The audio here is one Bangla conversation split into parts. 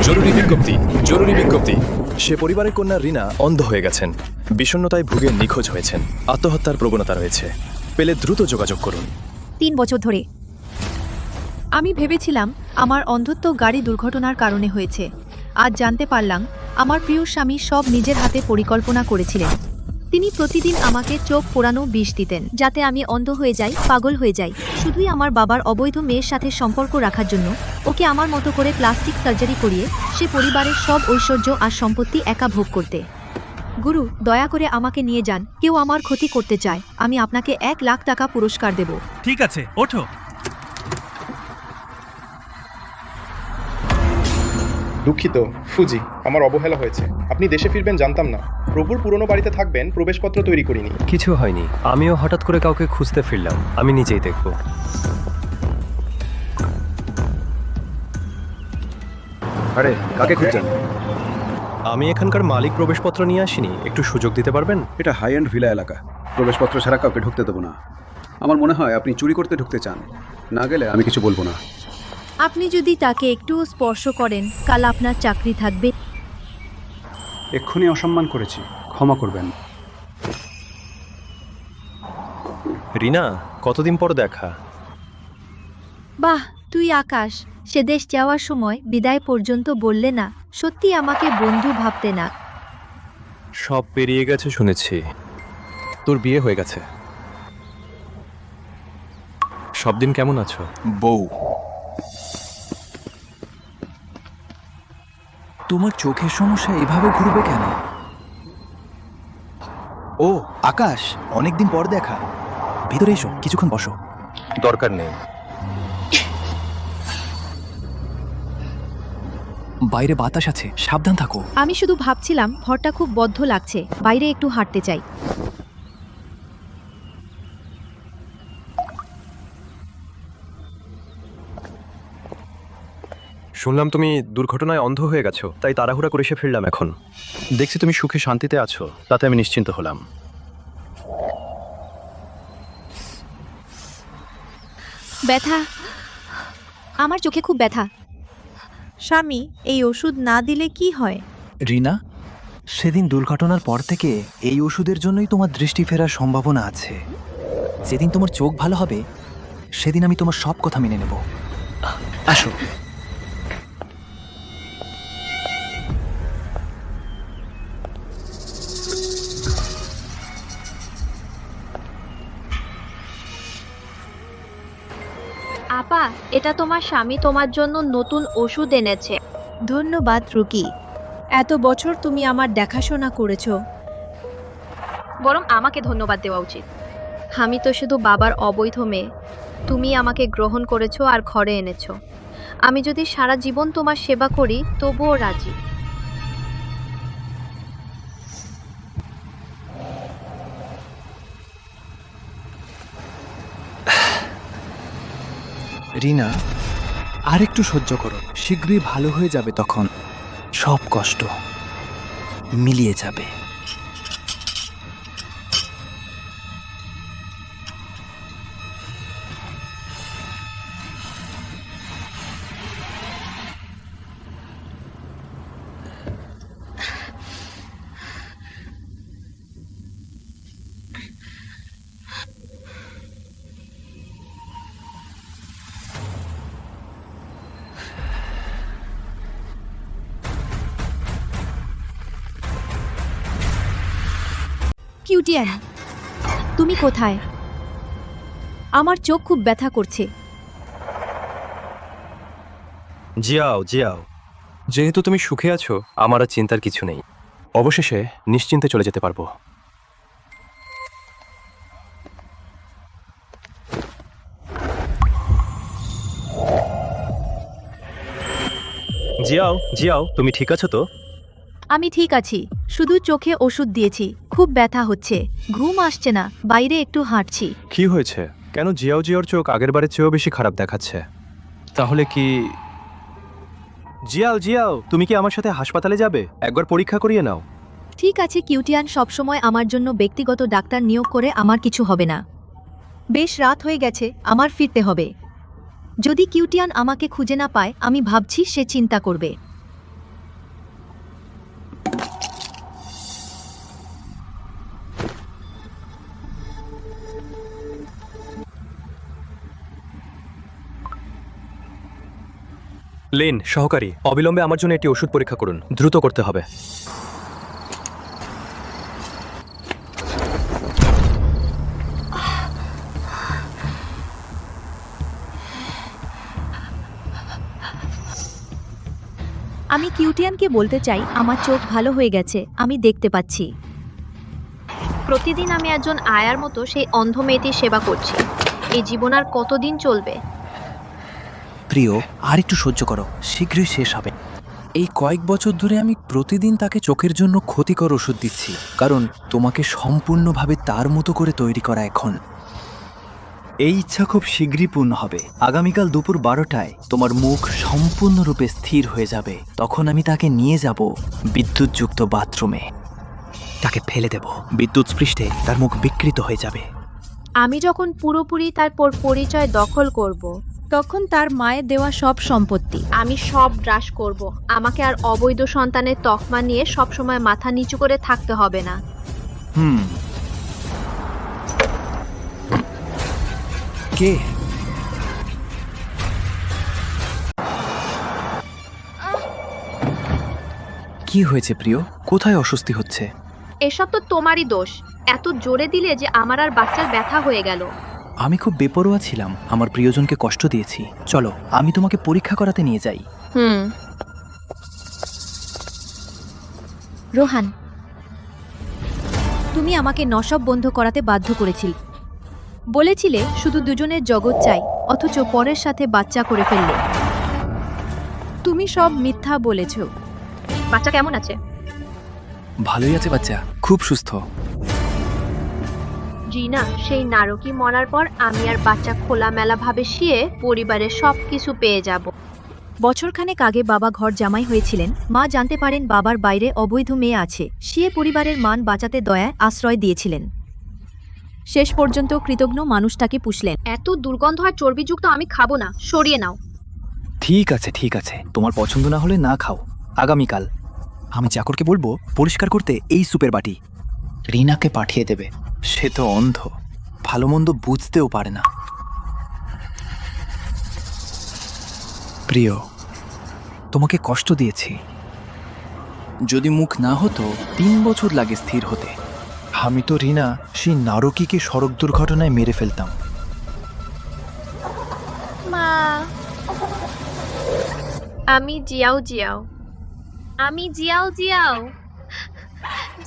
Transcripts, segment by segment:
জরুরি বিজ্ঞপ্তি, জরুরি বিজ্ঞপ্তি। সে পরিবারের কন্যা রিনা অন্ধ হয়ে গেছেন, বিষণ্ণতায় ভুগে নিখোঁজ হয়েছেন। আত্মহত্যার প্রবণতা রয়েছে, পেলে দ্রুত যোগাযোগ করুন। 3 বছর ধরে আমি ভেবেছিলাম আমার অন্ধত্ব গাড়ি দুর্ঘটনার কারণে হয়েছে। আজ জানতে পারলাম আমার প্রিয় স্বামী সব নিজের হাতে পরিকল্পনা করেছিলেন। তিনি প্রতিদিন আমাকে চোখ পোড়ানো বিষ দিতেন, যাতে আমি অন্ধ হয়ে যাই, পাগল হয়ে যাই, শুধুই আমার বাবার অবৈধ মেয়ের সাথে সম্পর্ক রাখার জন্য। ওকে আমার মতো করে প্লাস্টিক সার্জারি করিয়ে সে পরিবারের সব ঐশ্বর্য আর সম্পত্তি একা ভোগ করতে। গুরু, দয়া করে আমাকে নিয়ে যান। কেউ আমার ক্ষতি করতে চায়, আমি আপনাকে 1 লাখ টাকা পুরস্কার দেব। ঠিক আছে, ওঠো। দুঃখিত ফুজি, আমার অবহেলা হয়েছে। আপনি দেশে ফিরবেন জানতাম না। প্রভুর পুরনো বাড়িতে থাকবেন, প্রবেশপত্র তৈরি করিনি। কিছু হয়নি, আমিও হঠাৎ করে কাউকে খুঁজতে ফিরলাম। আমি নিজেই দেখব। আরে কাকে খুঁজছেন? আমি এখানকার মালিক, প্রবেশপত্র নিয়ে আসিনি। একটু সুযোগ দিতে পারবেন? এটা হাই এন্ড ভিলা এলাকা, প্রবেশপত্র ছাড়া কাউকে ঢুকতে দেবো না। আমার মনে হয় আপনি চুরি করতে ঢুকতে চান। না গেলে আমি কিছু বলবো না। আপনি যদি তাকে একটু স্পর্শ করেন, কাল আপনার চাকরি থাকবে। এক্ষুনি অসম্মান করেছি, ক্ষমা করবেন। রিনা, কতদিন পর দেখা। বাহ, তুই আকাশ। সে দেশ যাওয়ার সময় বিদায় পর্যন্ত বললে না, সত্যি আমাকে বন্ধু ভাবতে না। সব পেরিয়ে গেছে শুনেছি। তোর বিয়ে হয়ে গেছে। সব দিন কেমন আছো? বউ, তোমার চোখের সমস্যা এভাবে ঘুরবে কেন? ও আকাশ, অনেকদিন পর দেখা। ভিতরে এসো, কিছুক্ষণ বসো। দরকার নেই। বাইরে বাতাস আছে, সাবধান থাকো। আমি শুধু ভাবছিলাম ঘরটা খুব বদ্ধ লাগছে, বাইরে একটু হাঁটতে চাই। শুনলাম তুমি দুর্ঘটনায় অন্ধ হয়ে গেছো, তাই তাড়াহুড়া করে এসে ফিরলাম। এখন দেখছি তুমি সুখে শান্তিতে আছো, তাতে আমি নিশ্চিন্ত হলাম। ব্যথা, আমার চোখে খুব ব্যথা। স্বামী, এই ওষুধ না দিলে কি হয়? রিনা, সেদিন দুর্ঘটনার পর থেকে এই ওষুধের জন্যই তোমার দৃষ্টি ফেরার সম্ভাবনা আছে। যেদিন তোমার চোখ ভালো হবে, সেদিন আমি তোমার সব কথা মেনে নেব। আসো। আপা, এটা তোমার স্বামী তোমার জন্য নতুন ওষুধ এনেছে। ধন্যবাদ রুকি, এত বছর তুমি আমার দেখাশোনা করেছো। বরং আমাকে ধন্যবাদ দেওয়া উচিত। আমি তো শুধু বাবার অবৈধ মেয়ে। তুমি আমাকে গ্রহণ করেছো আর ঘরে এনেছো। আমি যদি সারা জীবন তোমার সেবা করি তবুও রাজি। রিনা, আর একটু সহ্য করো, শীঘ্রই ভালো হয়ে যাবে। তখন সব কষ্ট মিলিয়ে যাবে। কিউটিয়ান, তুমি কোথায়? আমার চোখ খুব ব্যথা করছে। জিয়াও জিয়াও, যেহেতু তুমি সুখে আছো, আমার আর চিন্তার কিছু নেই। অবশেষে নিশ্চিন্তে চলে যেতে পারবো। জিয়াও জিয়াও, তুমি ঠিক আছো তো? আমি ঠিক আছি, শুধু চোখে ওষুধ দিয়েছি। খুব ব্যথা হচ্ছে, ঘুম আসছে না, বাইরে একটু হাঁটছি। কি হয়েছে? কেন জিয়াও জিয়াওর চোখ আগের বারের চেয়েও বেশি খারাপ দেখাচ্ছে? তাহলে কি জিয়াও জিয়াও, তুমি কি আমার সাথে হাসপাতালে যাবে? একবার পরীক্ষা করিয়ে নাও। ঠিক আছে কিউটিয়ান, সবসময় আমার জন্য ব্যক্তিগত ডাক্তার নিয়োগ করে আমার কিছু হবে না। বেশ রাত হয়ে গেছে, আমার ফিরতে হবে। যদি কিউটিয়ান আমাকে খুঁজে না পায়, আমি ভাবছি সে চিন্তা করবে। লিন, সহকারী, অবিলম্বে আমার জন্য একটি ওষুধ পরীক্ষা করুন। দ্রুত করতে হবে। আমি কিউটিয়ানকে বলতে চাই আমার চোখ ভালো হয়ে গেছে, আমি দেখতে পাচ্ছি। প্রতিদিন আমি একজন আয়ার মতো সেই অন্ধ মেয়েটির সেবা করছি। এই জীবন আর কতদিন চলবে? প্রিয়, আর একটু সহ্য করো, শীঘ্রই শেষ হবে। এই কয়েক বছর ধরে আমি প্রতিদিন তাকে চোখের জন্য ক্ষতিকর ওষুধ দিচ্ছি, কারণ তোমাকে সম্পূর্ণভাবে তার মতো করে তৈরি করা এখন। এই ইচ্ছা খুব শীঘ্রই পূর্ণ হবে। আগামীকাল দুপুর 12টায় তোমার মুখ সম্পূর্ণরূপে স্থির হয়ে যাবে। তখন আমি তাকে নিয়ে যাব বিদ্যুৎযুক্ত বাথরুমে। তাকে ফেলে দেব। বিদ্যুৎ স্পৃষ্টে তার মুখ বিকৃত হয়ে যাবে। আমি যখন পুরোপুরি তার পরিচয় দখল করব, তখন তার মায়ের দেওয়া সব সম্পত্তি আমি সব গ্রাস করব। আমাকে আর অবৈধ সন্তানের তকমা নিয়ে সবসময় মাথা নিচু করে থাকতে হবে না। কে? কি হয়েছে প্রিয়? কোথায় অস্বস্তি হচ্ছে? এসব তো তোমারই দোষ। এত জোরে দিলে যে আমার আর বাচ্চার ব্যথা হয়ে গেল। আমি খুব বেপরোয়া ছিলাম, আমার প্রিয়জনকে কষ্ট দিয়েছি। চলো, আমি তোমাকে পরীক্ষা করাতে নিয়ে যাই। রোহান, তুমি আমাকে নসব বন্ধ করাতে বাধ্য করেছিলে। বলেছিলে শুধু দুজনের জগৎ চাই, অথচ পরের সাথে বাচ্চা করে ফেললে। তুমি সব মিথ্যা বলেছ। বাচ্চা কেমন আছে? ভালোই আছে বাচ্চা, খুব সুস্থ। জিনা, সেই নারকী মরার পর আমি আর বাচ্চা খোলামেলা ভাবে শিয়ে পরিবারের সবকিছু পেয়ে যাব। বছরখানেক আগে বাবা ঘর জামাই হয়েছিলেন। মা জানতে পারেন বাবার বাইরে অবৈধ মেয়ে আছে। শিয়ে পরিবারের মান বাঁচাতে দয়ায় আশ্রয় দিয়েছিলেন। শেষ পর্যন্ত কৃতজ্ঞ মানুষটাকে পুষলেন। এত দুর্গন্ধ আর চর্বিযুক্ত আমি খাবো না, সরিয়ে নাও। ঠিক আছে, ঠিক আছে, তোমার পছন্দ না হলে না খাও। আগামীকাল আমি চাকরকে বলবো পরিষ্কার করতে এই সুপের বাটি। রিনাকে পাঠিয়ে দেবে। সে তো অন্ধ, ভালো মন্দ বুঝতেও পারে না। প্রিয়, তোমাকে কষ্ট দিয়েছি। যদি মুখ না হতো 3 বছর লাগে স্থির হতে। আমি তো রিনা সেই নারকীকে সড়ক দুর্ঘটনায় মেরে ফেলতাম। মা, আমি জিয়াও জিয়াও, আমি জিয়াও জিয়াও,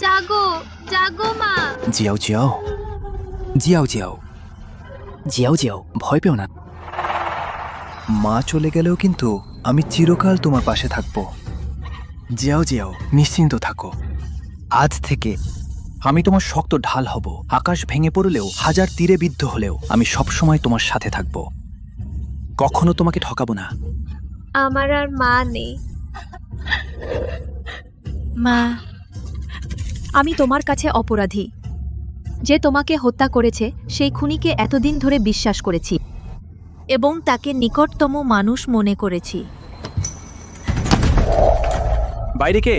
জাগো জাগো মা। Xiao Xiao, Xiao Xiao, Xiao Xiao, ভয় পেও না। মা চলে গেলেও কিন্তু আমি চিরকাল তোমার পাশে থাকবো। জিয়াও জিয়াও, নিশ্চিন্ত থাকো। আজ থেকে আমি তোমার শক্ত ঢাল হব। আকাশ ভেঙে পড়লেও, হাজার তীরে বিদ্ধ হলেও আমি সবসময় তোমার সাথে থাকব। কখনো তোমাকে ঠকাবো না। আমার আর মা নেই। মা, আমি তোমার কাছে অপরাধী। যে তোমাকে হত্যা করেছে সেই খুনিকে এতদিন ধরে বিশ্বাস করেছি এবং তাকে নিকটতম মানুষ মনে করেছি। বাইরে কে?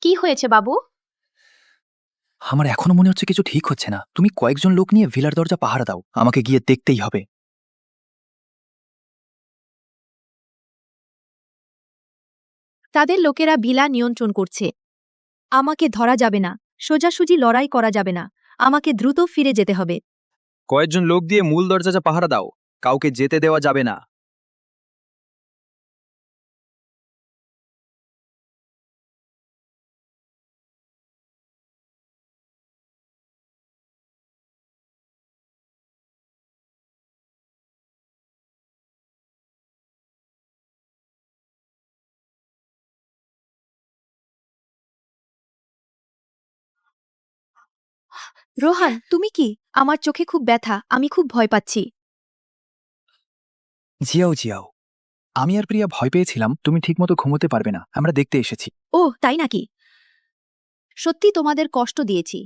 কি হয়েছে বাবু? আমার এখনো মনে হচ্ছে কিছু ঠিক হচ্ছে না। তুমি কয়েকজন লোক নিয়ে ভিলার দরজা পাহারা দাও, আমাকে গিয়ে দেখতেই হবে। তাদের লোকেরা ভিলা নিয়ন্ত্রণ করছে। আমাকে ধরা যাবে না, সোজাসুজি লড়াই করা যাবে না। আমাকে দ্রুত ফিরে যেতে হবে। কয়েকজন লোক দিয়ে মূল দরজা পাহারা দাও, কাউকে যেতে দেওয়া যাবে না। রোহান, তুমি কি? আমার চোখে খুব ব্যথা, আমি খুব ভয় পাচ্ছি। জিয়াও জিয়াও, আমি আর প্রিয়া ভয় পেয়েছিলাম তুমি ঠিকমতো ঘুমোতে পারবে না, আমরা দেখতে এসেছি। ও তাই নাকি? সত্যি তোমাদের কষ্ট দিয়েছি।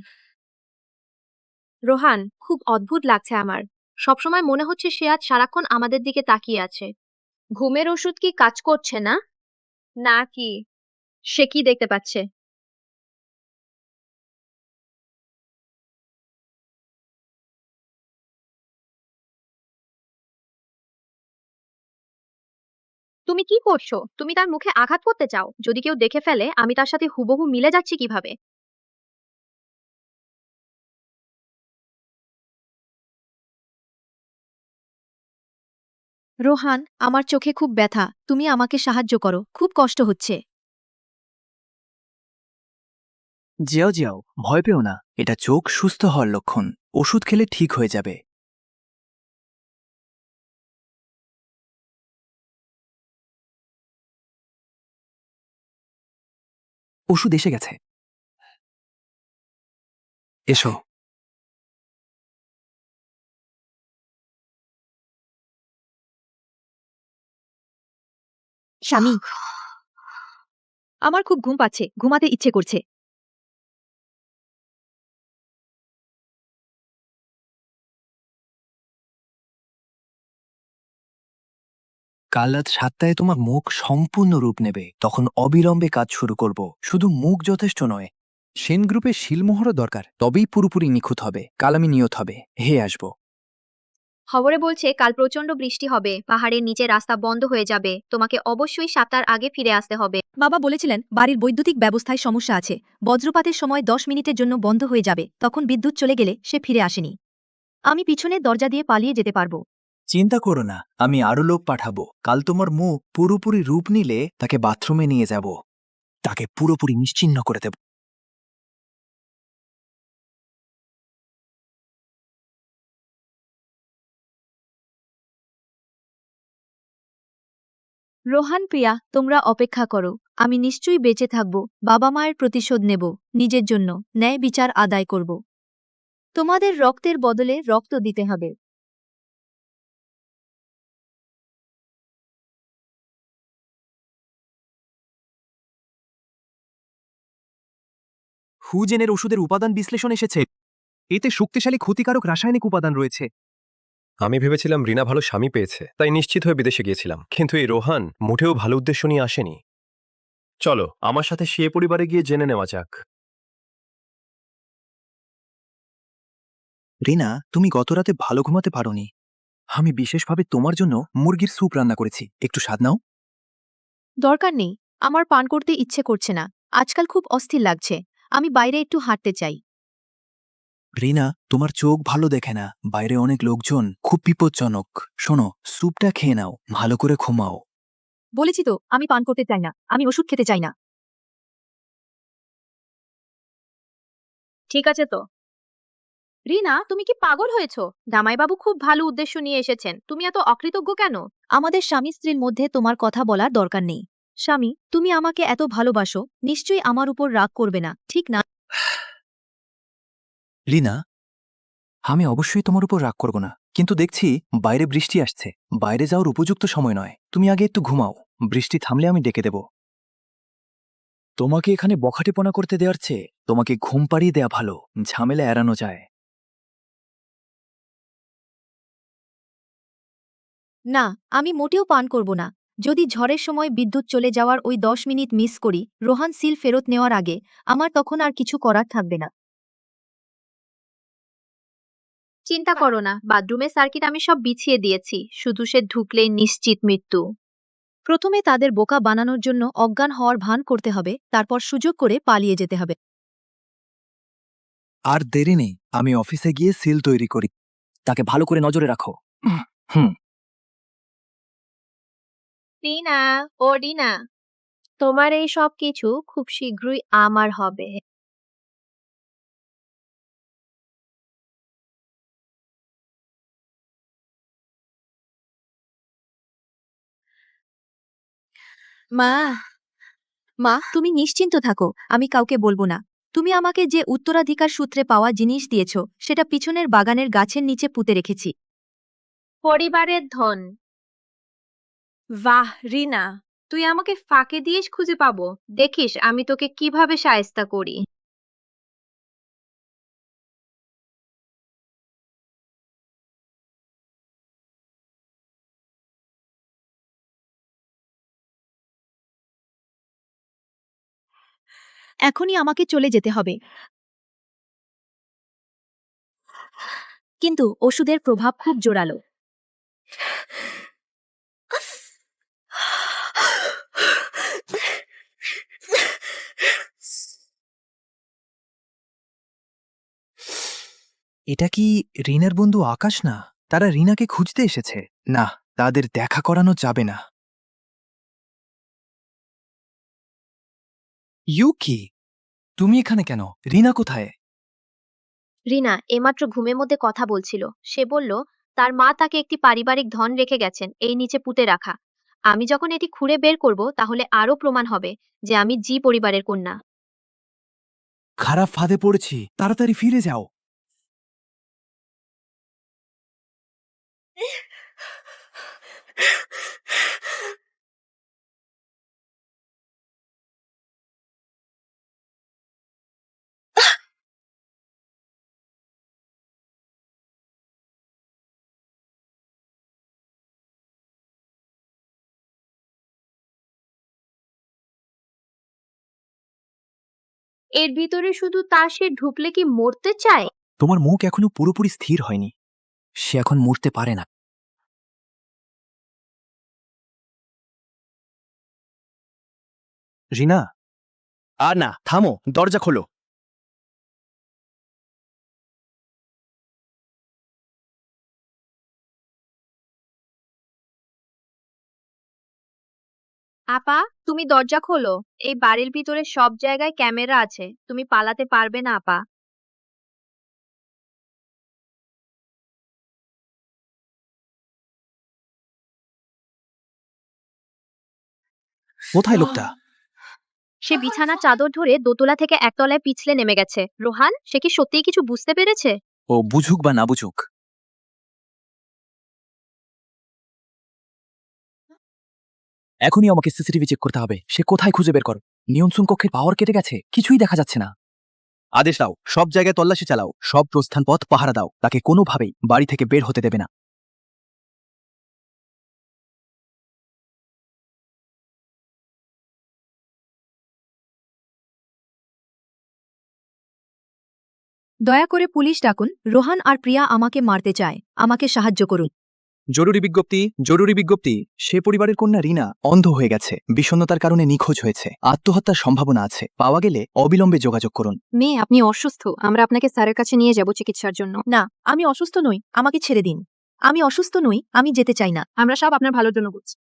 রোহান, খুব অদ্ভুত লাগছে আমার। সবসময় মনে হচ্ছে সে আজ সারাক্ষণ আমাদের দিকে তাকিয়ে আছে। ঘুমের ওষুধ কি কাজ করছে না? নাকি সে কি দেখতে পাচ্ছে? তুমি কি করছো? তুমি তার মুখে আঘাত করতে চাও? যদি কেউ দেখে ফেলে আমি তার সাথে হুবহু মিলে যাচ্ছি কিভাবে? রোহান, আমার চোখে খুব ব্যথা, তুমি আমাকে সাহায্য করো, খুব কষ্ট হচ্ছে। জিয়াও জিয়াও, ভয় পেও না, এটা চোখ সুস্থ হওয়ার লক্ষণ। ওষুধ খেলে ঠিক হয়ে যাবে। ওষুধ এসে গেছে, এসো। স্বামী, আমার খুব ঘুম পাচ্ছে, ঘুমাতে ইচ্ছে করছে। কাল রাত 7টায় তোমার মুখ সম্পূর্ণ রূপ নেবে, তখন অবিলম্বে কাজ শুরু করব। শুধু মুখ যথেষ্ট নয়, সেন গ্রুপে শিলমোহরও দরকার, তবেই পুরোপুরি নিখুঁত হবে। কাল আমি নিয়ত হবে হে আসব। খবরে বলছে কাল প্রচন্ড বৃষ্টি হবে, পাহাড়ের নিচে রাস্তা বন্ধ হয়ে যাবে, তোমাকে অবশ্যই 7টার আগে ফিরে আসতে হবে। বাবা বলেছিলেন বাড়ির বৈদ্যুতিক ব্যবস্থায় সমস্যা আছে, বজ্রপাতের সময় 10 মিনিটের জন্য বন্ধ হয়ে যাবে, তখন বিদ্যুৎ চলে গেলে সে ফিরে আসেনি। আমি পিছনের দরজা দিয়ে পালিয়ে যেতে পারবো। চিন্তা করো না, আমি আরো লোক পাঠাবো। কাল তোমার মুখ পুরোপুরি রূপ নিলে তাকে বাথরুমে নিয়ে যাব, তাকে পুরোপুরি নিশ্চিহ্ন করে দেব। রোহান, প্রিয়া, তোমরা অপেক্ষা করো, আমি নিশ্চয়ই বেঁচে থাকব, বাবা মায়ের প্রতিশোধ নেব, নিজের জন্য ন্যায় বিচার আদায় করব। তোমাদের রক্তের বদলে রক্ত দিতে হবে। হুজেনের ওষুধের উপাদান বিশ্লেষণ এসেছে, এতে শক্তিশালী ক্ষতিকারক রাসায়নিক উপাদান রয়েছে। আমি ভেবেছিলাম রিনা ভালো স্বামী পেয়েছে, তাই নিশ্চিত হয়ে বিদেশে গিয়েছিলাম, কিন্তু এই রোহান মোটেও ভালো উদ্দেশ্য নিয়ে আসেনি। চলো আমার সাথে সে পরিবারে গিয়ে জেনে নেওয়া যাক। রিনা, তুমি গতরাতে ভালো ঘুমাতে পারোনি। আমি বিশেষভাবে তোমার জন্য মুরগির স্যুপ রান্না করেছি, একটু স্বাদ নাও। দরকার নেই, আমার পান করতে ইচ্ছে করছে না, আজকাল খুব অস্থির লাগছে, আমি বাইরে একটু হাঁটতে চাই। রিনা, তোমার চোখ ভালো দেখে না, বাইরে অনেক লোকজন, খুব বিপজ্জনক। শোনো, স্যুপটা খেয়ে নাও, ভালো করে ঘুমাও। বলেছি তো আমি পান করতে চাই না, আমি ওষুধ খেতে চাই না। ঠিক আছে তো। রিনা, তুমি কি পাগল হয়েছো? জামাইবাবু খুব ভালো উদ্দেশ্য নিয়ে এসেছেন, তুমি এত অকৃতজ্ঞ কেন? আমাদের স্বামী স্ত্রীর মধ্যে তোমার কথা বলার দরকার নেই। স্বামী, তুমি আমাকে এত ভালোবাসো, নিশ্চয়ই আমার উপর রাগ করবে না, ঠিক না? রিনা, আমি অবশ্যই তোমার উপর রাগ করব না, কিন্তু দেখছি বাইরে বৃষ্টি আসছে, বাইরে যাওয়ার উপযুক্ত সময় নয়। তুমি আগে একটু ঘুমাও, বৃষ্টি থামলে আমি ডেকে দেব। তোমাকে এখানে বখাটেপনা করতে দেওয়ার চেয়ে তোমাকে ঘুম পাড়িয়ে দেয়া ভালো, ঝামেলা এড়ানো যায়। না, আমি মোটেও পান করব না। যদি ঝড়ের সময় বিদ্যুৎ চলে যাওয়ার ওই 10 মিনিট মিস করি রোহান সিল ফেরত নেওয়ার আগে, আমার তখন আর কিছু করার থাকবে না। চিন্তা করো না, বাথরুমের সার্কিট আমি সব বিছিয়ে দিয়েছি, শুধু সে ঢুকলেই নিশ্চিত মৃত্যু। প্রথমে তাদের বোকা বানানোর জন্য অজ্ঞান হওয়ার ভান করতে হবে, তারপর সুযোগ করে পালিয়ে যেতে হবে। আর দেরি নেই, আমি অফিসে গিয়ে সিল তৈরি করি, তাকে ভালো করে নজরে রাখো। হুম। রিনা, ও রিনা, তোমার এই সব কিছু খুব শীঘ্রই আমার হবে। মা, মা, তুমি নিশ্চিন্ত থাকো, আমি কাউকে বলবো না। তুমি আমাকে যে উত্তরাধিকার সূত্রে পাওয়া জিনিস দিয়েছ সেটা পিছনের বাগানের গাছের নিচে পুঁতে রেখেছি। পরিবারের ধন। বাহ রিনা, তুই আমাকে ফাঁকে দিয়েস খুঁজে পাবো, দেখিস আমি তোকে কিভাবে শায়েস্তা করি। এখনই আমাকে চলে যেতে হবে। কিন্তু ওষুধের প্রভাব খুব জোরালো। এটা কি রিনার বন্ধু আকাশ না? তারা রিনাকে খুঁজতে এসেছে। না, তাদের দেখা করানো যাবে না। ইউকি, তুমি এখানে কেন? রিনা কোথায়? রিনা এইমাত্র ঘুমের মধ্যে কথা বলছিল। সে বলল তার মা তাকে একটি পারিবারিক ধন রেখে গেছেন এই নিচে পুঁতে রাখা। আমি যখন এটি খুঁড়ে বের করব তাহলে আরো প্রমাণ হবে যে আমি জি পরিবারের কন্যা। খারাপ ফাঁদে পড়েছি, তাড়াতাড়ি ফিরে যাও। এর ভিতরে শুধু তা সে ঢুকলে কি মরতে চায়? তোমার মুখ এখনো পুরোপুরি স্থির হয়নি। সে এখন মরতে পারে না। রিনা, আর না, থামো, দরজা খোলো। আপা, তুমি দরজা খোলো। এই বাড়ির ভিতরে সব জায়গায় ক্যামেরা আছে, তুমি পালাতে পারবে না আপা। কোথায় লোকটা? সে বিছানা চাদর ধরে দোতলা থেকে একতলায় পিছলে নেমে গেছে। রোহান, সে কি সত্যিই কিছু বুঝতে পেরেছে? ও বুঝুক বা না বুঝুক, এখনই আমাকে সিসিটিভি চেক করতে হবে। সে কোথায় খুঁজে বের করো। নিয়ন্ত্রণ কক্ষের পাওয়ার কেটে গেছে, কিছুই দেখা যাচ্ছে না। আদেশ দাও, সব জায়গায় তল্লাশি চালাও, সব প্রস্থান পথ পাহারা দাও, তাকে কোনোভাবেই বাড়ি থেকে বের হতে দেবে না। দয়া করে পুলিশ ডাকুন। রোহান আর প্রিয়া আমাকে মারতে চায়। আমাকে সাহায্য করুন। জরুরি বিজ্ঞপ্তি, জরুরি বিজ্ঞপ্তি। সে পরিবারের কন্যা রিনা অন্ধ হয়ে গেছে, বিষণ্ণতার কারণে নিখোঁজ হয়েছে। আত্মহত্যার সম্ভাবনা আছে। পাওয়া গেলে অবিলম্বে যোগাযোগ করুন। মেয়ে, আপনি অসুস্থ। আমরা আপনাকে স্যারের কাছে নিয়ে যাব চিকিৎসার জন্য। না, আমি অসুস্থ নই, আমাকে ছেড়ে দিন। আমি অসুস্থ নই, আমি যেতে চাই না। আমরা সব আপনার ভালোর জন্য করছি।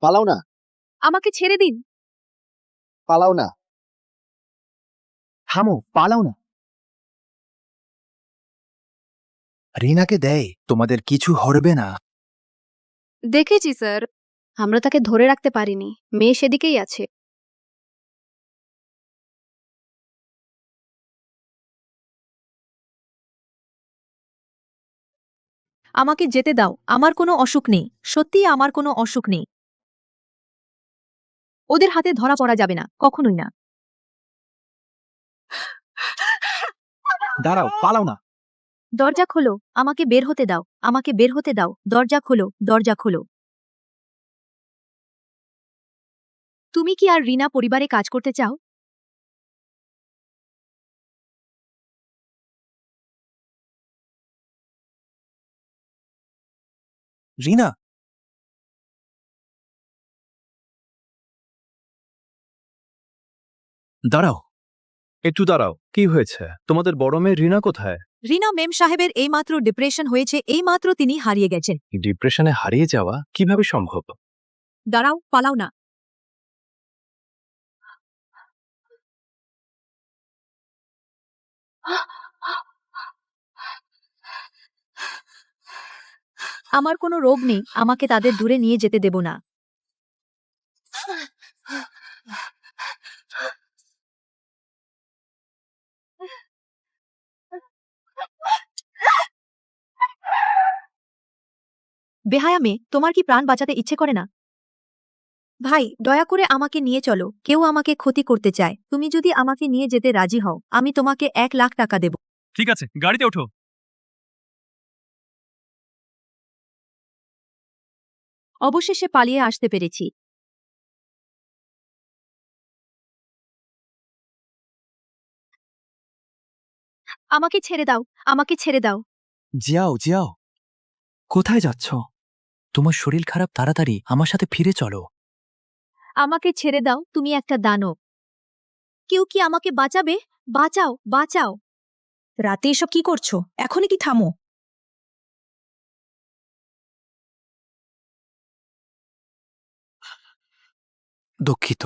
পালাও না, আমাকে ছেড়ে দিন। পালাও না। থামো, পালাও না। রিনাকে দেয়, তোমাদের কিছু হরবে না। দেখেছি স্যার, আমরা তাকে ধরে রাখতে পারিনি। মেয়ে সেদিকেই আছে। আমাকে যেতে দাও, আমার কোনো অসুখ নেই। সত্যিই আমার কোনো অসুখ নেই। ওদের হাতে ধরা পড়া যাবে না, কখনোই না। দাঁড়াও, পালাও না। দরজা খোলো, আমাকে বের হতে দাও, আমাকে বের হতে দাও। দরজা খোলো, দরজা খোলো। তুমি কি আর রিনা পরিবারে কাজ করতে চাও? রিনা, দাঁড়াও। একটু দাঁড়াও, কি হয়েছে? তোমাদের বড় মেয়ে রিনা কোথায়? রিনা মেম সাহেবের এইমাত্র ডিপ্রেশন হয়েছে, এইমাত্র তিনি হারিয়ে গেছেন। ডিপ্রেশনে হারিয়ে যাওয়া কিভাবে সম্ভব? দাঁড়াও, পালাও না। আমার কোনো রোগ নেই, আমাকে তাদের দূরে নিয়ে যেতে দেব না। বেহায়া মেয়ে, তোমার কি প্রাণ বাঁচাতে ইচ্ছে করে না? ভাই, দয়া করে আমাকে নিয়ে চলো। কেউ আমাকে ক্ষতি করতে চায়। তুমি যদি আমাকে নিয়ে যেতে রাজি হও, আমি তোমাকে 1,00,000 টাকা দেব। ঠিক আছে, গাড়িতে ওঠো। অবশেষে পালিয়ে আসতে পেরেছি। আমাকে ছেড়ে দাও, আমাকে ছেড়ে দাও। জিয়াও জিয়াও, কোথায় যাচ্ছ? তোমার শরীর খারাপ, তাড়াতাড়ি আমার সাথে ফিরে চলো। আমাকে ছেড়ে দাও, তুমি একটা দানব। কেউ কি আমাকে বাঁচাবে? বাঁচাও, বাঁচাও। রাতে এসব কি করছো? এখনই কি থামো। দুঃখিত।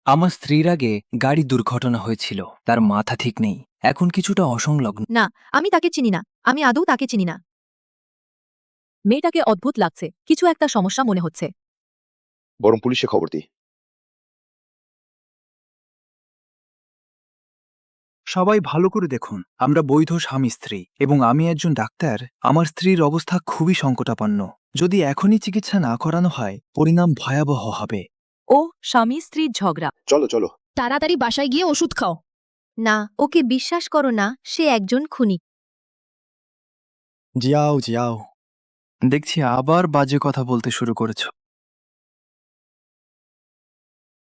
আমার স্ত্রীর আগে গাড়ি দুর্ঘটনা হয়েছিল, তার মাথা ঠিক নেই, এখন কিছুটা অসংলগ্ন। না, আমি তাকে চিনি না, আমি আদৌ তাকে চিনি না। মেয়েটাকে অদ্ভুত লাগছে, কিছু একটা সমস্যা মনে হচ্ছে। বরং পুলিশে খবর দিই। সবাই ভালো করে দেখুন, আমরা বৈধ স্বামী স্ত্রী এবং আমি একজন ডাক্তার। আমার স্ত্রীর অবস্থা খুবই সংকটাপন্ন। যদি এখনই চিকিৎসা না করানো হয়, পরিণাম ভয়াবহ হবে। ও স্বামী স্ত্রীর ঝগড়া। চলো চলো। তাড়াতাড়ি বাসায় গিয়ে ওষুধ খাও। না, ওকে বিশ্বাস করো না, সে একজন খুনি। জিয়াও জিয়াও, দেখছি আবার বাজে কথা বলতে শুরু করেছ।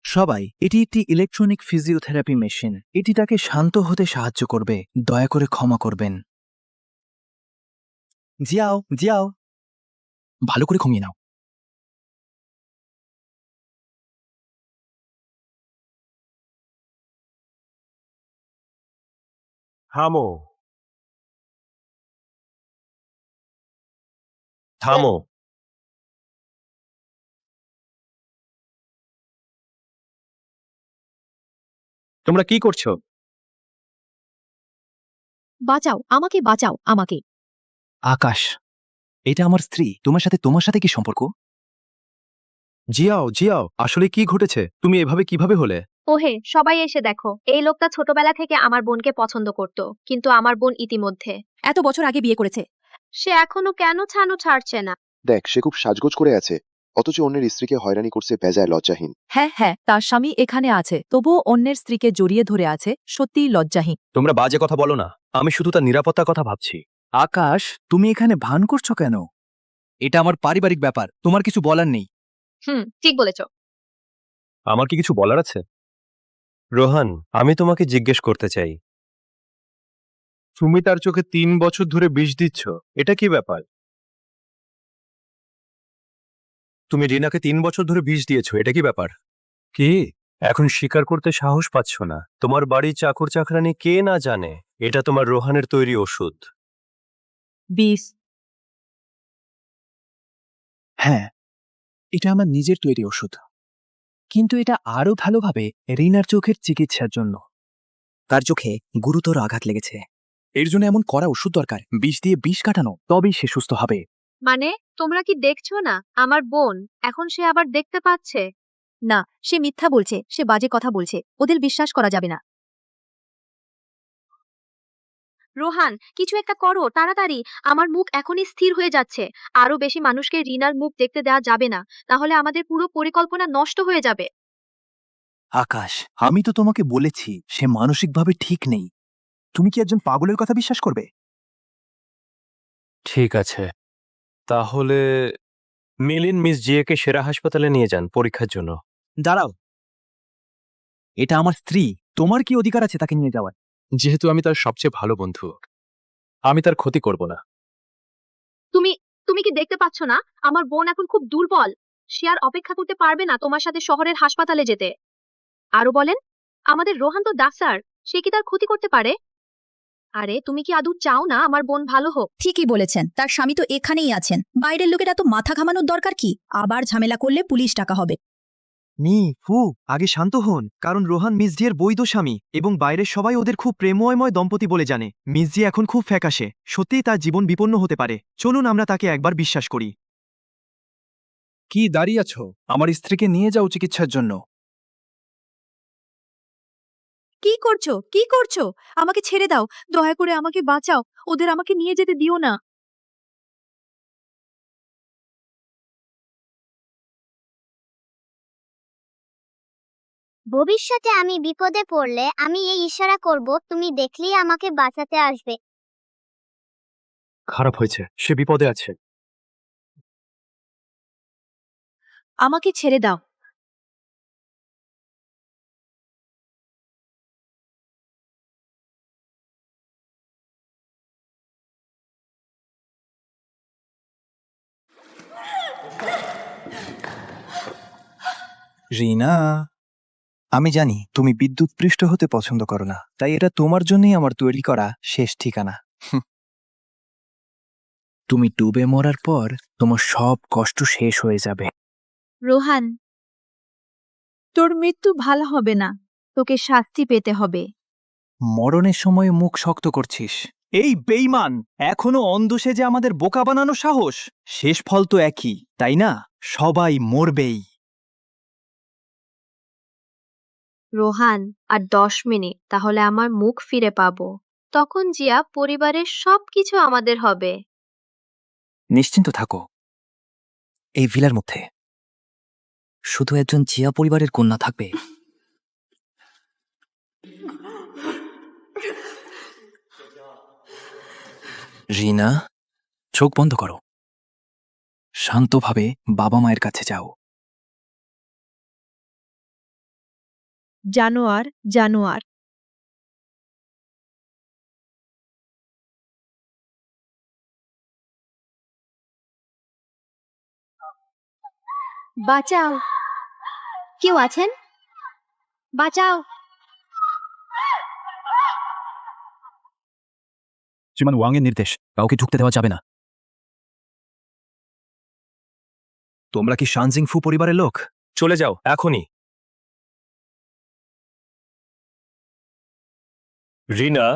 সবাই, এটি একটি ইলেকট্রনিক ফিজিওথেরাপি মেশিন। এটি তাকে শান্ত হতে সাহায্য করবে। দয়া করে ক্ষমা করবেন। জিয়াও জিয়াও, ভালো করে ঘুমিয়ে নাও। থামো, থামো। তোমরা কি করছো? বাঁচাও, আমাকে বাঁচাও, আমাকে। আকাশ, এটা আমার স্ত্রী। তোমার সাথে কি সম্পর্ক? জিয়াও জিয়াও, আসলে কি ঘটেছে? তুমি এভাবে কিভাবে হলে? ওহে, সবাই এসে দেখো, এই লোকটা ছোটবেলা থেকে আমার বোনকে পছন্দ করত, কিন্তু আমার বোন ইতিমধ্যে এত বছর আগে বিয়ে করেছে। সে এখনো কেন ছানু ছাড়ছে না? দেখ, সে খুব সাজগোজ করে আছে, অথচ অন্যের স্ত্রীকে হয়রানি করছে বেজায় লজ্জাহীন। হ্যাঁ হ্যাঁ, তার স্বামী এখানে আছে, তবুও অন্যের স্ত্রীকে জড়িয়ে ধরে আছে, সত্যিই লজ্জাহীন। তোমরা বাজে কথা বলো না, আমি শুধু তার নিরাপত্তার কথা ভাবছি। আকাশ, তুমি এখানে ভান করছো কেন? এটা আমার পারিবারিক ব্যাপার, তোমার কিছু বলার নেই। ঠিক বলেছ। আমার কি কিছু বলার আছে? রোহান, আমি তোমাকে জিজ্ঞেস করতে চাই, তুমি তার চোখে 3 বছর ধরে বিষ দিচ্ছ, এটা কি ব্যাপার? তুমি রিনাকে 3 বছর ধরে বিষ দিয়েছো, এটা কি ব্যাপার? কি এখন স্বীকার করতে সাহস পাচ্ছ না? তোমার বাড়ির চাকর চাকরানি কে না জানে এটা তোমার রোহানের তৈরি ওষুধ। বিষ? হ্যাঁ, এটা আমার নিজের তৈরি ওষুধ, কিন্তু এটা আরো ভালোভাবে রিনার চোখের চিকিৎসার জন্য। তার চোখে গুরুতর আঘাত লেগেছে, এর জন্য এমন কড়া ওষুধ দরকার, বিষ দিয়ে বিষ কাটানো, তবেই সে সুস্থ হবে। মানে তোমরা কি দেখছো না আমার বোন এখন সে আবার দেখতে পাচ্ছে? না, সে মিথ্যা বলছে, সে বাজে কথা বলছে, ওদের বিশ্বাস করা যাবে না। রোহান, কিছু একটা করো তাড়াতাড়ি, আমার মুখ এখনই স্থির হয়ে যাচ্ছে। আরো বেশি মানুষকে রিনার মুখ দেখতে দেওয়া যাবে না, তাহলে আমাদের পুরো পরিকল্পনা নষ্ট হয়ে যাবে। আকাশ, আমি তো তোমাকে বলেছি সে মানসিকভাবে ঠিক নেই। তুমি কি একজন পাগলের কথা বিশ্বাস করবে? ঠিক আছে, তাহলে মিলিন মিস জিয়াকে সেরা হাসপাতালে নিয়ে যান পরীক্ষার জন্য। দাঁড়াও, এটা আমার স্ত্রী, তোমার কি অধিকার আছে তাকে নিয়ে যাওয়ার? যেহেতু আমি তার সবচেয়ে ভালো বন্ধু, আমি তার ক্ষতি করব না। তুমি তুমি কি দেখতে পাচ্ছ না আমার বোন এখন খুব দুর্বল? সে আর অপেক্ষা করতে পারবে না তোমার সাথে শহরের হাসপাতালে যেতে। আরো বলেন, আমাদের রোহান তো ডাক্তার, সে কি তার ক্ষতি করতে পারে? আরে তুমি কি আদৌ চাও না আমার বোন ভালো হোক? ঠিকই বলেছেন, তার স্বামী তো এখানেই আছেন, বাইরের লোকেরা তো মাথা ঘামানোর দরকার কি? আবার ঝামেলা করলে পুলিশ ডাকা হবে। আগে শান্ত হন, কারণ রোহান মিসজিয়ের বৈধ স্বামী এবং বাইরের সবাই ওদের খুব প্রেমময় দম্পতি বলে জানে। মিসজি এখন খুব ফ্যাকাশে, সত্যিই তার জীবন বিপন্ন হতে পারে। চলুন আমরা তাকে একবার বিশ্বাস করি। কি দাঁড়িয়ে আছো? আমার স্ত্রীকে নিয়ে যাও চিকিৎসার জন্য। কি করছো, কি করছো? আমাকে ছেড়ে দাও, দয়া করে আমাকে বাঁচাও, ওদের আমাকে নিয়ে যেতে দিও না। ভবিষ্যতে আমি বিপদে পড়লে আমি এই ইশারা করব, তুমি দেখলেই আমাকে বাঁচাতে আসবে। খারাপ হয়েছে, সে বিপদে আছে। আমাকে ছেড়ে দাও। রিনা, আমি জানি তুমি বিদ্যুৎপৃষ্ট হতে পছন্দ করো না, তাই এটা তোমার জন্যই আমার তৈরি করা শেষ ঠিকানা। তুমি ডুবে মরার পর তোমার সব কষ্ট শেষ হয়ে যাবে। রোহান, তোর মৃত্যু ভালো হবে না, তোকে শাস্তি পেতে হবে। মরণের সময় মুখ শক্ত করছিস। এই বেইমান, এখনো অন্ধ সেজে আমাদের বোকা বানানো সাহস? শেষ ফল তো একই, তাই না? সবাই মরবেই। রোহান, আর 10 মিনিট, তাহলে আমার মুখ ফিরে পাবো। তখন জিয়া পরিবারের সবকিছু আমাদের হবে। নিশ্চিন্ত থাকো, এই ভিলার মধ্যে শুধু একজন জিয়া পরিবারের কন্যা থাকবে। রিনা, চোখ বন্ধ করো, শান্তভাবে বাবা মায়ের কাছে যাও। জানোয়ার, জানোয়ার। বাঁচাও, কেউ আছেন? বাঁচাও। শ্রীমান ওয়াং এর নির্দেশ, কাউকে ঢুকতে দেওয়া যাবে না। তোমরা কি শানজিং ফু পরিবারের লোক? চলে যাও এখনই। রিনা,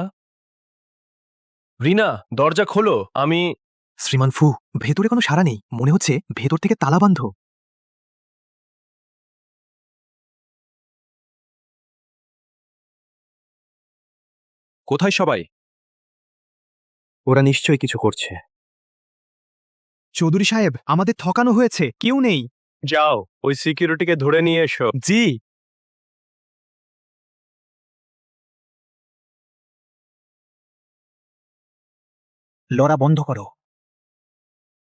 রিনা, দরজা খোলো। আমি শ্রীমান ফু, ভেতরে কোনো সাড়া নেই, মনে হচ্ছে ভেতর থেকে তালাবন্ধ। কোথায় সবাই? ওরা নিশ্চয়ই কিছু করছে। চৌধুরী সাহেব, আমাদের ঠকানো হয়েছে, কেউ নেই। যাও, ওই সিকিউরিটিকে ধরে নিয়ে এসো। জি। লড়া বন্ধ করো।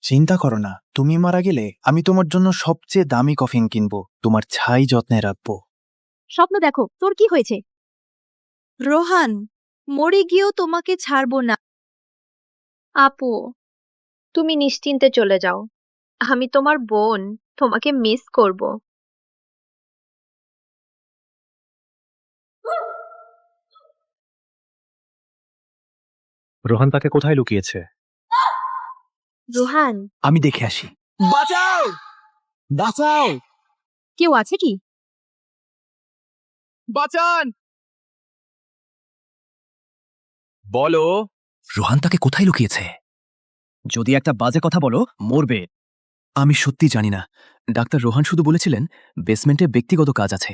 চিন্তা করো না, তুমি মারা গেলে আমি তোমার জন্য সবচেয়ে দামি কফিন কিনবো, তোমার ছাই যত্নে রাখবো। স্বপ্ন দেখো, তোর কি হয়েছে? রোহান, মরে গিয়েও তোমাকে ছাড়বো না। আপু, তুমি নিশ্চিন্তে চলে যাও। আমি তোমার বোন, তোমাকে মিস করব। রোহান তাকে কোথায় লুকিয়েছে? রোহান, আমি দেখে আসি। বাঁচাও, বাঁচাও, কেউ আছে কি? বাঁচান। বলো। রোহান তাকে কোথায় লুকিয়েছে? যদি একটা বাজে কথা বলো, মরবে। আমি সত্যি জানি না। ডাক্তার রোহান শুধু বলেছিলেন বেসমেন্টে ব্যক্তিগত কাজ আছে,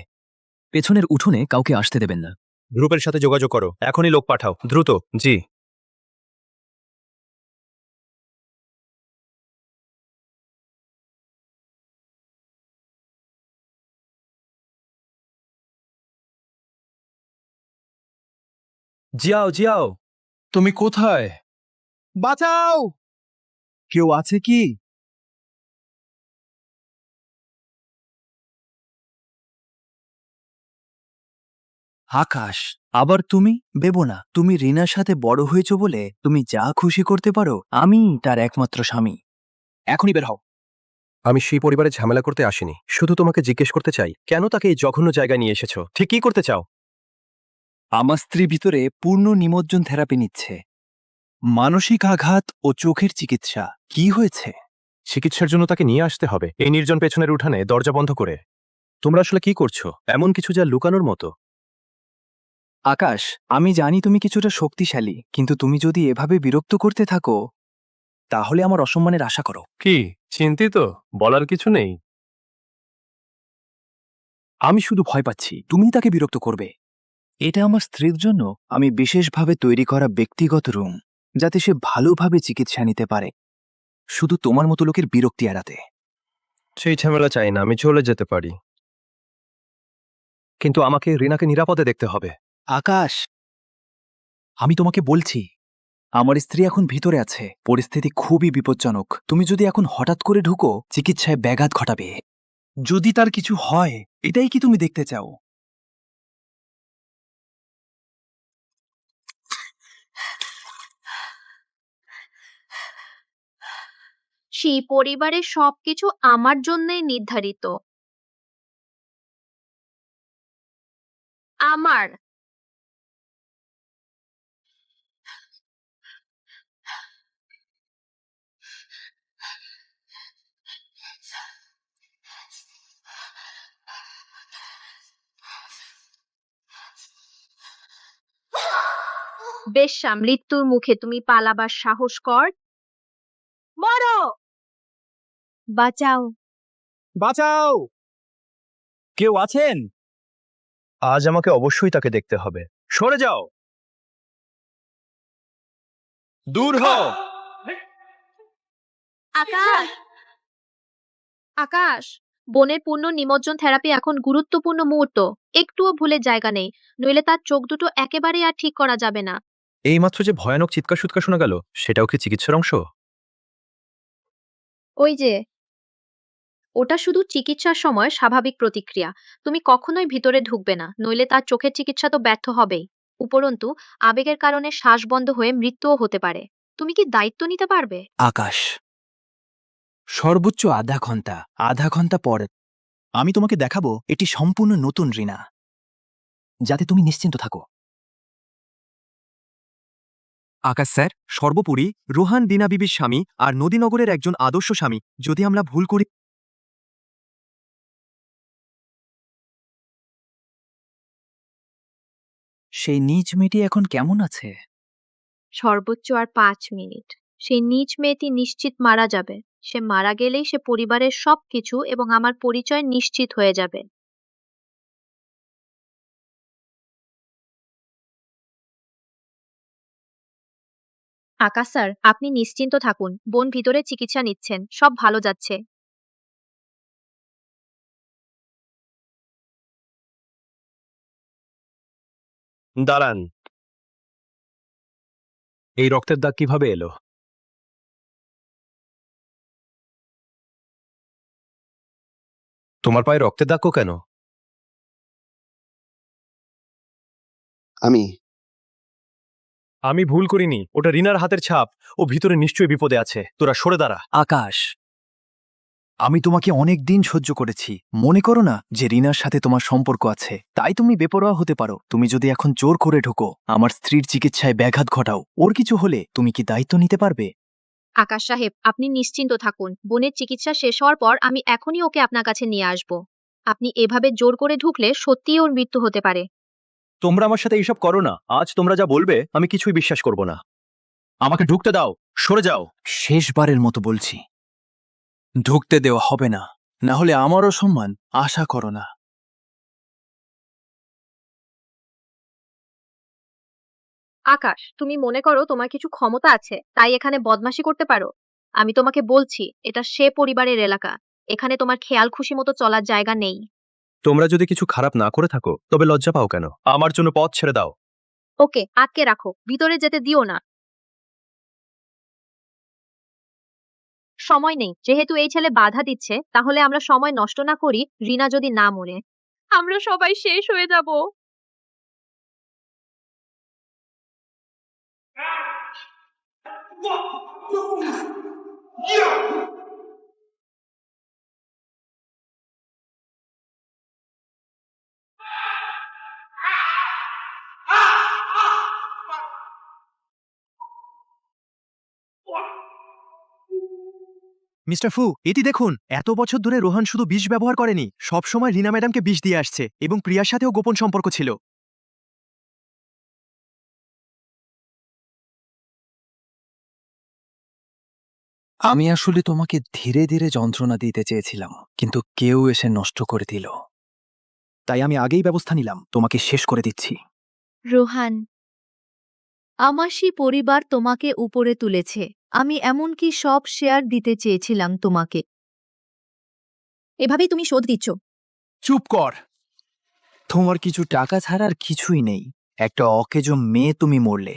পেছনের উঠোনে কাউকে আসতে দেবেন না। গ্রুপের সাথে যোগাযোগ করো, এখনই লোক পাঠাও, দ্রুত। জি। জিয়াও, জিয়াও, তুমি কোথায়? বাঁচাও, কেউ আছে কি? আকাশ, আবার তুমি? ভেবো না, তুমি রিনার সাথে বড় হয়েছো বলে তুমি যা খুশি করতে পারো। আমি তার একমাত্র স্বামী। এখনই বের হও। আমি সেই পরিবারে ঝামেলা করতে আসিনি, শুধু তোমাকে জিজ্ঞেস করতে চাই কেন তাকে এই জঘন্য জায়গায় নিয়ে এসেছো? ঠিক কি করতে চাও? আমার স্ত্রী ভিতরে পূর্ণ নিমজ্জন থেরাপি নিচ্ছে, মানসিক আঘাত ও চোখের চিকিৎসা। কি হয়েছে? চিকিৎসার জন্য তাকে নিয়ে আসতে হবে এই নির্জন পেছনের উঠানে দরজা বন্ধ করে। তোমরা আসলে কি করছো? এমন কিছু যা লুকানোর মতো। আকাশ, আমি জানি তুমি কিছুটা শক্তিশালী, কিন্তু তুমি যদি এভাবে বিরক্ত করতে থাকো তাহলে আমার অসম্মানের আশা করো। কি চিন্তিত? বলার কিছু নেই। আমি শুধু ভয় পাচ্ছি তুমি তাকে বিরক্ত করবে। এটা আমার স্ত্রীর জন্য আমি বিশেষভাবে তৈরি করা ব্যক্তিগত রুম, যাতে সে ভালোভাবে চিকিৎসা নিতে পারে, শুধু তোমার মতো লোকের বিরক্তি এড়াতে। সেই ঝামেলা চাই না, আমি চলে যেতে পারি, কিন্তু আমাকে রিনাকে নিরাপদে দেখতে হবে। আকাশ, আমি তোমাকে বলছি, আমার স্ত্রী এখন ভিতরে আছে, পরিস্থিতি খুবই বিপজ্জনক। তুমি যদি এখন হঠাৎ করে ঢুকো, চিকিৎসায় ব্যাঘাত ঘটাবে। যদি তার কিছু হয়, এটাই কি তুমি দেখতে চাও? সেই পরিবারের সবকিছু আমার জন্যই নির্ধারিত। আমার। বেশ্যা, মৃত্যুর মুখে তুমি পালাবার সাহস কর। মরো! বাঁচাও। বাঁচাও! কেউ আছেন? আজ আমাকে অবশ্যই তাকে দেখতে হবে। সরে যাও! দূর হও! আকাশ! আকাশ! বোনের পূর্ণ নিমজ্জন থেরাপি এখন গুরুত্বপূর্ণ মুহূর্ত। একটুও ভুলের জায়গা নেই, নইলে তার চোখ দুটো একেবারেই আর ঠিক করা যাবে না। এইমাত্র যে ভয়ানক চিৎকার সুৎকার শোনা গেল, সেটাও কি চিকিৎসার অংশ? ওই যে, ওটা শুধু চিকিৎসার সময় স্বাভাবিক প্রতিক্রিয়া। তুমি কখনোই ভিতরে ঢুকবে না, নইলে তার চোখের চিকিৎসা তো ব্যর্থ হবেই। উপরন্তু আবেগের কারণে শ্বাস বন্ধ হয়ে মৃত্যুও হতে পারে। তুমি কি দায়িত্ব নিতে পারবে? আকাশ, সর্বোচ্চ আধা ঘন্টা পর আমি তোমাকে দেখাবো এটি সম্পূর্ণ নতুন রিনা, যাতে তুমি নিশ্চিন্ত থাকো। আকাশ স্যার, সর্বোপরি রোহান দিনা বিবির স্বামী আর নদীনগরের একজন আদর্শ স্বামী। যদি আমরা ভুল করি, সেই নিজ মেয়েটি এখন কেমন আছে? সর্বোচ্চ আর 5 মিনিট। সেই নিজ মেয়েটি নিশ্চিত মারা যাবে। সে মারা গেলেই সে পরিবারের সবকিছু এবং আমার পরিচয় নিশ্চিত হয়ে যাবে। আকাশ স্যার, আপনি নিশ্চিন্ত থাকুন। বোন ভিতরে চিকিৎসা নিচ্ছেন, সব ভালো যাচ্ছে। দাঁড়ান, এই রক্তের দাগ কিভাবে এলো? তোমার পায়ে রক্তের দাগও কেন? আমি আমি ভুল করিনি, ওটা রিনার হাতের ছাপ। ও ভিতরে নিশ্চয়ই বিপদে আছে। তোরা সরে দাঁড়া। আকাশ, আমি তোমাকে অনেক দিন সহ্য করেছি। মনে করো না যে রিনার সাথে তোমার সম্পর্ক আছে, তাই তুমি বেপরোয়া হতে পারো। তুমি যদি এখন জোর করে ঢোকো, আমার স্ত্রীর চিকিৎসায় ব্যাঘাত ঘটাও, ওর কিছু হলে তুমি কি দায়িত্ব নিতে পারবে? আকাশ সাহেব, আপনি নিশ্চিন্ত থাকুন। বোনের চিকিৎসা শেষ হওয়ার পর আমি এখনই ওকে আপনার কাছে নিয়ে আসব। আপনি এভাবে জোর করে ঢুকলে সত্যিই ওর মৃত্যু হতে পারে। তোমরা আমার সাথে এইসব করো না। আজ তোমরা যা বলবে আমি কিছুই বিশ্বাস করব না। আমাকে ঢুকতে দাও। সরে যাও। শেষবারের মতো বলছি, ঢুকতে দেওয়া হবে না, না হলে আমারও সম্মান আশা করো না। আকাশ, তুমি মনে করো তোমার কিছু ক্ষমতা আছে, তাই এখানে বদমাশি করতে পারো? আমি তোমাকে বলছি, এটা সে পরিবারের এলাকা। এখানে তোমার খেয়াল খুশি মতো চলার জায়গা নেই। তোমরা যদি কিছু খারাপ না করে থাকো, তবে লজ্জা পাও কেন? আমার জন্য পথ ছেড়ে দাও। ওকে আটকে রাখো, ভিতরে যেতে দিও না। সময় নেই। যেহেতু এই ছেলে বাধা দিচ্ছে, তাহলে আমরা সময় নষ্ট না করি। রিনা যদি না মরে, আমরা সবাই শেষ হয়ে যাব। মিস্টার ফু, এটি দেখুন। এত বছর ধরে রোহান শুধু বিষ ব্যবহার করেনি, সবসময় রিনা ম্যাডামকে বিষ দিয়ে আসছে এবং প্রিয়ার সাথেও গোপন সম্পর্ক ছিল। আমি আসলে তোমাকে ধীরে ধীরে যন্ত্রণা দিতে চেয়েছিলাম, কিন্তু কেউ এসে নষ্ট করে দিল। তাই আমি আগেই ব্যবস্থা নিলাম, তোমাকে শেষ করে দিচ্ছি। রোহান, আমার সেই পরিবার তোমাকে উপরে তুলেছে। আমি এমনকি সব শেয়ার দিতে চেয়েছিলাম তোমাকে। এভাবেই তুমি শোধ দিচ্ছ। চুপ কর। তোমার কিছু টাকা ছাড়া আর কিছুই নেই। একটা অকেজো মেয়ে তুমি মরলে।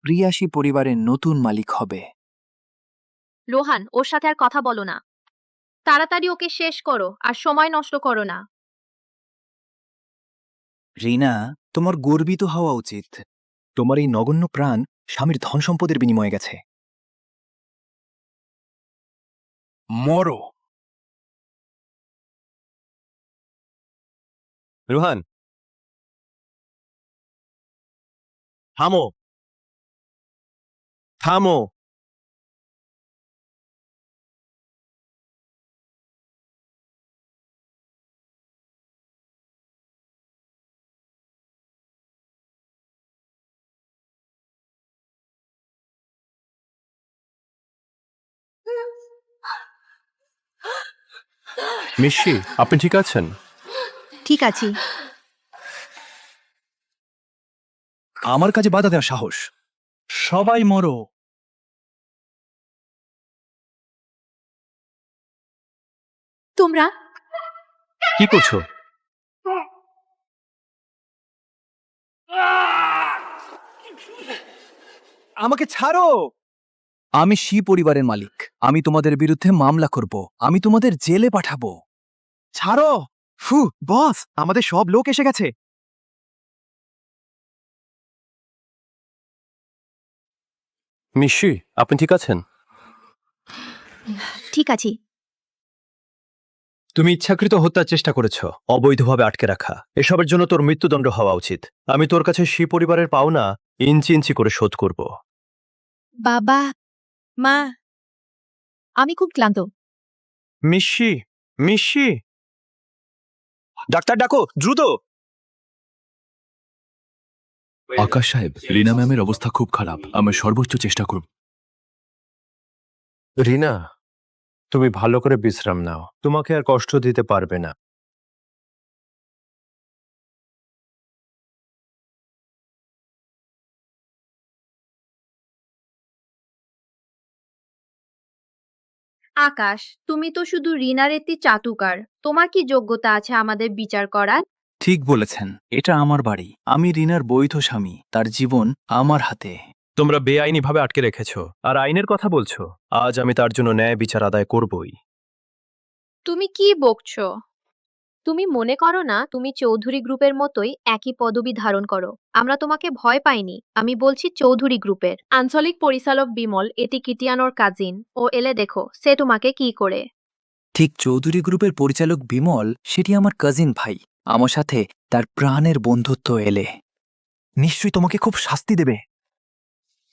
প্রিয়াসী পরিবারের নতুন মালিক হবে। রোহান, ওর সাথে আর কথা বলো না। তাড়াতাড়ি ওকে শেষ করো আর সময় নষ্ট করো না। রিনা, তোমার গর্বিত হওয়া উচিত। তোমার এই নগণ্য প্রাণ স্বামীর ধন সম্পদের বিনিময়ে গেছে। মরো। রোহান, থামো থামো। মিশি, আপনি ঠিক আছেন? ঠিক আছি। আমার কাজে বাধা দেওয়ার সাহস। সবাই মরো। তোমরা কি করছো? আমাকে ছাড়ো। আমি শি পরিবারের মালিক। আমি তোমাদের বিরুদ্ধে মামলা করব। আমি তোমাদের জেলে পাঠাবো। ছাড়ো। বস, আমাদের সব লোক এসে গেছে। মিশি, আপনি ঠিক আছেন? ঠিক আছি। তুমি ইচ্ছাকৃত হত্যার চেষ্টা করেছো, অবৈধভাবে আটকে রাখা। এসবের জন্য তোর মৃত্যুদণ্ড হওয়া উচিত। আমি তোর কাছে শি পরিবারের পাওনা ইঞ্চি ইঞ্চি করে শোধ করব। বাবা, মা, আমি খুব ক্লান্ত। মিশি, মিশি, ডাক্তার ডাকো দ্রুত। আকাশ সাহেব, রিনা ম্যামের অবস্থা খুব খারাপ। আমি সর্বোচ্চ চেষ্টা করব। রিনা, তুমি ভালো করে বিশ্রাম নাও। তোমাকে আর কষ্ট দিতে পারবে না। আকাশ, তুমি তো শুধু রিনার একটি চাটুকার। তোমার কি যোগ্যতা আছে আমাদের বিচার করার? ঠিক বলেছেন, এটা আমার বাড়ি। আমি রিনার বৈধ স্বামী। তার জীবন আমার হাতে। তোমরা বেআইনিভাবে আটকে রেখেছ, আর আইনের কথা বলছো। আজ আমি তার জন্য ন্যায় বিচার আদায় করবই। তুমি কি বকছো? তুমি মনে করো না তুমি চৌধুরী গ্রুপের মতোই একই পদবি ধারণ করো? আমরা তোমাকে ভয় পাইনি। আমি বলছি চৌধুরী গ্রুপের আঞ্চলিক পরিচালক বিমল, এটি কিটিয়ানোর কাজিন। ও এলে দেখো সে তোমাকে কি করে। ঠিক চৌধুরী গ্রুপের পরিচালক বিমল, সেটি আমার কাজিন ভাই। আমার সাথে তার প্রাণের বন্ধুত্ব এলে নিশ্চয়ই তোমাকে খুব শাস্তি দেবে।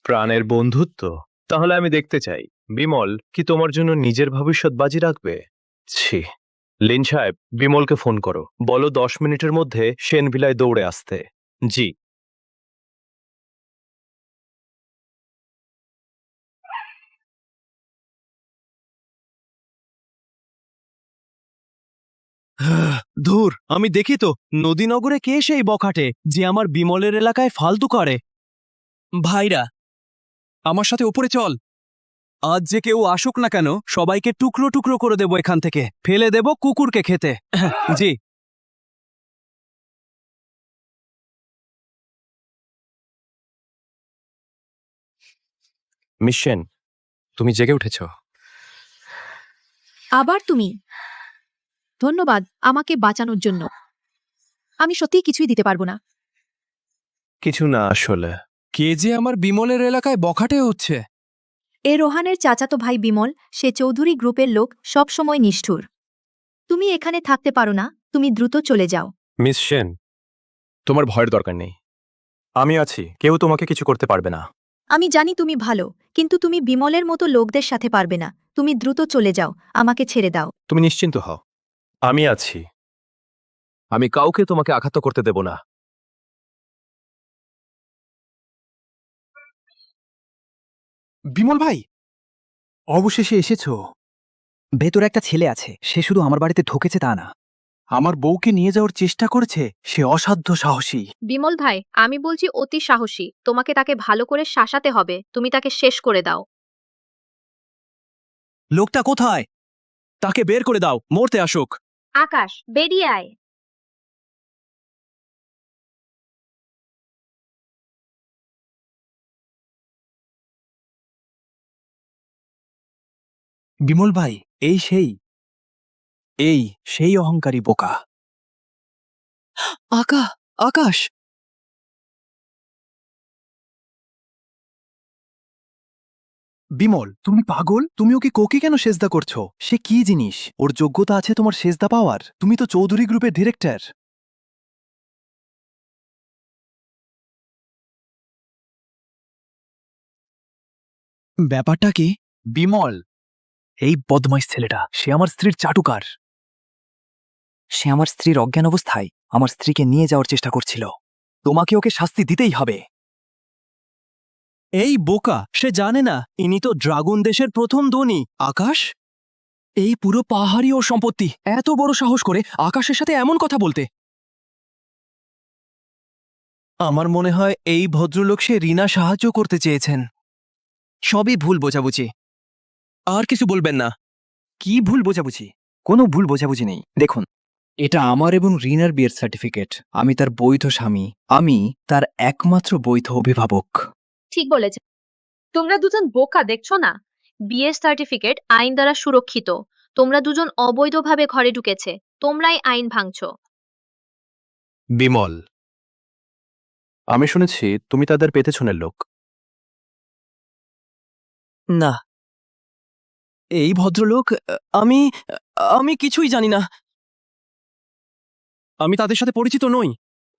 প্রাণের বন্ধুত্ব? তাহলে আমি দেখতে চাই বিমল কি তোমার জন্য নিজের ভবিষ্যৎ বাজি রাখবে। ছি। লিন সাহেব, বিমলকে ফোন করো, বলো 10 মিনিটের মধ্যে সেনভিলায় দৌড়ে আসতে। জি। ধুর, আমি দেখি তো নদীনগরে কে সেই বখাটে যে আমার বিমলের এলাকায় ফালতু করে। ভাইরা, আমার সাথে উপরে চল। আজ যে কেউ আসুক না কেন, সবাইকে টুকরো টুকরো করে দেব, এখান থেকে ফেলে দেব কুকুরকে খেতে। জি। মিস সেন, তুমি জেগে উঠেছ। আবার তুমি? ধন্যবাদ আমাকে বাঁচানোর জন্য। আমি সত্যিই কিছুই দিতে পারবো না। কিছু না আসলে। কে যে আমার বিমলের এলাকায় বখাটে হচ্ছে? এ রোহানের চাচাতো ভাই বিমল। সে চৌধুরী গ্রুপের লোক, সব সময় নিষ্ঠুর। তুমি এখানে থাকতে পারো না। তুমি দ্রুত চলে যাও। মিস সেন, তোমার ভয়ের দরকার নেই। আমি আছি, কেউ তোমাকে কিছু করতে পারবে না। আমি জানি তুমি ভালো, কিন্তু তুমি বিমলের মতো লোকদের সাথে পারবে না। তুমি দ্রুত চলে যাও, আমাকে ছেড়ে দাও। তুমি নিশ্চিন্ত হও, আমি আছি। আমি কাউকে তোমাকে আঘাত করতে দেব না। বিমল ভাই, অবশেষে এসেছো। ভেতরে একটা ছেলে আছে, সে শুধু আমার বাড়িতে ঢোকেছে তা না, আমার বউকে নিয়ে যাওয়ার চেষ্টা করেছে। সে অসাধ্য সাহসী। বিমল ভাই, আমি বলছি অতি সাহসী। তোমাকে তাকে ভালো করে শাসাতে হবে। তুমি তাকে শেষ করে দাও। লোকটা কোথায়? তাকে বের করে দাও, মরতে আসুক। আকাশ, বেরিয়ে আয়। বিমল ভাই, এই সেই অহংকারী বোকা। আকাশ, বিমল, তুমি পাগল? তুমি ওকে কোকে কেন সেজদা করছো? সে কি জিনিস? ওর যোগ্যতা আছে তোমার সেজদা পাওয়ার? তুমি তো চৌধুরী গ্রুপের ডিরেক্টর। ব্যাপারটা কি? বিমল, এই বদমাইশ ছেলেটা, সে আমার স্ত্রীর চাটুকার। সে আমার স্ত্রীর অজ্ঞান অবস্থায় আমার স্ত্রীকে নিয়ে যাওয়ার চেষ্টা করছিল। তোমাকে ওকে শাস্তি দিতেই হবে। এই বোকা, সে জানে না ইনি তো ড্রাগন দেশের প্রথম ধনী। আকাশ, এই পুরো পাহাড়ি ওর সম্পত্তি। এত বড় সাহস করে আকাশের সাথে এমন কথা বলতে। আমার মনে হয় এই ভদ্রলোক সে রিনা সাহায্য করতে চেয়েছেন। সবই ভুল বোঝাবুঝি। আর কিছু বলবেন না। কি ভুল বোঝাবুঝি? কোনো ভুল বোঝাবুঝি নেই। দেখুন, এটা আমার এবং রিনার বিয়ের সার্টিফিকেট। আমি তার বৈধ স্বামী। আমি তার একমাত্র বৈধ অভিভাবক। ঠিক বলেছে। তোমরা দুজন বোকা, দেখছো না? বিয়ের সার্টিফিকেট আইন দ্বারা সুরক্ষিত। তোমরা দুজন অবৈধভাবে ঘরে ঢুকেছে, তোমরাই আইন ভাঙছো। বিমল, আমি শুনেছি তুমি তাদের পেতেছনের লোক। না, এই ভদ্রলোক, আমি আমি কিছুই জানি না। আমি তাদের সাথে পরিচিত নই।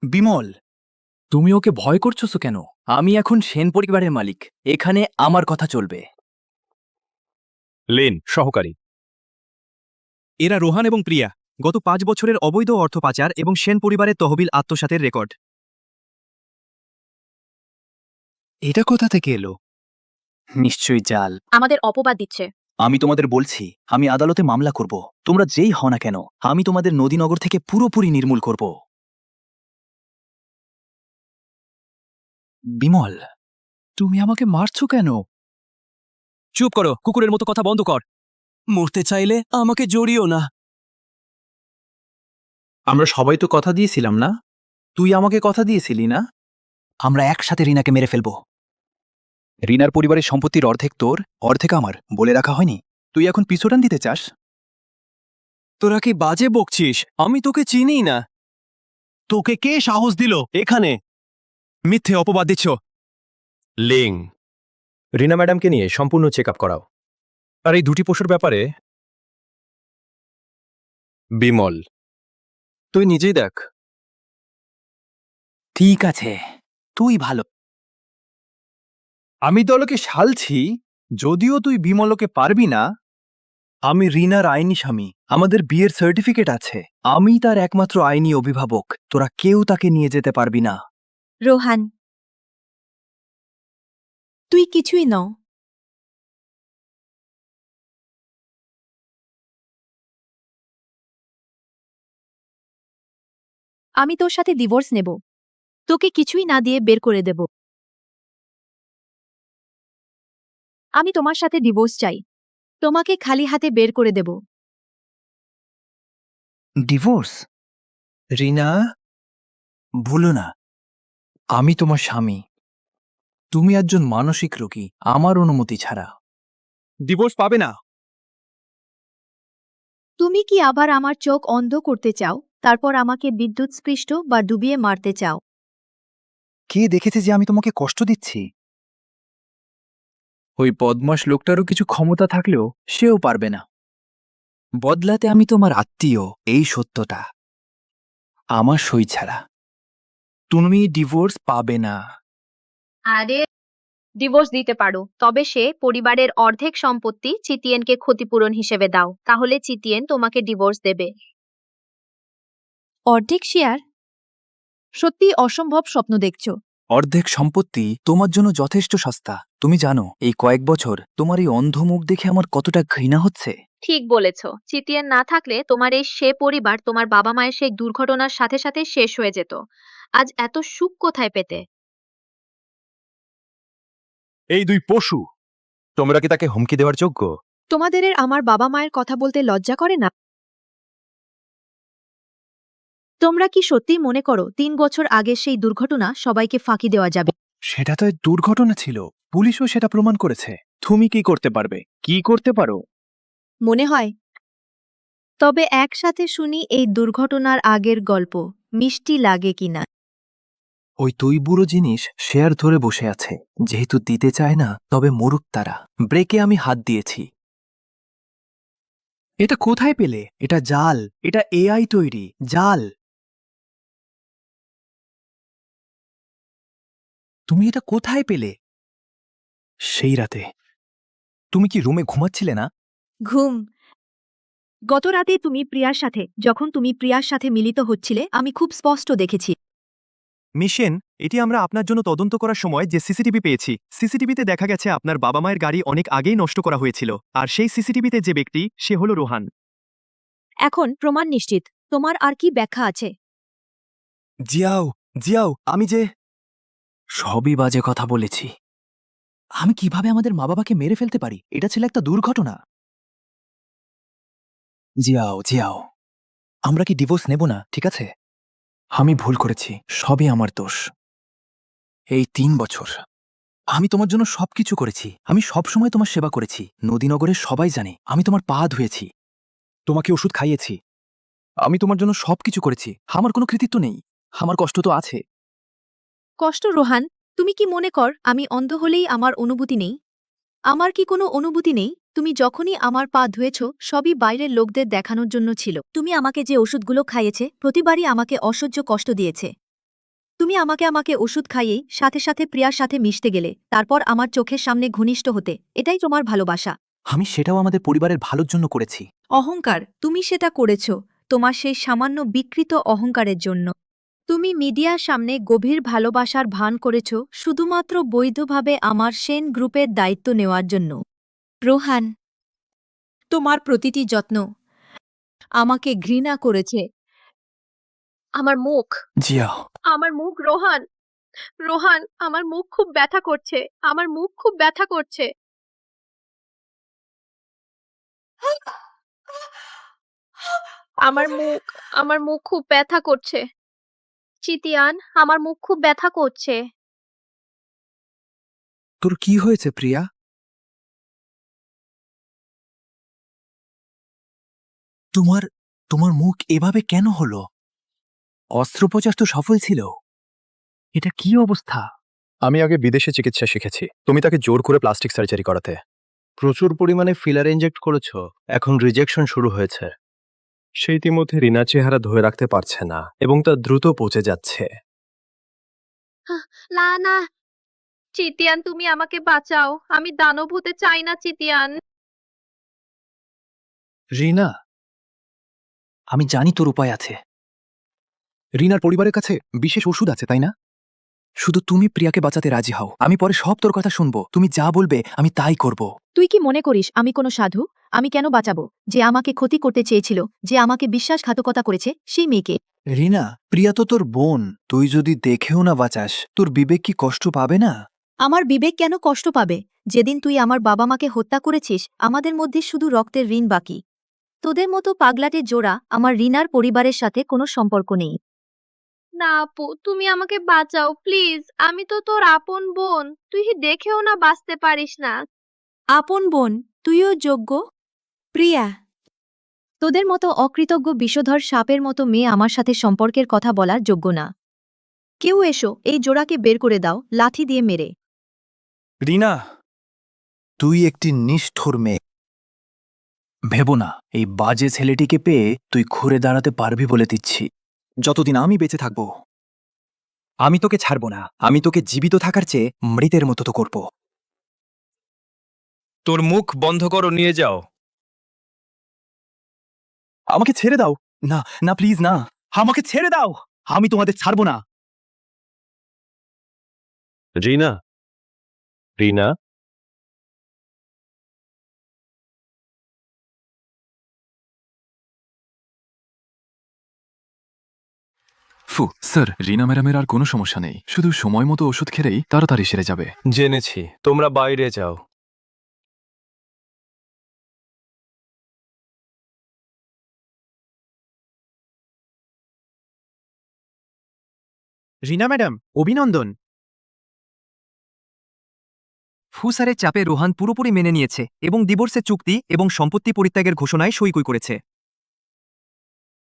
বিমল, তুমি ওকে ভয় করছো কেন? আমি এখন সেন পরিবারের মালিক। এখানে আমার কথা চলবে। লেন সহকারী। এরা রোহান এবং প্রিয়া। গত 5 বছরের অবৈধ অর্থ পাচার এবং সেন পরিবারের তহবিল আত্মসাতের রেকর্ড। এটা কোথা থেকে এলো? নিশ্চয়ই জাল। আমাদের অপবাদ দিচ্ছে। আমি তোমাদের বলছি, আমি আদালতে মামলা করব। তোমরা যেই হও না কেন, আমি তোমাদের নদীনগর থেকে পুরোপুরি নির্মূল করব। বিমল, তুমি আমাকে মারছো কেন? চুপ করো, কুকুরের মতো কথা বন্ধ কর। মরতে চাইলে আমাকে জড়িও না। আমরা সবাই তো কথা দিয়েছিলাম না? তুই আমাকে কথা দিয়েছিলি না? আমরা একসাথে রিনাকে মেরে ফেলব। রিনার পরিবারের সম্পত্তির অর্ধেক তোর, অর্ধেক আমার, বলে রাখা হয়নি? তুই এখন পিছুটান দিতে চাস? তোরা কি বাজে বকছিস? আমি তোকে চিনি না। তোকে কে সাহস দিল এখানে মিথ্যে অপবাদ দিচ্ছ? লিং, রিনা ম্যাডামকে নিয়ে সম্পূর্ণ চেক আপ করাও। আর এই দুটি পশুর ব্যাপারে বিমল, তুই নিজেই দেখ। ঠিক আছে, তুই ভালো। আমি দলকে শালছি, যদিও তুই বিমলকে পারবি না। আমি রিনার আইনি স্বামী। আমাদের বিয়ের সার্টিফিকেট আছে। আমি তার একমাত্র আইনি অভিভাবক। তোরা কেউ তাকে নিয়ে যেতে পারবি না। রোহান, তুই কিছুই নও। আমি তোর সাথে ডিভোর্স নেব। তোকে কিছুই না দিয়ে বের করে দেব। আমি তোমার সাথে ডিভোর্স চাই। তোমাকে খালি হাতে বের করে দেব। ডিভোর্স? রিনা, ভুলো না, আমি তোমার স্বামী। তুমি একজন মানসিক রোগী, আমার অনুমতি ছাড়া। ডিভোর্স পাবে না। তুমি কি আবার আমার চোখ অন্ধ করতে চাও, তারপর আমাকে বিদ্যুৎস্পৃষ্ট বা ডুবিয়ে মারতে চাও? কে দেখেছে যে আমি তোমাকে কষ্ট দিচ্ছি? ওই বদমাস লোকটারও কিছু ক্ষমতা থাকলেও সেও পারবে না বদলাতে। আমি তোমার আত্মীয়, এই সত্যটা। আমার সই ছাড়া তুমি ডিভোর্স পাবে না। আরে, ডিভোর্স দিতে পারো, তবে সে পরিবারের অর্ধেক সম্পত্তি চিতিয়ানকে ক্ষতিপূরণ হিসেবে দাও, তাহলে চিতিয়ান তোমাকে ডিভোর্স দেবে। অর্ধেক শেয়ার? সত্যি অসম্ভব স্বপ্ন দেখছো। অর্ধেক সম্পত্তি তোমার জন্য যথেষ্ট সস্তা। তুমি জানো এই কয়েক বছর তোমার এই অন্ধ মুখ দেখে আমার কতটা ঘৃণা হচ্ছে। ঠিক বলেছ। চিতিয়ান না থাকলে তোমার এই সে পরিবার তোমার বাবা মায়ের সেই দুর্ঘটনার সাথে সাথে শেষ হয়ে যেত। আজ এত সুখ কোথায় পেতে? এই দুই পশু, তোমরা কি তাকে হুমকি দেওয়ার যোগ্য? তোমাদের আমার বাবা মায়ের কথা বলতে লজ্জা করে না? তোমরা কি সত্যি মনে করো 3 বছর আগে সেই দুর্ঘটনা সবাইকে ফাঁকি দেওয়া যাবে? সেটা তো দুর্ঘটনা ছিল, পুলিশও সেটা প্রমাণ করেছে। তুমি কি করতে পারবে? কি করতে পারো? মনে হয়। তবে একসাথে শুনি এই দুর্ঘটনার আগের গল্প, মিষ্টি লাগে কিনা। ওই দুই বুড়ো জিনিস শেয়ার ধরে বসে আছে। যেহেতু দিতে চায় না, তবে মরুক তারা। ব্রেকে আমি হাত দিয়েছি। এটা কোথায় পেলে? এটা জাল। এটা এআই তৈরি জাল। তুমি এটা কোথায় পেলে? সেই রাতে তুমি কি রুমে ঘুমাচ্ছিলে না? ঘুম। গত রাতে যখন তুমি প্রিয়ার সাথে মিলিত হচ্ছিলে আমি খুব স্পষ্ট দেখেছি। মিশেন, এটি আমরা আপনার জন্য তদন্ত করার সময় যে সিসিটিভি পেয়েছি, সিসিটিভিতে দেখা গেছে আপনার বাবা মায়ের গাড়ি অনেক আগেই নষ্ট করা হয়েছিল, আর সেই সিসিটিভিতে যে ব্যক্তি সে হলো রোহান। এখন প্রমাণ নিশ্চিত। তোমার আর কি ব্যাখ্যা আছে? জিয়াও, আমি যে সবই বাজে কথা বলেছি। আমি কিভাবে আমাদের মা বাবাকে মেরে ফেলতে পারি? এটা ছিল একটা দুর্ঘটনা। জিয়াও, আমরা কি ডিভোর্স নেব না, ঠিক আছে? আমি ভুল করেছি, সবই আমার দোষ। এই 3 বছর আমি তোমার জন্য সবকিছু করেছি। আমি সবসময় তোমার সেবা করেছি। নদীনগরের সবাই জানে আমি তোমার পা ধুয়েছি, তোমাকে ওষুধ খাইয়েছি। আমি তোমার জন্য সবকিছু করেছি। আমার কোনো কৃতিত্ব নেই, আমার কষ্ট তো আছে। কষ্ট রোহান, তুমি কি মনে কর আমি অন্ধ হলেই আমার অনুভূতি নেই? আমার কি কোনো অনুভূতি নেই? তুমি যখনই আমার পা ধুয়েছ সবই বাইরের লোকদের দেখানোর জন্য ছিল। তুমি আমাকে যে ওষুধগুলো খাইয়েছে প্রতিবারই আমাকে অসহ্য কষ্ট দিয়েছে। তুমি আমাকে ওষুধ খাইয়েই সাথে সাথে প্রিয়ার সাথে মিশতে গেলে, তারপর আমার চোখের সামনে ঘনিষ্ঠ হতে। এটাই তোমার ভালোবাসা। আমি সেটাও আমাদের পরিবারের ভালোর জন্য করেছি। অহংকার, তুমি সেটা করেছ তোমার সেই সামান্য বিকৃত অহংকারের জন্য। তুমি মিডিয়ার সামনে গভীর ভালোবাসার ভান করেছ শুধুমাত্র বৈধভাবে আমার সেন গ্রুপের দায়িত্ব নেওয়ার জন্য। রোহান, তোমার প্রতিটি যত্ন আমাকে ঘৃণা করেছে। আমার মুখ জিয়াও, আমার মুখ রোহান, রোহান, আমার মুখ খুব ব্যথা করছে, আমার মুখ খুব ব্যথা করছে। আমার মুখ খুব ব্যথা করছে। চিতিয়ান, আমার মুখ খুব ব্যথা করছে। তোর কি হয়েছে প্রিয়া? তোমার মুখ এভাবে কেন হলো? অস্ত্রোপচার তো সফল ছিল। এটা কি অবস্থা? আমি আগে বিদেশে চিকিৎসা শিখেছি। তুমি তাকে জোর করে প্লাস্টিক সার্জারি করাতে প্রচুর পরিমাণে ফিলার ইনজেক্ট করেছ। এখন রিজেকশন শুরু হয়েছে। সে ইতিমধ্যে রিনার চেহারা ধরে রাখতে পারছে না এবং তা দ্রুত পচে যাচ্ছে। না, চিতিয়ান, তুমি আমাকে বাঁচাও। আমি দানব হতে চাই না, চিতিয়ান। রিনা, আমি জানি তোর উপায় আছে। রিনার পরিবারের কাছে বিশেষ ওষুধ আছে, তাই না? শুধু তুমি প্রিয়াকে বাঁচাতে রাজি হও। আমি পরে সব তোর কথা শুনবো। তুমি যা বলবে আমি তাই করব। তুই কি মনে করিস আমি কোনো সাধু? আমি কেন বাঁচাবো যে আমাকে ক্ষতি করতে চেয়েছিল, যে আমাকে বিশ্বাসঘাতকতা করেছে, সেই মেয়েকে? রিনা, প্রিয়া তো তোর বোন। তুই যদি দেখেও না বাঁচাস, তোর বিবেক কি কষ্ট পাবে না? আমার বিবেক কেন কষ্ট পাবে? যেদিন তুই আমার বাবা মাকে হত্যা করেছিস আমাদের মধ্যে শুধু রক্তের ঋণ বাকি। তোদের মতো পাগলাটে জোড়া আমার রিনার পরিবারের সাথে কোনো সম্পর্ক নেই। না আপু, তুমি আমাকে বাঁচাও প্লিজ। আমি তো তোর আপন বোন, তুই দেখেও না বাঁচতে পারিস না। আপন বোন? তুইও যোগ্য? প্রিয়া, তোদের মতো অকৃতজ্ঞ বিষধর সাপের মতো মেয়ে আমার সাথে সম্পর্কের কথা বলার যোগ্য না। কেউ এসো, এই জোড়াকে বের করে দাও লাঠি দিয়ে মেরে। রিনা, তুই একটি নিষ্ঠুর মেয়ে। ভেবো না এই বাজে ছেলেটিকে পেয়ে তুই ঘুরে দাঁড়াতে পারবি বলে দিচ্ছি। যতদিন আমি বেঁচে থাকব আমি তোকে ছাড়ব না। আমি তোকে জীবিত থাকার চেয়ে মৃতের মতো তো করব। তোর মুখ বন্ধ করো, নিয়ে যাও। আমাকে ছেড়ে দাও। না না, প্লিজ না, আমাকে ছেড়ে দাও। আমি তোমাদের ছাড়ব না। রিনা, রিনা, স্যার, রিনা ম্যাডামের আর কোনো সমস্যা নেই। শুধু সময় মতো ওষুধ খেলেই তাড়াতাড়ি সেরে যাবে। জেনেছি। তোমরা বাইরে যাও। রিনা ম্যাডাম, অভিনন্দন। ফুসারের চাপে রোহান পুরোপুরি মেনে নিয়েছে এবং ডিভোর্সের চুক্তি এবং সম্পত্তি পরিত্যাগের ঘোষণায় সই করেছে।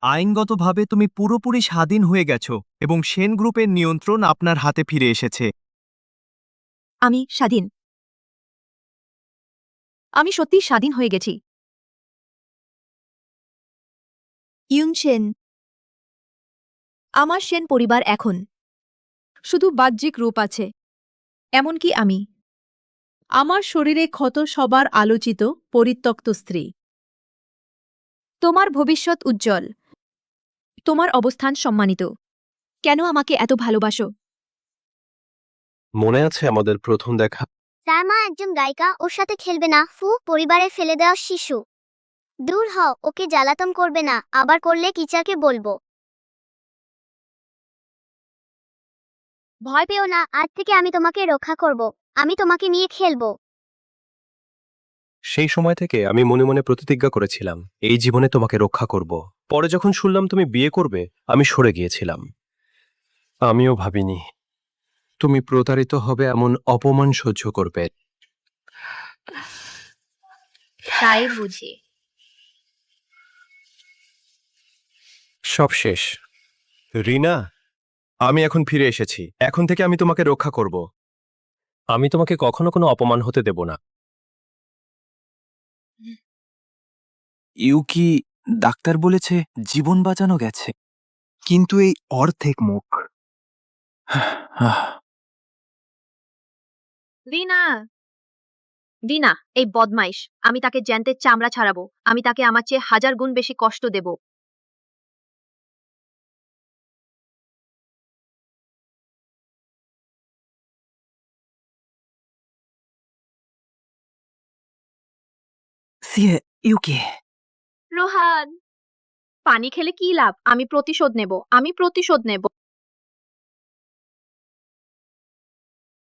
আইনগতভাবে তুমি পুরোপুরি স্বাধীন হয়ে গেছো এবং সেন গ্রুপের নিয়ন্ত্রণ আপনার হাতে ফিরে এসেছে। আমি স্বাধীন। আমি সত্যি স্বাধীন হয়ে গেছি। ইউন সেন, আমার সেন পরিবার এখন শুধু বাহ্যিক রূপ আছে। এমনকি আমি আমার শরীরে ক্ষত সবার আলোচিত পরিত্যক্ত স্ত্রী। তোমার ভবিষ্যৎ উজ্জ্বল। তোমার অবস্থান সম্মানিত। কেন আমাকে এত ভালোবাসো? মনে আছে আমাদের প্রথম দেখা? তার মা একজন গায়িকা, ওর সাথে খেলবে না। পরিবারে ফেলে দেওয়া শিশু। দূর হও, ওকে জ্বালাতন করবে না, আবার করলে টিচারকে বলবো। ভয় পেও না, আজ থেকে আমি তোমাকে রক্ষা করব। আমি তোমাকে নিয়ে খেলবো। সেই সময় থেকে আমি মনে মনে প্রতিজ্ঞা করেছিলাম এই জীবনে তোমাকে রক্ষা করব। পরে যখন শুনলাম তুমি বিয়ে করবে, আমি সরে গিয়েছিলাম। আমিও ভাবিনি তুমি প্রতারিত হবে, এমন অপমান সহ্য করবে। তাই বুঝি। সব শেষ। রিনা, আমি এখন ফিরে এসেছি। এখন থেকে আমি তোমাকে রক্ষা করব। আমি তোমাকে কখনো কোনো অপমান হতে দেব না। ইউকি, ডাক্তার বলেছে জীবন বাঁচানো গেছে, কিন্তু এই অর্ধেক মুখ। রিনা, রিনা, এই বদমাইশ। আমি তাকে জ্যান্তে চামড়া ছাড়াবো। আমি তাকে আমার চেয়ে 1000 গুণ বেশি কষ্ট দেব। সিয়ে, ইউকি, রোহান, পানি খেলে কি লাভ? আমি প্রতিশোধ নেব। আমি প্রতিশোধ নেব।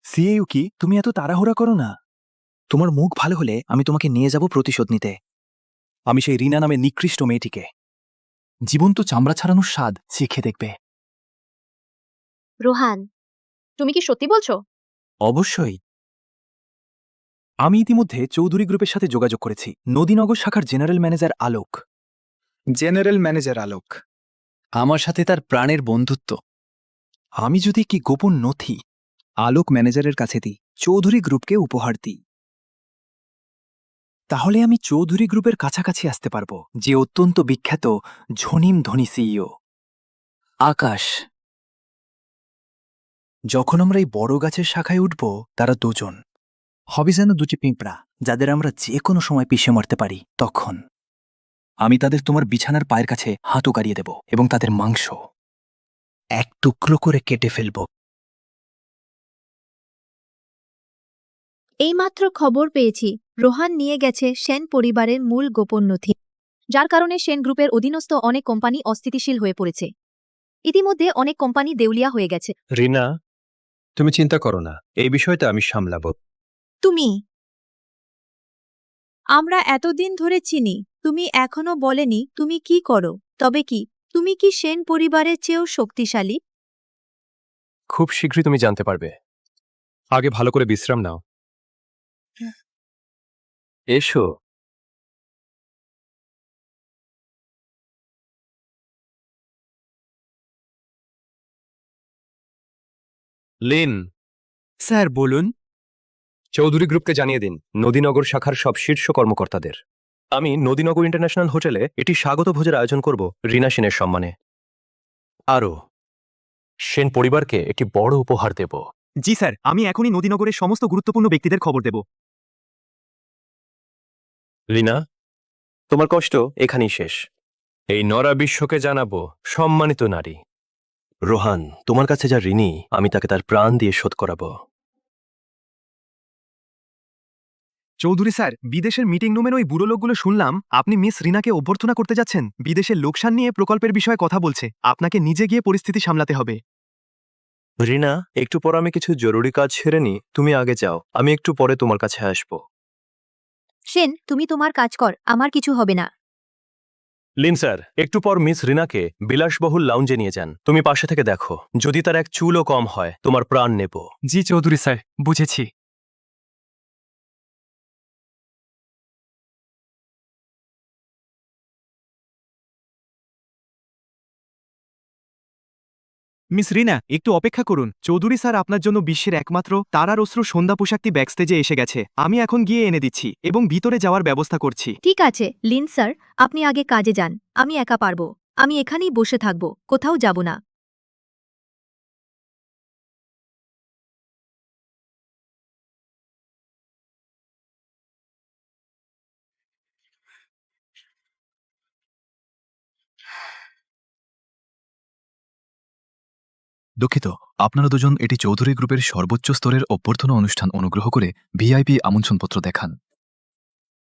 সিয়ে ইউকি, তুমি এত তাড়াহুড়া করো না। তোমার মুখ ভালো হলে আমি তোমাকে নিয়ে যাব প্রতিশোধ নিতে। আমি সেই রিনা নামে নিকৃষ্ট মেয়েটিকে জীবন্ত চামড়া ছাড়ানোর স্বাদ শিখে দেখবে। রোহান, তুমি কি সত্যি বলছো? অবশ্যই। আমি ইতিমধ্যে চৌধুরী গ্রুপের সাথে যোগাযোগ করেছি। নদীনগর শাখার জেনারেল ম্যানেজার আলোক। আমার সাথে তার প্রাণের বন্ধুত্ব। আমি যদি কি গোপন নথি আলোক ম্যানেজারের কাছে দিই, চৌধুরী গ্রুপকে উপহার দিই, তাহলে আমি চৌধুরী গ্রুপের কাছাকাছি আসতে পারবো, যে অত্যন্ত বিখ্যাত ঝনিম ধনী সিইও আকাশ। যখন আমরা এই বড় গাছের শাখায় উঠব, তারা দুজন হবে যেন দুটি পিঁপড়া, যাদের আমরা যে কোনো সময় পিষে মারতে পারি। তখন আমি তাদের তোমার বিছানার পায়ের কাছে হাঁটু গাড়িয়ে দেব এবং তাদের মাংস এক টুকরো করে কেটে ফেলব। এইমাত্র খবর পেয়েছি রোহান নিয়ে গেছে সেন পরিবারের মূল গোপন নথি, যার কারণে সেন গ্রুপের অধীনস্থ অনেক কোম্পানি অস্থিতিশীল হয়ে পড়েছে। ইতিমধ্যে অনেক কোম্পানি দেউলিয়া হয়ে গেছে। রিনা, তুমি চিন্তা করো না, এই বিষয়টা আমি সামলাবো। তুমি, আমরা এতদিন ধরে চিনি, তুমি এখনো বলেনি তুমি কি করো। তবে কি তুমি কি সেন পরিবারের চেয়েও শক্তিশালী? খুব শীঘ্রই তুমি জানতে পারবে। আগে ভালো করে বিশ্রাম নাও। এসো। লিন, স্যার বলুন। চৌধুরী গ্রুপকে জানিয়ে দিন নদীনগর শাখার সব শীর্ষ কর্মকর্তাদের আমি নদীনগর ইন্টারন্যাশনাল হোটেলে একটি স্বাগত ভোজের আয়োজন করব রিনা সেনের সম্মানে। আরও সেন পরিবারকে একটি বড় উপহার দেব। জি স্যার, আমি এখনই নদীনগরের সমস্ত গুরুত্বপূর্ণ ব্যক্তিদের খবর দেব। রিনা, তোমার কষ্ট এখানেই শেষ। এই নরা বিশ্বকে জানাবো সম্মানিত নারী। রোহান, তোমার কাছে যা ঋণী, আমি তাকে তার প্রাণ দিয়ে শোধ করাবো। চৌধুরী স্যার, বিদেশের মিটিং রুমের ওই বুড়ো লোকগুলো শুনলাম আপনি মিস রিনাকে অভ্যর্থনা করতে যাচ্ছেন। বিদেশের লোকসান নিয়ে প্রকল্পের বিষয়ে কথা বলছে। আপনাকে নিজে গিয়ে পরিস্থিতি সামলাতে হবে। রিনা, একটু পর আমি কিছু জরুরি কাজ সেরে নি, তুমি আগে যাও, আমি একটু পরে তোমার কাছে আসবো। সেন, তুমি তোমার কাজ কর, আমার কিছু হবে না। লিন স্যার, একটু পর মিস রিনাকে বিলাসবহুল লাউঞ্জে নিয়ে যান। তুমি পাশে থেকে দেখো, যদি তার এক চুলও কম হয় তোমার প্রাণ নেব। জি চৌধুরী স্যার, বুঝেছি। মিস রিনা, একটু অপেক্ষা করুন। চৌধুরী স্যার আপনার জন্য বিশ্বের একমাত্র তারার অস্ত্র সন্ধ্যা পোশাকটি ব্যাকস্টেজে এসে গেছে। আমি এখন গিয়ে এনে দিচ্ছি এবং ভিতরে যাওয়ার ব্যবস্থা করছি। ঠিক আছে লিন স্যার, আপনি আগে কাজে যান। আমি একা পারবো। আমি এখানেই বসে থাকব, কোথাও যাব না। দুঃখিত, আপনারা দুজন এটি চৌধুরী গ্রুপের সর্বোচ্চ স্তরের অভ্যর্থনা অনুষ্ঠান অনুগ্রহ করে ভিআইপি আমন্ত্রণপত্র দেখান।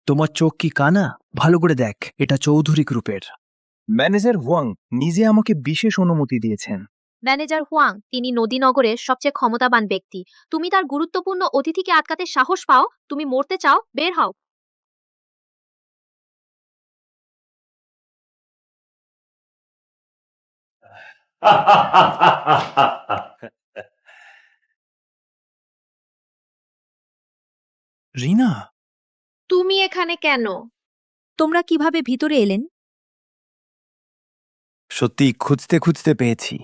তোমার চোখ কি কানা? ভালো করে দেখ, এটা চৌধুরী গ্রুপের ম্যানেজার ওয়াং নিজে আমাকে বিশেষ অনুমতি দিয়েছেন। ম্যানেজার হুয়াং, তিনি নদীনগরের সবচেয়ে ক্ষমতাবান ব্যক্তি। তুমি তার গুরুত্বপূর্ণ অতিথিকে আটকাতে সাহস পাও? তুমি মরতে চাও? বের হও। রিনা, তুমি এখানে কেন? তোমরা কিভাবে ভিতরে এলেন? সত্যি খুঁজতে খুঁজতে পেয়েছি।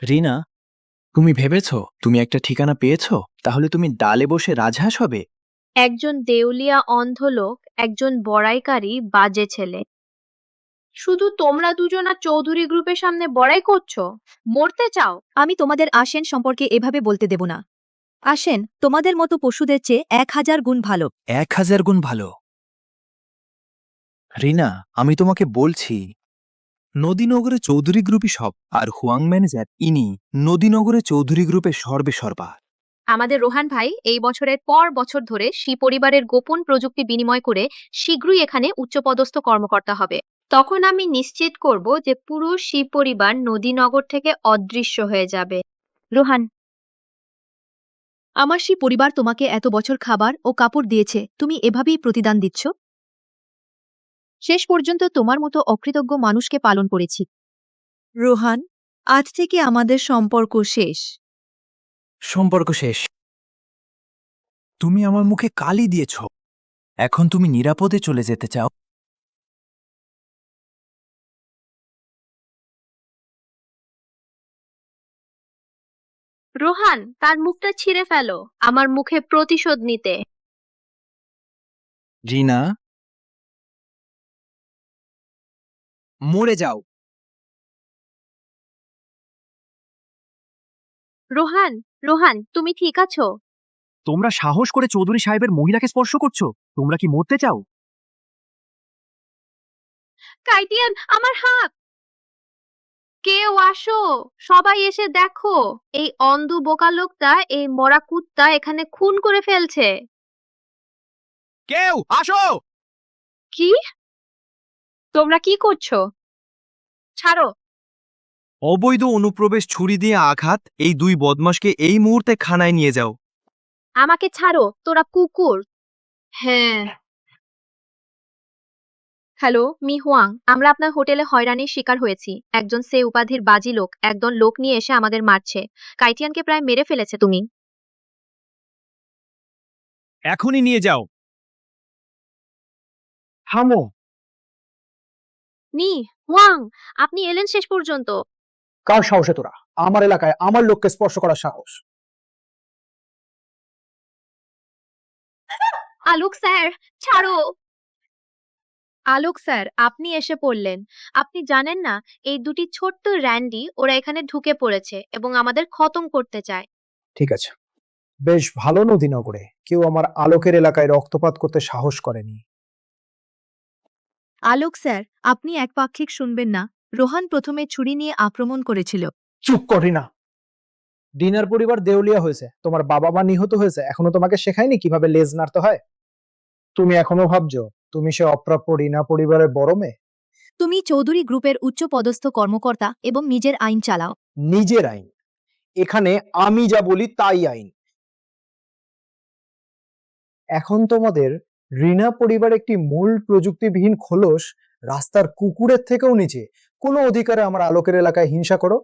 রিনা, তুমি ভেবেছ তুমি একটা ঠিকানা পেয়েছ, তাহলে তুমি ডালে বসে রাজহাঁস হবে? একজন দেউলিয়া অন্ধ লোক, একজন বড়াইকারী বাজে ছেলে। শুধু তোমরা দুজন আর চৌধুরী গ্রুপের সামনে বড়াই করছো? মরতে চাও? আমি তোমাদের আসেন সম্পর্কে এভাবে বলতে দেব না। আসেন তোমাদের মতো পশুদের চেয়ে 1000 গুণ ভালো। 1000 গুণ ভালো। রিনা, আমি তোমাকে বলছি, নদীনগরে চৌধুরী গ্রুপই সব, আর হুয়াং ম্যানেজার ইনি নদীনগরে চৌধুরী গ্রুপের সর্বে সর্বা। আমাদের রোহান ভাই এই বছরের পর বছর ধরে শি পরিবারের গোপন প্রযুক্তি বিনিময় করে শীঘ্রই এখানে উচ্চপদস্থ কর্মকর্তা হবে। তখন আমি নিশ্চিত করব যে পুরো শি পরিবার নদীনগর থেকে অদৃশ্য হয়ে যাবে। রোহান, আমার সেই পরিবার তোমাকে এত বছর খাবার ও কাপড় দিয়েছে, তুমি এভাবেই প্রতিদান দিচ্ছ? শেষ পর্যন্ত তোমার মতো অকৃতজ্ঞ মানুষকে পালন করেছি। রোহান, আজ থেকে আমাদের সম্পর্ক শেষ। সম্পর্ক শেষ? তুমি আমার মুখে কালি দিয়েছ। এখন তুমি নিরাপদে চলে যেতে চাও? রোহান, তার মুখটা ছিঁড়ে ফেলো আমার মুখে প্রতিশোধ নিতে। রিনা, মরে যাও। রোহান, রোহান, তুমি ঠিক আছো? তোমরা সাহস করে চৌধুরী সাহেবের মহিলাকে স্পর্শ করছো? তোমরা কি মরতে চাও? কাইটিয়ান, আমার হাত! কেউ আসো, সবাই এসে দেখো, এই অন্ধ বোকা লোকটা এই মরা কুত্তা এখানে খুন করে ফেলছে। কেউ আসো! কি? তোমরা কি করছো? ছাড়ো। অবৈধ অনুপ্রবেশ, ছুরি দিয়ে আঘাত, এই দুই বদমাশকে এই মুহূর্তে খানায় নিয়ে যাও। আমাকে ছাড়ো, তোরা কুকুর। হ্যাঁ। হ্যালো, মি হুয়াং, আমরা আপনার হোটেলে হয়রানির শিকার হয়েছি। একজন সে উপাধির বাজি লোক একদল লোক নিয়ে এসে আমাদের মারছে। কাইটিয়ানকে প্রায় মেরে ফেলেছে তুমি। এখনই নিয়ে যাও। থামো। মি হুয়াং, আপনি এলেন শেষ পর্যন্ত। কার সাহসে তোরা আমার এলাকায় আমার লোককে স্পর্শ করার সাহস? আলোক স্যার, ছাড়ো। আলোক স্যার, আপনি এসে পড়লেন। আপনি জানেন না, এই দুটি ছোট্ট র্যান্ডি ওরা এখানে ঢুকে পড়েছে এবং আমাদের খতম করতে চায়। ঠিক আছে, বেশ ভালো। নদীনগরে কেউ আমার আলোকের এলাকায় রক্তপাত করতে সাহস করেনি। আলোক স্যার, আপনি একপাক্ষিক শুনবেন না। রোহান প্রথমে ছুরি নিয়ে আক্রমণ করেছিল। চুপ করি না। ডিনার পরিবার দেউলিয়া হয়েছে, তোমার বাবা মা নিহত হয়েছে, এখনো তোমাকে শেখায়নি কিভাবে লেজ নাড়তে হয়? তুমি এখনো ভাবছো তুমি সে অপ্রাপ্য রিনা পরিবারের বড় মেয়ে? তুমি চৌধুরী গ্রুপের উচ্চ পদস্থ কর্মকর্তা এবং নিজের আইন চালাও। নিজের আইন? এখানে আমি যা বলি তাই আইন। এখন তোমাদের রিনা পরিবার একটি মূল প্রযুক্তিবিহীন খোলস, রাস্তার কুকুরের থেকেও নিচে। কোনো অধিকারে আমার আলোকের এলাকায় হিংসা করো?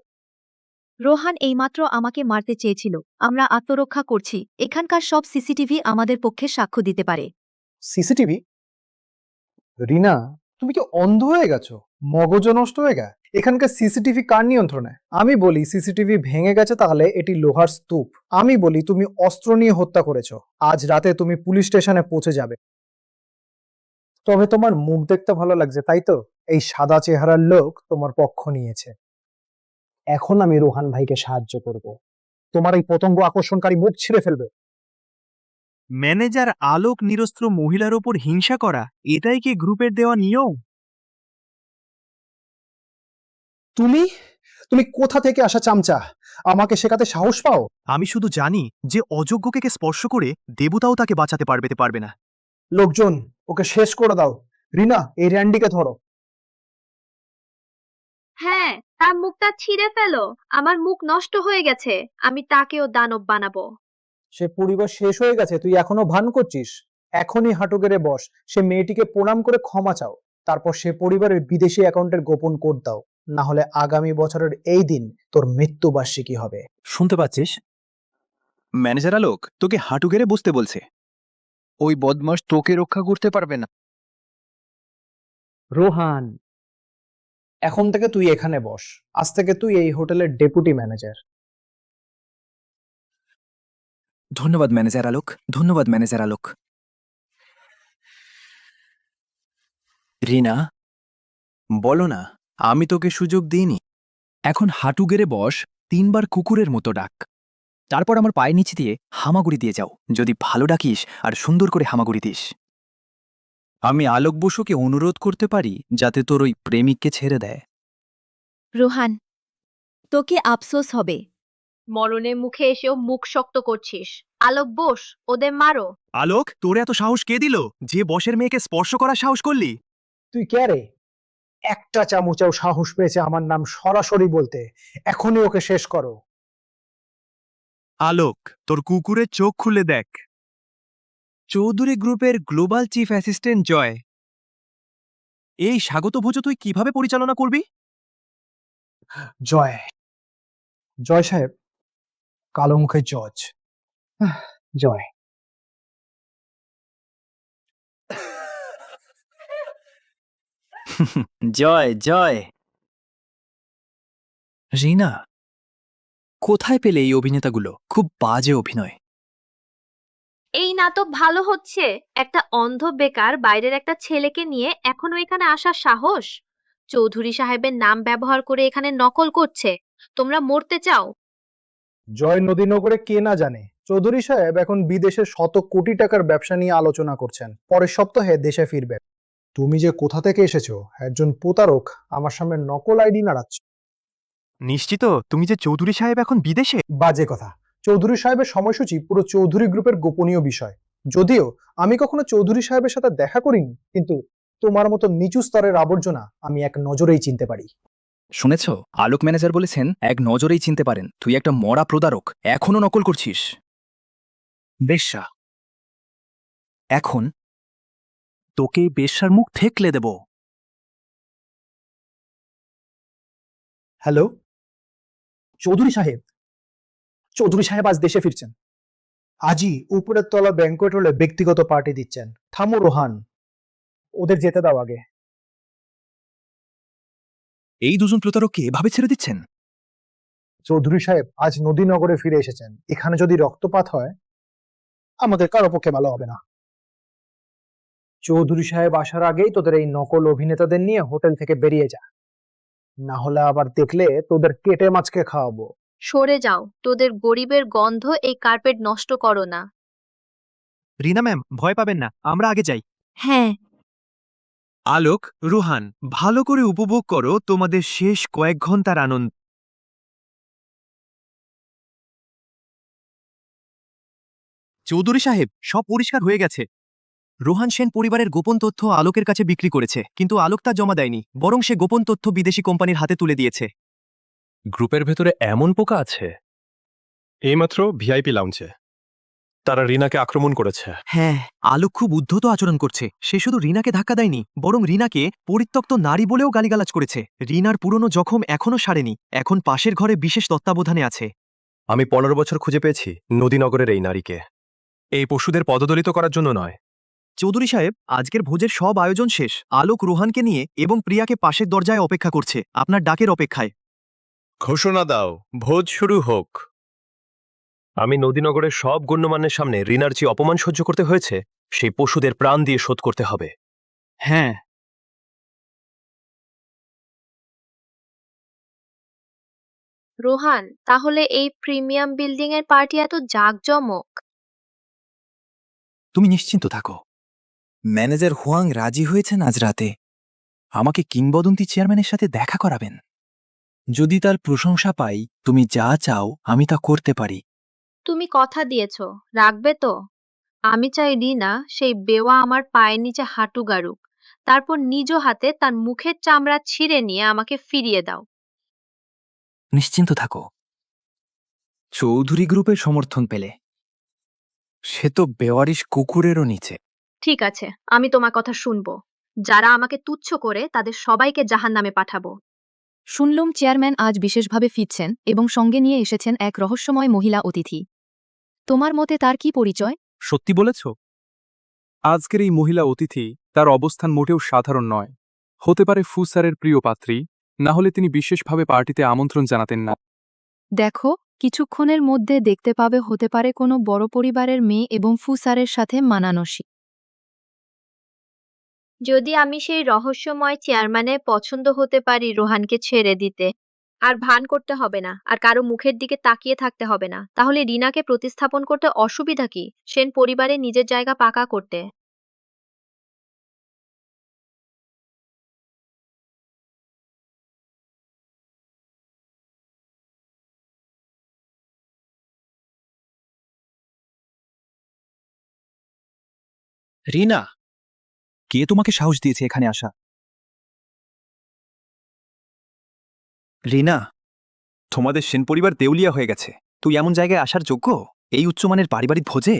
রোহান এইমাত্র আমাকে মারতে চেয়েছিল। আমরা আত্মরক্ষা করছি। এখানকার সব সিসিটিভি আমাদের পক্ষে সাক্ষ্য দিতে পারে। সিসিটিভি? রিনা, তুমি কি অন্ধ হয়ে গেছো? মগজ নষ্ট হয়ে গে? এখানকার সিসিটিভি কার নিয়ন্ত্রণে? আমি বলি সিসিটিভি ভেঙে গেছে, তাহলে এটি লোহার স্তূপ। আমি বলি তুমি অস্ত্র নিয়ে হত্যা করেছো। আজ রাতে তুমি পুলিশ স্টেশনে পৌঁছে যাবে। তবে তোমার মুখ দেখতে ভালো লাগছে, তাই তো? এই সাদা চেহারার লোক তোমার পক্ষ নিয়েছে। এখন আমি রোহান ভাইকে সাহায্য করব। তোমার এই পতঙ্গ আকর্ষণকারী মুখ ছিঁড়ে ফেলবে। ম্যানেজার আলোক নিরস্ত্র মহিলার ওপর হিংসা করা, এটাই কি গ্রুপের দেওয়া নিয়ম? তুমি তুমি কোথা থেকে আসা চামচা? আমাকে শেখাতে সাহস পাও? আমি শুধু জানি যে অযোগ্যকে স্পর্শ করে দেবতাও তাকে বাঁচাতে পারবে না। লোকজন, ওকে শেষ করে দাও। রিনা, এই র্যান্ডিকে ধরো। হ্যাঁ, তার মুখটা ছিঁড়ে ফেলো। আমার মুখ নষ্ট হয়ে গেছে। আমি তাকেও দানব বানাবো। সে পরিবার শেষ হয়ে গেছে, তুই এখনো ভান করছিস? এখনই হাঁটু গেড়ে বস, সে মেয়েটিকে প্রণাম করে ক্ষমা চাও, তারপর সে পরিবারের বিদেশি অ্যাকাউন্টের গোপন কোড দাও, না হলে আগামী বছরের এই দিন তোর মৃত্যুবার্ষিকী হবে। শুনতে পাচ্ছিস? ম্যানেজার আলোক তোকে হাঁটু গেড়ে বসতে বলছে। ওই বদমাস তোকে রক্ষা করতে পারবে না। রোহান, এখন থেকে তুই এখানে বস। আজ থেকে তুই এই হোটেলের ডেপুটি ম্যানেজার। ধন্যবাদ ম্যানেজার আলোক, ধন্যবাদ ম্যানেজার আলোক। রিনা, বলো না, আমি তোকে সুযোগ দিইনি। এখন হাঁটু গেড়ে বস, 3 বার কুকুরের মতো ডাক। তারপর আমার পায়ের নিচে দিয়ে হামাগুড়ি দিয়ে যাও, যদি ভালো ডাকিস আর সুন্দর করে হামাগুড়ি দিস। আমি আলোক বসুকে অনুরোধ করতে পারি যাতে তোর ওই প্রেমিককে ছেড়ে দেয়। রোহান, তোকে আফসোস হবে। মরণের মুখে এসেও মুখ শক্ত করছিস। আলোক বোস, ওদের মারো। আলোক, তোর এত সাহস কে দিল যে বসের মেয়েকে স্পর্শ করার সাহস করলি? তুই কে রে? একটা চামচাও সাহস পেয়েছে আমার নাম সরাসরি বলতে। এখনই ওকে শেষ করো। আলোক, তোর কুকুরের চোখ খুলে দেখ। চৌধুরী গ্রুপের গ্লোবাল চিফ অ্যাসিস্ট্যান্ট জয়। এই স্বাগত ভোজ তুই কিভাবে পরিচালনা করবি? জয়, জয় সাহেব, কালো মুখে জজ। জয়। জয় জয়। রিনা, কোথায় পেলে এই অভিনেতাগুলো? খুব বাজে অভিনয়। এই নাটক ভালো হচ্ছে। একটা অন্ধ বেকার বাইরের একটা ছেলেকে নিয়ে এখনো এখানে আসার সাহস? চৌধুরী সাহেবের নাম ব্যবহার করে এখানে নকল করছে। তোমরা মরতে চাও? জয় নদীনগরে কে না জানে, চৌধুরী সাহেব এখন বিদেশে শত কোটি টাকার ব্যবসা নিয়ে আলোচনা করছেন। পরের সপ্তাহে দেশে ফিরবে। তুমি যে কোথা থেকে এসেছো, একজন প্রতারক আমার সামনে নকল আইডি নাড়াচ্ছ। নিশ্চিত তুমি যে চৌধুরী সাহেব এখন বিদেশে? বাজে কথা। চৌধুরী সাহেবের সময়সূচি পুরো চৌধুরী গ্রুপের গোপনীয় বিষয়। যদিও আমি কখনো চৌধুরী সাহেবের সাথে দেখা করিনি, কিন্তু তোমার মতো নিচু স্তরের আবর্জনা আমি এক নজরেই চিনতে পারি। শুনেছ, আলোক ম্যানেজার বলেছেন এক নজরেই চিনতে পারেন। তুই একটা মরা প্রতারক, এখনো নকল করছিস। বেশ্যা, এখন তোকে বেশ্যার মুখ থেকলে দেব। হ্যালো চৌধুরী সাহেব। চৌধুরী সাহেব আজ দেশে ফিরছেন। আজই উপরের তলা ব্যাংকোয়েট হলে ব্যক্তিগত পার্টি দিচ্ছেন। থামো রোহান, ওদের যেতে দাও আগে। এই দুজন প্রতারককে এভাবে ছেড়ে দিচ্ছেন? চৌধুরী সাহেব আজ নদীনগরে ফিরে এসেছেন। এখানে যদি রক্তপাত হয়, আমাদের কারো পক্ষে ভালো হবে না। চৌধুরী সাহেব আসার আগেই তোদের এই নকল অভিনেতাদের নিয়ে হোটেল থেকে বেরিয়ে যা, না হলে আবার দেখলে তোদের কেটে মাছকে খাওয়াবো। সরে যাও। তোদের গরিবের গন্ধ এই কার্পেট নষ্ট করো না। রিনা ম্যাম, ভয় পাবেন না, আমরা আগে যাই। হ্যাঁ, আলোক, রুহান, ভালো করে উপভোগ করো তোমাদের শেষ কয়েক ঘন্টার আনন্দ। চৌধুরী সাহেব, সব পরিষ্কার হয়ে গেছে। রোহান সেন পরিবারের গোপন তথ্য আলোকের কাছে বিক্রি করেছে, কিন্তু আলোক তা জমা দেয়নি, বরং সে গোপন তথ্য বিদেশি কোম্পানির হাতে তুলে দিয়েছে। গ্রুপের ভেতরে এমন পোকা আছে? এইমাত্র ভিআইপি লাউঞ্জে তারা রিনাকে আক্রমণ করেছে। হ্যাঁ, আলোক খুব উদ্ধত আচরণ করছে। সে শুধু রিনাকে ধাক্কা দেয়নি, বরং রিনাকে পরিত্যক্ত নারী বলেও গালিগালাজ করেছে। রিনার পুরনো জখম এখনও সারেনি, এখন পাশের ঘরে বিশেষ তত্ত্বাবধানে আছে। আমি 15 বছর খুঁজে পেয়েছি নদীনগরের এই নারীকে। এই পশুদের পদদলিত করার জন্য নয়। চৌধুরী সাহেব, আজকের ভোজের সব আয়োজন শেষ। আলোক রোহানকে নিয়ে এবং প্রিয়াকে পাশের দরজায় অপেক্ষা করছে, আপনার ডাকের অপেক্ষায়। ঘোষণা দাও, ভোজ শুরু হোক। আমি নদীনগরের সব গণ্যমান্যের সামনে রিনার যে অপমান সহ্য করতে হয়েছে, সেই পশুদের প্রাণ দিয়ে শোধ করতে হবে। হ্যাঁ, রোহান, তাহলে এই প্রিমিয়াম বিল্ডিং এর পার্টি এত জাঁকজমক? তুমি নিশ্চিন্ত থাকো, ম্যানেজার হুয়াং রাজি হয়েছেন আজ রাতে আমাকে কিংবদন্তি চেয়ারম্যানের সাথে দেখা করাবেন। যদি তার প্রশংসা পাই, তুমি যা চাও আমি তা করতে পারি। তুমি কথা দিয়েছো, রাখবে তো? আমি চাই রিনা সেই বেওয়া আমার পায়ের নিচে হাঁটু গাড়ুক, তারপর নিজ হাতে তার মুখের চামড়া ছিঁড়ে নিয়ে আমাকে ফিরিয়ে দাও। নিশ্চিন্ত থাকো, চৌধুরী গ্রুপের সমর্থন পেলে সে তো বেওয়ারিশ কুকুরেরও নিচে। ঠিক আছে, আমি তোমার কথা শুনবো। যারা আমাকে তুচ্ছ করে তাদের সবাইকে জাহান্নামে পাঠাবো। শুনলুম চেয়ারম্যান আজ বিশেষভাবে ফিরছেন এবং সঙ্গে নিয়ে এসেছেন এক রহস্যময় মহিলা অতিথি। তোমার মতে তার কি পরিচয়? সত্যি বলেছ? আজকের এই মহিলা অতিথি, তার অবস্থান মোটেও সাধারণ নয়। হতে পারে ফুসারের প্রিয় পাত্রী, না হলে তিনি বিশেষভাবে পার্টিতে আমন্ত্রণ জানাতেন না। দেখো, কিছুক্ষণের মধ্যে দেখতে পাবে হতে পারে কোনো বড় পরিবারের মেয়ে এবং ফুসারের সাথে মানানসী। যদি আমি সেই রহস্যময় চেয়ারম্যানের পছন্দ হতে পারি, রোহানকে ছেড়ে দিতে আর ভান করতে হবে না, আর কারো মুখের দিকে তাকিয়ে থাকতে হবে না, তাহলে রিনাকে প্রতিস্থাপন করতে অসুবিধা কি? সেন পরিবারে নিজের জায়গা পাকা করতে। রিনা, কে তোমাকে সাহস দিয়েছে এখানে আসা? রিনা, তোমাদের সেন পরিবার দেউলিয়া হয়ে গেছে। তুই এমন জায়গায় আসার যোগ্য? এই উচ্চমানের পারিবারিক ভোজে?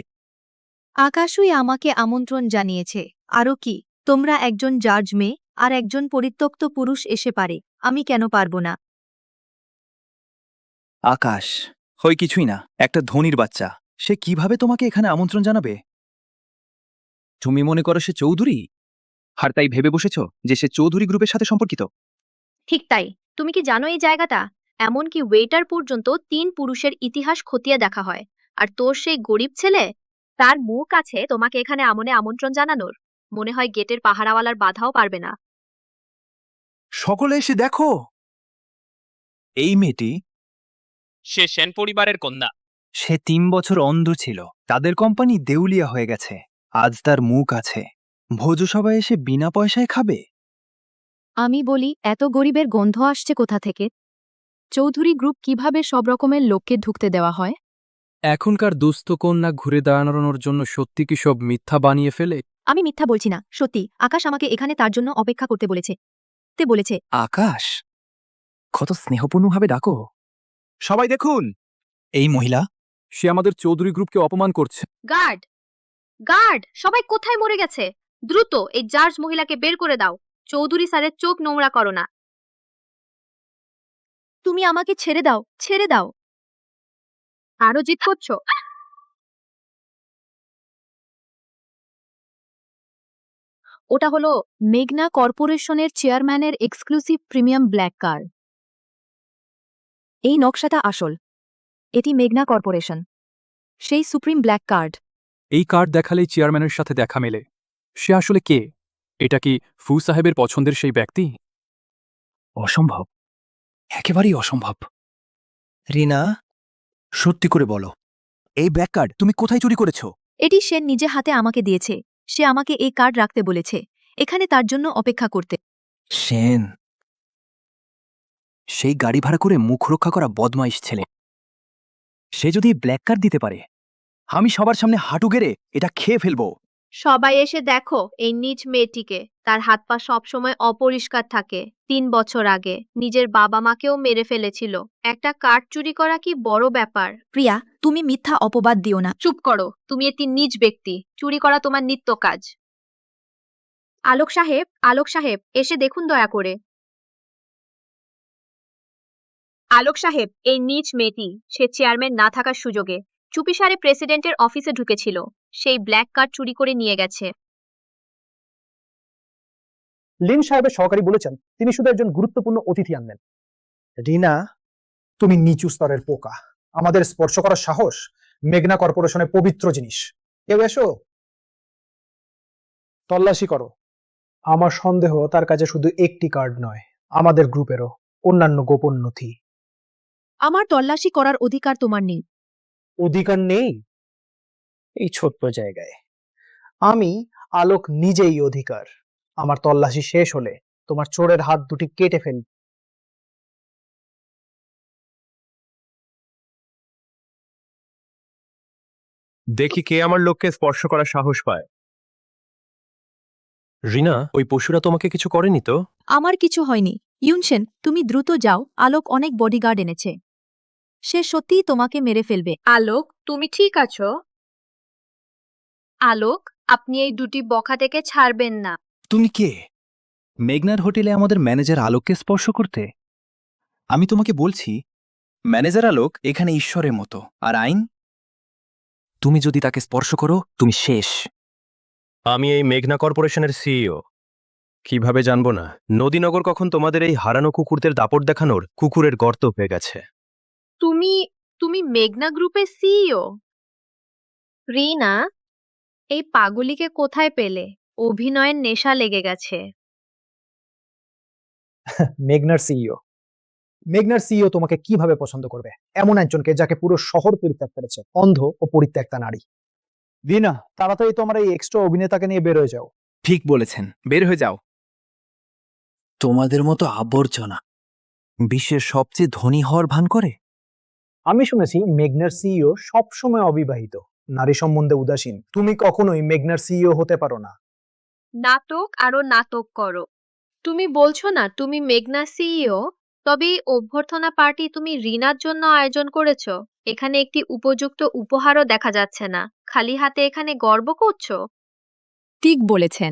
আকাশই আমাকে আমন্ত্রণ জানিয়েছে। আরও কি, তোমরা একজন জার্জ মেয়ে আর একজন পরিত্যক্ত পুরুষ এসে পারে, আমি কেন পারব না? আকাশ হয় কিছুই না, একটা ধনীর বাচ্চা। সে কিভাবে তোমাকে এখানে আমন্ত্রণ জানাবে? তুমি মনে করো সে চৌধুরী, আর তাই ভেবে বসেছ যে সে চৌধুরী গ্রুপের সাথে সম্পর্কিত? ঠিক তাই। তুমি কি জানো এই জায়গাটা? এমনকি ওয়েটার পর্যন্ত 3 পুরুষের ইতিহাস খতিয়ে দেখা হয়। আর তোর সেই গরিব ছেলে, তার মুখ আছে তোমাকে এখানে আমন্ত্রণ জানানোর? মনে হয় গেটের পাহারাওয়ালার বাধাও পারবে না। সকলে এসে দেখো, এই মেয়েটি, সে সেন পরিবারের কন্যা। সে 3 বছর অন্ধ ছিল। তাদের কোম্পানি দেউলিয়া হয়ে গেছে। আজ তার মুখ আছে। ভোজসভায় এসে বিনা পয়সায় খাবে। আমি বলি, এত গরিবের গন্ধ আসছে কোথা থেকে? চৌধুরী গ্রুপ কিভাবে সব রকমের লোককে ঢুকতে দেওয়া হয়? এখনকার দুস্থ কন্যা ঘুরে দাঁড়ানোর জন্য সত্যি কি সব মিথ্যা বানিয়ে ফেলে? আমি মিথ্যা বলছি না, সত্যি। আকাশ আমাকে এখানে তার জন্য অপেক্ষা করতে বলেছে। আকাশ, কত স্নেহপূর্ণভাবে ডাকো। সবাই দেখুন, এই মহিলা, সে আমাদের চৌধুরী গ্রুপকে অপমান করছে। গার্ড, গার্ড, সবাই কোথায় মরে গেছে? দ্রুত এই জার্জ মহিলাকে বের করে দাও। চৌধুরী স্যারের চোখ নোংরা করো না। তুমি আমাকে ছেড়ে দাও, ছেড়ে দাও। আরো জিত করছো? ওটা হলো মেঘনা কর্পোরেশনের চেয়ারম্যানের এক্সক্লুসিভ প্রিমিয়াম ব্ল্যাক কার। এই নকশাটা আসল। এটি মেঘনা কর্পোরেশন, সেই সুপ্রিম ব্ল্যাক কার্ড। এই কার্ড দেখালেই চেয়ারম্যানের সাথে দেখা মেলে। সে আসলে কে? এটা কি ফু সাহেবের পছন্দের সেই ব্যক্তি? অসম্ভব, একেবারেই অসম্ভব। রিনা, সত্যি করে বলো, এই ব্ল্যাক কার্ড তুমি কোথায় চুরি করেছো? এটি সে নিজে হাতে আমাকে দিয়েছে। সে আমাকে এই কার্ড রাখতে বলেছে, এখানে তার জন্য অপেক্ষা করতে। সেন, সেই গাড়ি ভাড়া করে মুখ রক্ষা করা বদমাইশ ছেলে। সে যদি ব্ল্যাক কার্ড দিতে পারে, আমি সবার সামনে হাঁটু গেড়ে এটা খেয়ে ফেলবো। সবাই এসে দেখো এই নিচ মেয়েটিকে। তার হাত পা সবসময় অপরিষ্কার থাকে। 3 বছর আগে নিজের বাবা মাকেও মেরে ফেলেছিল। একটা কার্ড চুরি করা কি বড় ব্যাপার? প্রিয়া, তুমি মিথ্যা অপবাদ দিও না। চুপ করো, তুমি একটি নীচ ব্যক্তি। চুরি করা তোমার নিত্য কাজ। আলোক সাহেব, এসে দেখুন দয়া করে। আলোক সাহেব, এই নীচ মেয়েটি, সে চেয়ারম্যান না থাকার সুযোগে চুপিসারে প্রেসিডেন্টের অফিসে ঢুকেছিল। সেই ব্ল্যাক কার্ড চুরি করে নিয়ে গেছে। লিন সাহেবের সহকারী বলেছেন তিনি শুধু একজন গুরুত্বপূর্ণ অতিথি আনবেন। রিনা, তুমি নিচু স্তরের পোকা। আমাদের স্পর্শ করার সাহস? মেঘনা কর্পোরেশনের পবিত্র জিনিস। কেউ এসো, তল্লাশি করো। আমার সন্দেহ তার কাছে শুধু একটি কার্ড নয়, আমাদের গ্রুপেরও অন্যান্য গোপন নথি। আমার তল্লাশি করার অধিকার তোমার নেই। অধিকার নেই? এই ছোট্ট জায়গায় আমি আলোক নিজেই অধিকার। আমার তল্লাশি শেষ হলে তোমার চোরের হাত দুটি কেটে ফেলব। দেখি কে আমার লোককে স্পর্শ করার সাহস পায়। রিনা, ওই পশুরা তোমাকে কিছু করেনি তো? আমার কিছু হয়নি। ইউনশেন, তুমি দ্রুত যাও, আলোক অনেক বডিগার্ড এনেছে। সে সত্যিই তোমাকে মেরে ফেলবে। আলোক, তুমি ঠিক আছো? আলোক, আপনি এই দুটি বখা থেকে ছাড়বেন না। তুমি কে? মেঘনার হোটেলে আমাদের ম্যানেজার আলোককে স্পর্শ করতে? আমি তোমাকে বলছি, ম্যানেজার আলোক এখানে ঈশ্বরের মতো, আর আইন, তুমি যদি তাকে স্পর্শ করো তুমি শেষ। আমি এই মেঘনা কর্পোরেশনের সিইও। কিভাবে জানবো না? নদীনগর কখন তোমাদের এই হারানো কুকুরদের দাপট দেখানোর কুকুরের গর্ত হয়ে গেছে। তুমি তুমি মেঘনা গ্রুপের সিইও? রিনা, এই পাগলিকে কোথায় পেলে? অভিনয়ের নেশা লেগে গেছে। মেঘনার সিইও। মেঘনার সিইও তোমাকে কিভাবে পছন্দ করবে? এমন একজনকে যাকে পুরো শহর পরিত্যাগ করেছে, অন্ধ ও পরিত্যক্তা নারী। দিনা, তাড়াতাড়ি তোমার এই এক্সট্রা অভিনেতাকে নিয়ে বের হয়ে যাও। ঠিক বলেছেন, বের হয়ে যাও। তোমাদের মতো আবর্জনা বিশ্বের সবচেয়ে ধনী হওয়ার ভান করে। আমি শুনেছি মেঘনার সিইও সবসময় অবিবাহিত, নারী সম্বন্ধে উদাসীন। তুমি কখনোই মেঘনার সিইও হতে পারো না। নাটক আরো নাটক করো। তুমি বলছো না তুমি মেঘনা সিইও? তবে এই অভ্যর্থনা পার্টি তুমি রিনার জন্য আয়োজন করেছো। এখানে একটি উপযুক্ত উপহারও দেখা যাচ্ছে না, খালি হাতে এখানে গর্ব করছো। ঠিক বলেছেন।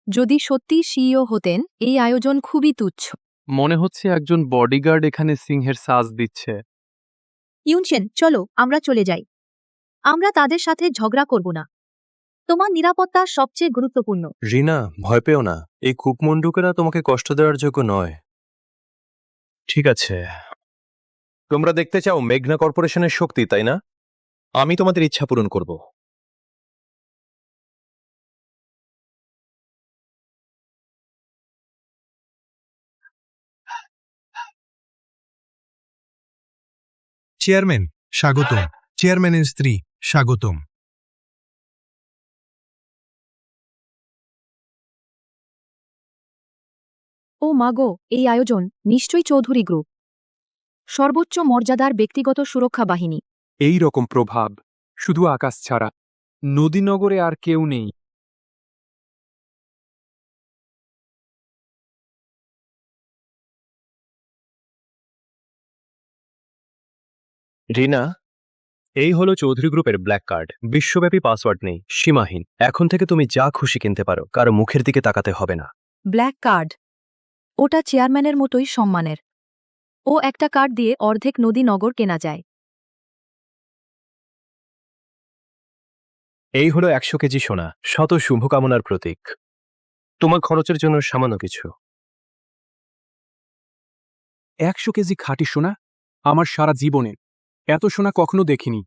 যদি সত্যি সিইও হতেন, এই আয়োজন খুবই তুচ্ছ। মনে হচ্ছে একজন বডিগার্ড এখানে সিংহের সাজ দিচ্ছে। ইউনশেন, চলো আমরা চলে যাই। আমরা তাদের সাথে ঝগড়া করব না। তোমার নিরাপত্তা সবচেয়ে গুরুত্বপূর্ণ। রিনা, ভয় পেও না। এই কূপমণ্ডুকেরা তোমাকে কষ্ট দেওয়ার যোগ্য নয়। ঠিক আছে, তোমরা দেখতে চাও মেঘনা কর্পোরেশনের শক্তি, তাই না? আমি তোমাদের ইচ্ছা পূরণ করব। চেয়ারম্যান স্বাগতম। চেয়ারম্যানের স্ত্রী স্বাগতম। ও মাগো, এই আয়োজন নিশ্চয়ই চৌধুরী গ্রুপ। সর্বোচ্চ মর্যাদার ব্যক্তিগত সুরক্ষা বাহিনী। এই রকম প্রভাব শুধু আকাশ ছাড়া নদীনগরে আর কেউ নেই। রিনা, এই হলো চৌধুরী গ্রুপের ব্ল্যাক কার্ড। বিশ্বব্যাপী পাসওয়ার্ড নেই, সীমাহীন। এখন থেকে তুমি যা খুশি কিনতে পারো, কারো মুখের দিকে তাকাতে হবে না। Black card? ওটা চেয়ারম্যানের মতোই সম্মানের। ও একটা কার্ড দিয়ে অর্ধেক নদী নগর কেনা যায়। এই হলো 100 কেজি সোনা, শত শুভকামনার প্রতীক। তোমার খরচের জন্য সামান্য কিছু। 100 কেজি খাঁটি সোনা? আমার সারা জীবনে এত সোনা কখনো দেখিনি।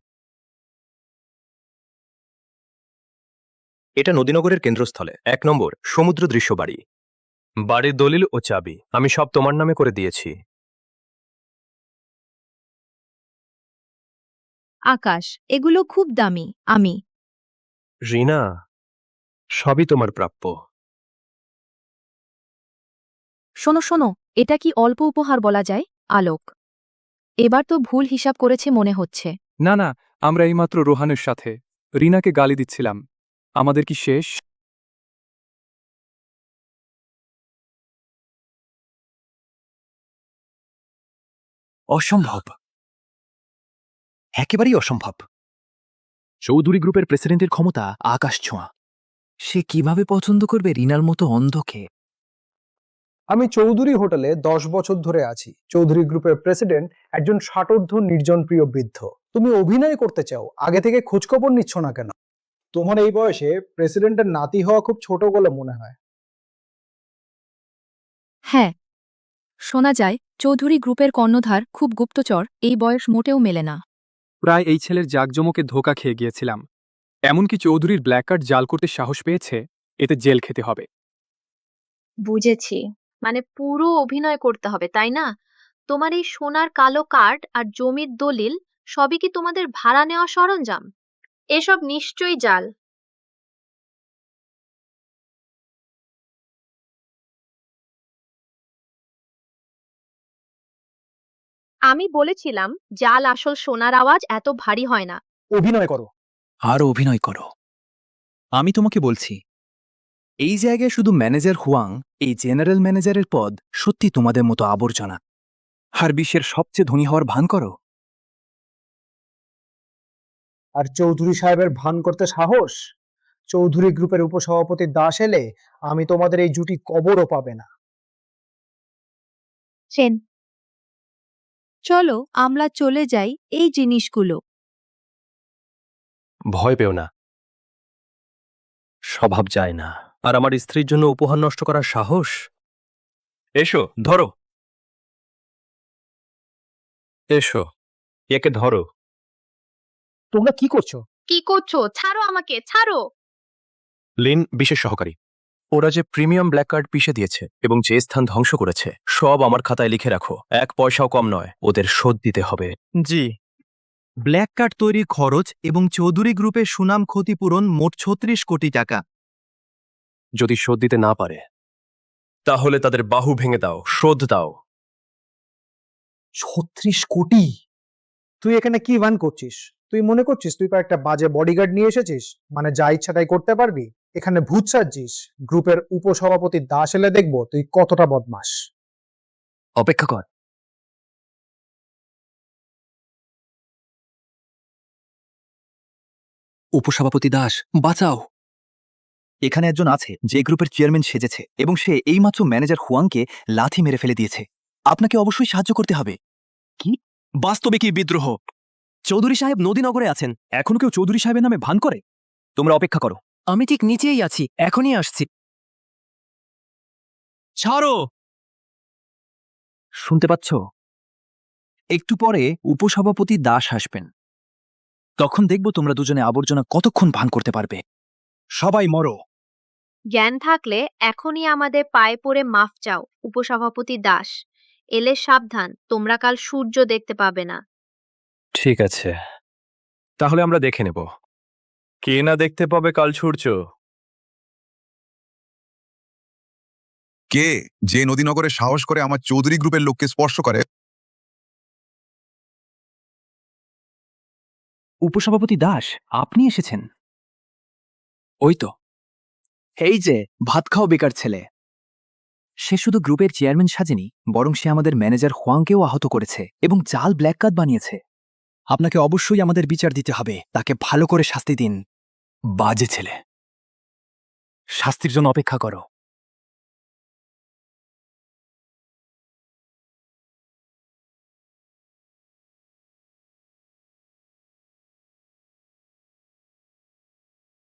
এটা নদীনগরের কেন্দ্রস্থলে 1 নম্বর সমুদ্র দৃশ্য বাড়ি। বাড়ির দলিল ও চাবি আমি সব তোমার নামে করে দিয়েছি। আকাশ, এগুলো খুব দামি। আমি রিনা, সবই তোমার প্রাপ্য। শোনো শোনো, এটা কি অল্প উপহার বলা যায়? আলোক এবার তো ভুল হিসাব করেছে মনে হচ্ছে। না না, আমরা এইমাত্র রোহানের সাথে রিনাকে গালি দিচ্ছিলাম। আমাদের কি শেষ? অসম্ভব, একেবারেই অসম্ভব। চৌধুরী গ্রুপের প্রেসিডেন্টের ক্ষমতা আকাশ ছোঁয়া। সে কিভাবে পছন্দ করবে রিনার মতো অন্ধকে? আমি চৌধুরী হোটেলে 10 বছর ধরে আছি। চৌধুরী গ্রুপের প্রেসিডেন্ট একজন ষাটোর্ধ্ব নির্জন প্রিয় বৃদ্ধ। তুমি অভিনয় করতে চাও, আগে থেকে খোঁজখবর নিচ্ছ না কেন? তোমার এই বয়সে প্রেসিডেন্টের নাতি হওয়া খুব ছোট বলে মনে হয়। হ্যাঁ, শোনা যায় চৌধুরী গ্রুপের কর্ণধার খুব গুপ্তচর। এই বয়স মোটেও মেলে না। প্রায় এই ছেলের জাকজমকে ধোকা খেয়ে গিয়েছিলাম। এমনকি চৌধুরীর ব্ল্যাক কার্ড জাল করতে সাহস পেয়েছে, এতে জেল খেতে হবে। বুঝেছি, মানে পুরো অভিনয় করতে হবে, তাই না? তোমার এই সোনার কালো কার্ড আর জমির দলিল সবই কি তোমাদের ভাড়া নেওয়া সরঞ্জাম? এসব নিশ্চয়ই জাল। আমি বলেছিলাম জাল আসল সোনার আওয়াজ এত ভারী হয় না। অভিনয় করো। আরও অভিনয় করো। আমি তোমাকে বলছি, এই জায়গায় শুধু ম্যানেজার হুয়াং, এই জেনারেল ম্যানেজারের পদ সত্যি তোমাদের মতো আবর্জনা। আর বিশ্বের সবচেয়ে ধনী হওয়ার ভান করো। আর চৌধুরী সাহেবের ভান করতে সাহস? চৌধুরী গ্রুপের উপসভাপতি দাস এলে আমি তোমাদের এই জুটি কবরও পাবে না। সেন, চলো আমরা চলে যাই এই জিনিসগুলো। ভয় পেও না, স্বভাব যায় না। আর আমার স্ত্রীর জন্য উপহার নষ্ট করার সাহস? এসো, ধরো। এসো, একে ধরো। তোমরা কি করছো? কি করছো? ছাড়ো আমাকে, ছাড়ো। লিন বিশেষ সহকারী। ওরা যে প্রিমিয়াম ব্ল্যাক কার্ড পিষে দিয়েছে এবং যে স্থান ধ্বংস করেছে সব আমার খাতায় লিখে রাখো। 1 পয়সাও কম নয়, ওদের শোধ দিতে হবে। জি, ব্ল্যাক কার্ড তৈরির খরচ এবং চৌধুরী গ্রুপের সুনাম ক্ষতিপূরণ মোট 36 কোটি টাকা। যদি শোধ দিতে না পারে তাহলে তাদের বাহু ভেঙে দাও, শোধ দাও। 36 কোটি? তুই এখানে কি ভান করছিস? তুই মনে করছিস তুই কয়েকটা বাজে বডিগার্ড নিয়ে এসেছিস, মানে যা ইচ্ছা তাই করতে পারবি? এখানে ভূত সাজছিস? গ্রুপের উপসভাপতি দাস এলে দেখবো তুই কতটা বদমাস। অপেক্ষা কর। উপসভাপতি দাস, বাঁচাও। এখানে একজন আছে যে গ্রুপের চেয়ারম্যান সেজেছে এবং সে এইমাত্র ম্যানেজার হুয়াংকে লাথি মেরে ফেলে দিয়েছে। আপনাকে অবশ্যই সাহায্য করতে হবে। কি বাস্তবে কি বিদ্রোহ? চৌধুরী সাহেব নদীনগরে আছেন। এখনো কেউ চৌধুরী সাহেবের নামে ভান করে? তোমরা অপেক্ষা করো, আমি ঠিক নিচেই আছি, এখনই আসছি। ছাড়ো! শুনতে পাচ্ছ? একটু পরে উপসভাপতি দাস আসবেন। তখন দেখব তোমরা দুজনে আবর্জনা কতক্ষণ ভান করতে পারবে। সবাই মরো। জ্ঞান থাকলে এখনই আমাদের পায়ে পড়ে মাফ চাও, উপসভাপতি দাস। এলে সাবধান, তোমরা কাল সূর্য দেখতে পাবে না। ঠিক আছে, তাহলে আমরা দেখে নেব কে না দেখতে পাবে কাল সূর্য। কে যে নদীনগরে সাহস করে আমার চৌধুরী গ্রুপের লোককে স্পর্শ করে? উপসভাপতি দাস, আপনি এসেছেন? ওই তো, এই যে ভাত খাও বেকার ছেলে। সে শুধু গ্রুপের চেয়ারম্যান সাজেনি, বরং সে আমাদের ম্যানেজার হুয়াংকেও আহত করেছে এবং জাল ব্ল্যাক কার্ড বানিয়েছে। আপনাকে অবশ্যই আমাদের বিচার দিতে হবে। তাকে ভালো করে শাস্তি দিন। বাজে ছেলে, শাস্তির জন্য অপেক্ষা করো।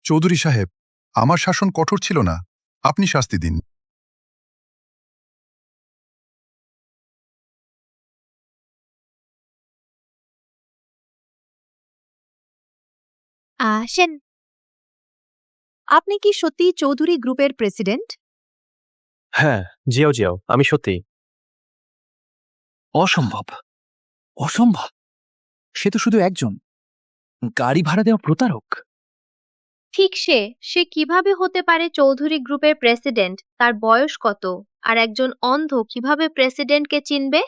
চৌধুরী সাহেব, আমার শাসন কঠোর ছিল না, আপনি শাস্তি দিন। সেন, আপনি কি সত্যি চৌধুরী গ্রুপের প্রেসিডেন্ট? হ্যাঁ, জিয়াও জিয়াও, আমি সত্যি। অসম্ভব, অসম্ভব। সে তো শুধু একজন গাড়ি ভাড়া দেওয়া প্রতারক। ঠিক সে কিভাবে হতে পারে চৌধুরী গ্রুপের প্রেসিডেন্ট? তার বয়স কত? আর একজন অন্ধ কিভাবে প্রেসিডেন্টকে চিনবে?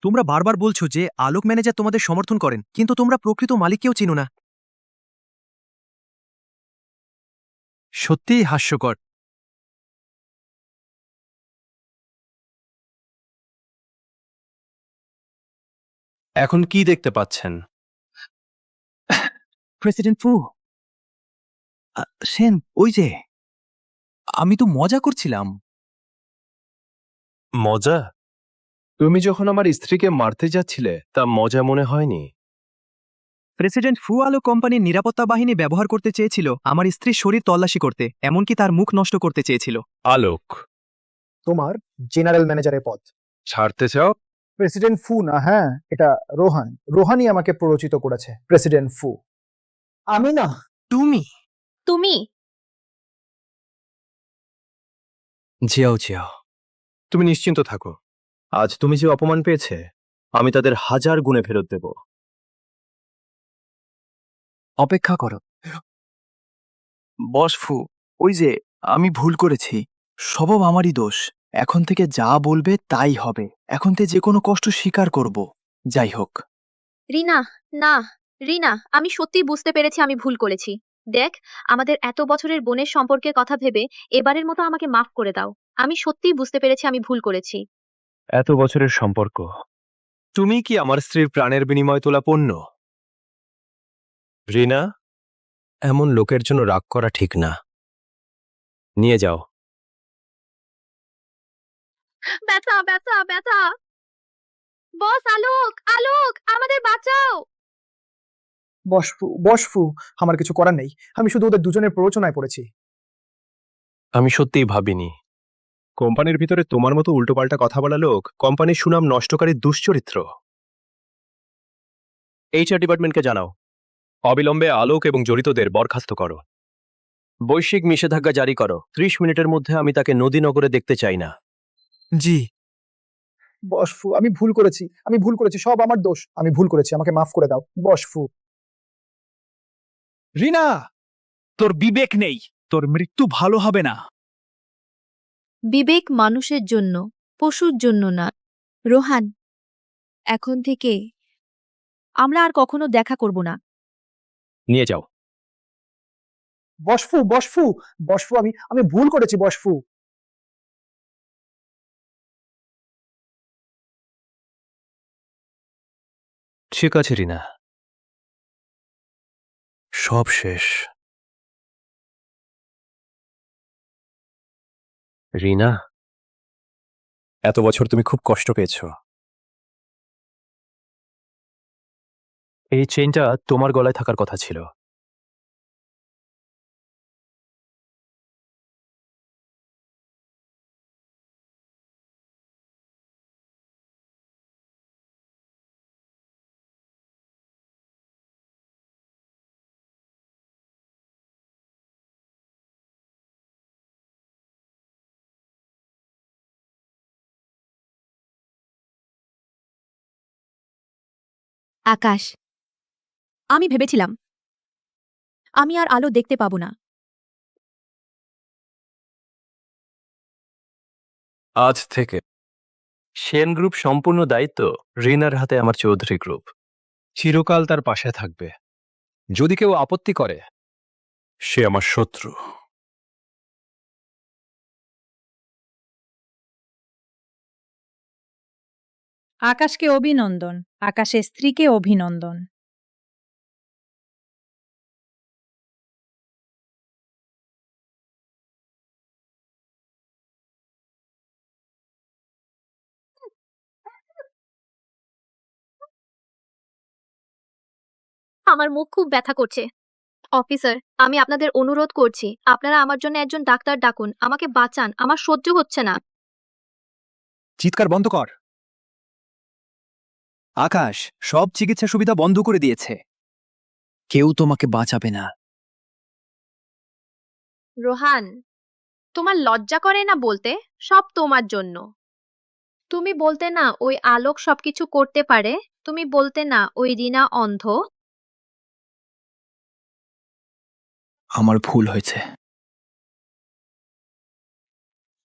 তোমরা বারবার বলছো যে আলোক ম্যানেজার তোমাদের সমর্থন করেন, কিন্তু তোমরা প্রকৃত মালিককেও চিনো না। সত্যিই হাস্যকর। এখন কি দেখতে পাচ্ছেন? প্রেসিডেন্ট ফু, সেন, ওই যে, আমি তো মজা করছিলাম। মজা? তুমি যখন আমার স্ত্রীকে মারতে যাচ্ছিলে তা মজা মনে হয়নি? প্রেসিডেন্ট ফু আলো কোম্পানির নিরাপত্তা বাহিনী ব্যবহার করতে চেয়েছিল আমার স্ত্রীর শরীর তল্লাশি করতে, এমনকি তার মুখ নষ্ট করতে চেয়েছিল। আলোক তোমার জেনারেল ম্যানেজারের পদ ছাড়তে চাও? প্রেসিডেন্ট ফু না, হ্যাঁ, এটা রোহানই আমাকে প্ররোচিত করেছে। প্রেসিডেন্ট ফু। আমি না। তুমি জিয়াও জিয়াও, তুমি নিশ্চিন্ত থাকো। আজ তুমি যে অপমান পেয়েছে আমি তাদের 1000 গুণে ফেরত দেব। অপেক্ষা করো বস ফু, ওই যে, আমি ভুল করেছি। সব আমারই দোষ। এখন থেকে যা বলবে তাই হবে। এখন থেকে যে কোনো কষ্ট স্বীকার করব। যাই হোক। রিনা, না, রিনা, আমি সত্যিই বুঝতে পেরেছি আমি ভুল করেছি। দেখ, আমাদের এত বছরের বোনের সম্পর্কের কথা ভেবে এবারের মতো আমাকে মাফ করে দাও। আমি সত্যিই বুঝতে পেরেছি আমি ভুল করেছি। এত বছরের সম্পর্ক, তুমি কি আমার স্ত্রীর প্রাণের বিনিময় তোলা পণ্য? রিনা, এমন লোকের জন্য রাগ করা ঠিক না। নিয়ে যাও। ব্যথা, ব্যথা, ব্যথা! বস, আলোক, আলোক, আমাদের বাঁচাও! বসফু, আমার কিছু করার নেই। আমি শুধু ওদের দুজনের প্ররোচনায় পড়েছি। আমি সত্যিই ভাবিনি কোম্পানির ভিতরে তোমার মতো উল্টোপাল্টা কথা বলা লোক কোম্পানির সুনাম নষ্টকারী দুশ্চরিত্র। এইচআর ডিপার্টমেন্টকে জানাও, অবিলম্বে আলোক এবং জড়িতদের বরখাস্ত করো। বৈশ্বিক নিষেধাজ্ঞা জারি করো। 30 মিনিটের মধ্যে আমি তাকে নদীনগরে দেখতে চাই না। জি বসফু, আমি ভুল করেছি, সব আমার দোষ। আমি ভুল করেছি, আমাকে মাফ করে দাও বসফু। রিনা, তোর বিবেক নেই, তোর মৃত্যু ভালো হবে না। বিবেক মানুষের জন্য, পশুর জন্য না। রোহান, এখন থেকে আমরা আর কখনো দেখা করব না। নিয়ে যাও। বসফু, আমি ভুল করেছি বসফু। ঠিক আছে রিনা, সব শেষ। রিনা, এত বছর তুমি খুব কষ্ট পেয়েছ। এই চেইনটা তোমার গলায় থাকার কথা ছিল। আকাশ, আমি ভেবেছিলাম আমি আর আলো দেখতে পাবো না। আজ থেকে সেন গ্রুপ সম্পূর্ণ দায়িত্ব রিনার হাতে। আমার চৌধুরী গ্রুপ চিরকাল তার পাশে থাকবে। যদি কেউ আপত্তি করে, সে আমার শত্রু। আকাশকে অভিনন্দন, আকাশের স্ত্রীকে অভিনন্দন। আমার মুখ খুব ব্যথা করছে। অফিসার, আমি আপনাদের অনুরোধ করছি, আপনারা আমার জন্য একজন ডাক্তার ডাকুন। আমাকে বাঁচান, আমার সহ্য হচ্ছে না। চিৎকার বন্ধ কর। আকাশ সব চিকিৎসা সুবিধা বন্ধ করে দিয়েছে। কেউ তোমাকে বাঁচাবে না। রোহান, তোমার লজ্জা করে না বলতে? সব তোমার জন্য। তুমি বলতে না ওই আলোক সবকিছু করতে পারে? তুমি বলতে না ওই রিনা অন্ধ? আমার ভুল হয়েছে।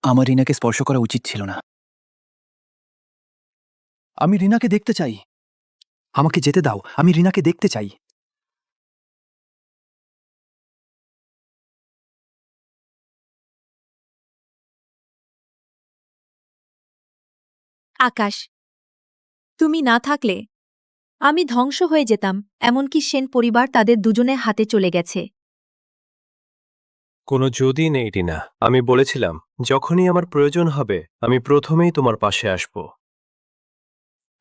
আমার রিনাকে স্পর্শ করা উচিত ছিল না। আমি রিনাকে দেখতে চাই। আমাকে যেতে দাও, আমি রিনাকে দেখতে চাই। আকাশ, তুমি না থাকলে আমি ধ্বংস হয়ে যেতাম। এমনকি সেন পরিবার তাদের দুজনের হাতে চলে গেছে। কোনো যদি নেই রিনা। আমি বলেছিলাম যখনই আমার প্রয়োজন হবে আমি প্রথমেই তোমার পাশে আসব।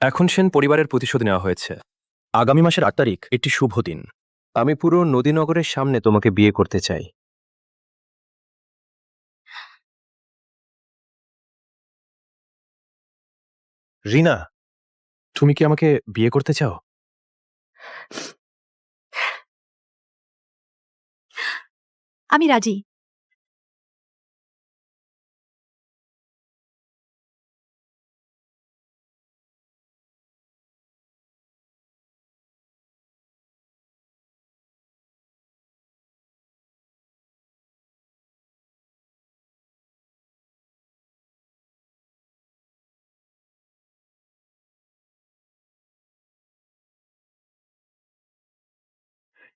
এখন সেন পরিবারের প্রতিশোধ নেওয়া হয়েছে। আগামী মাসের ৮ তারিখ একটি শুভ দিন। আমি পুরো নদীনগরের সামনে তোমাকে বিয়ে করতে চাই। রিনা, তুমি কি আমাকে বিয়ে করতে চাও? আমি রাজি।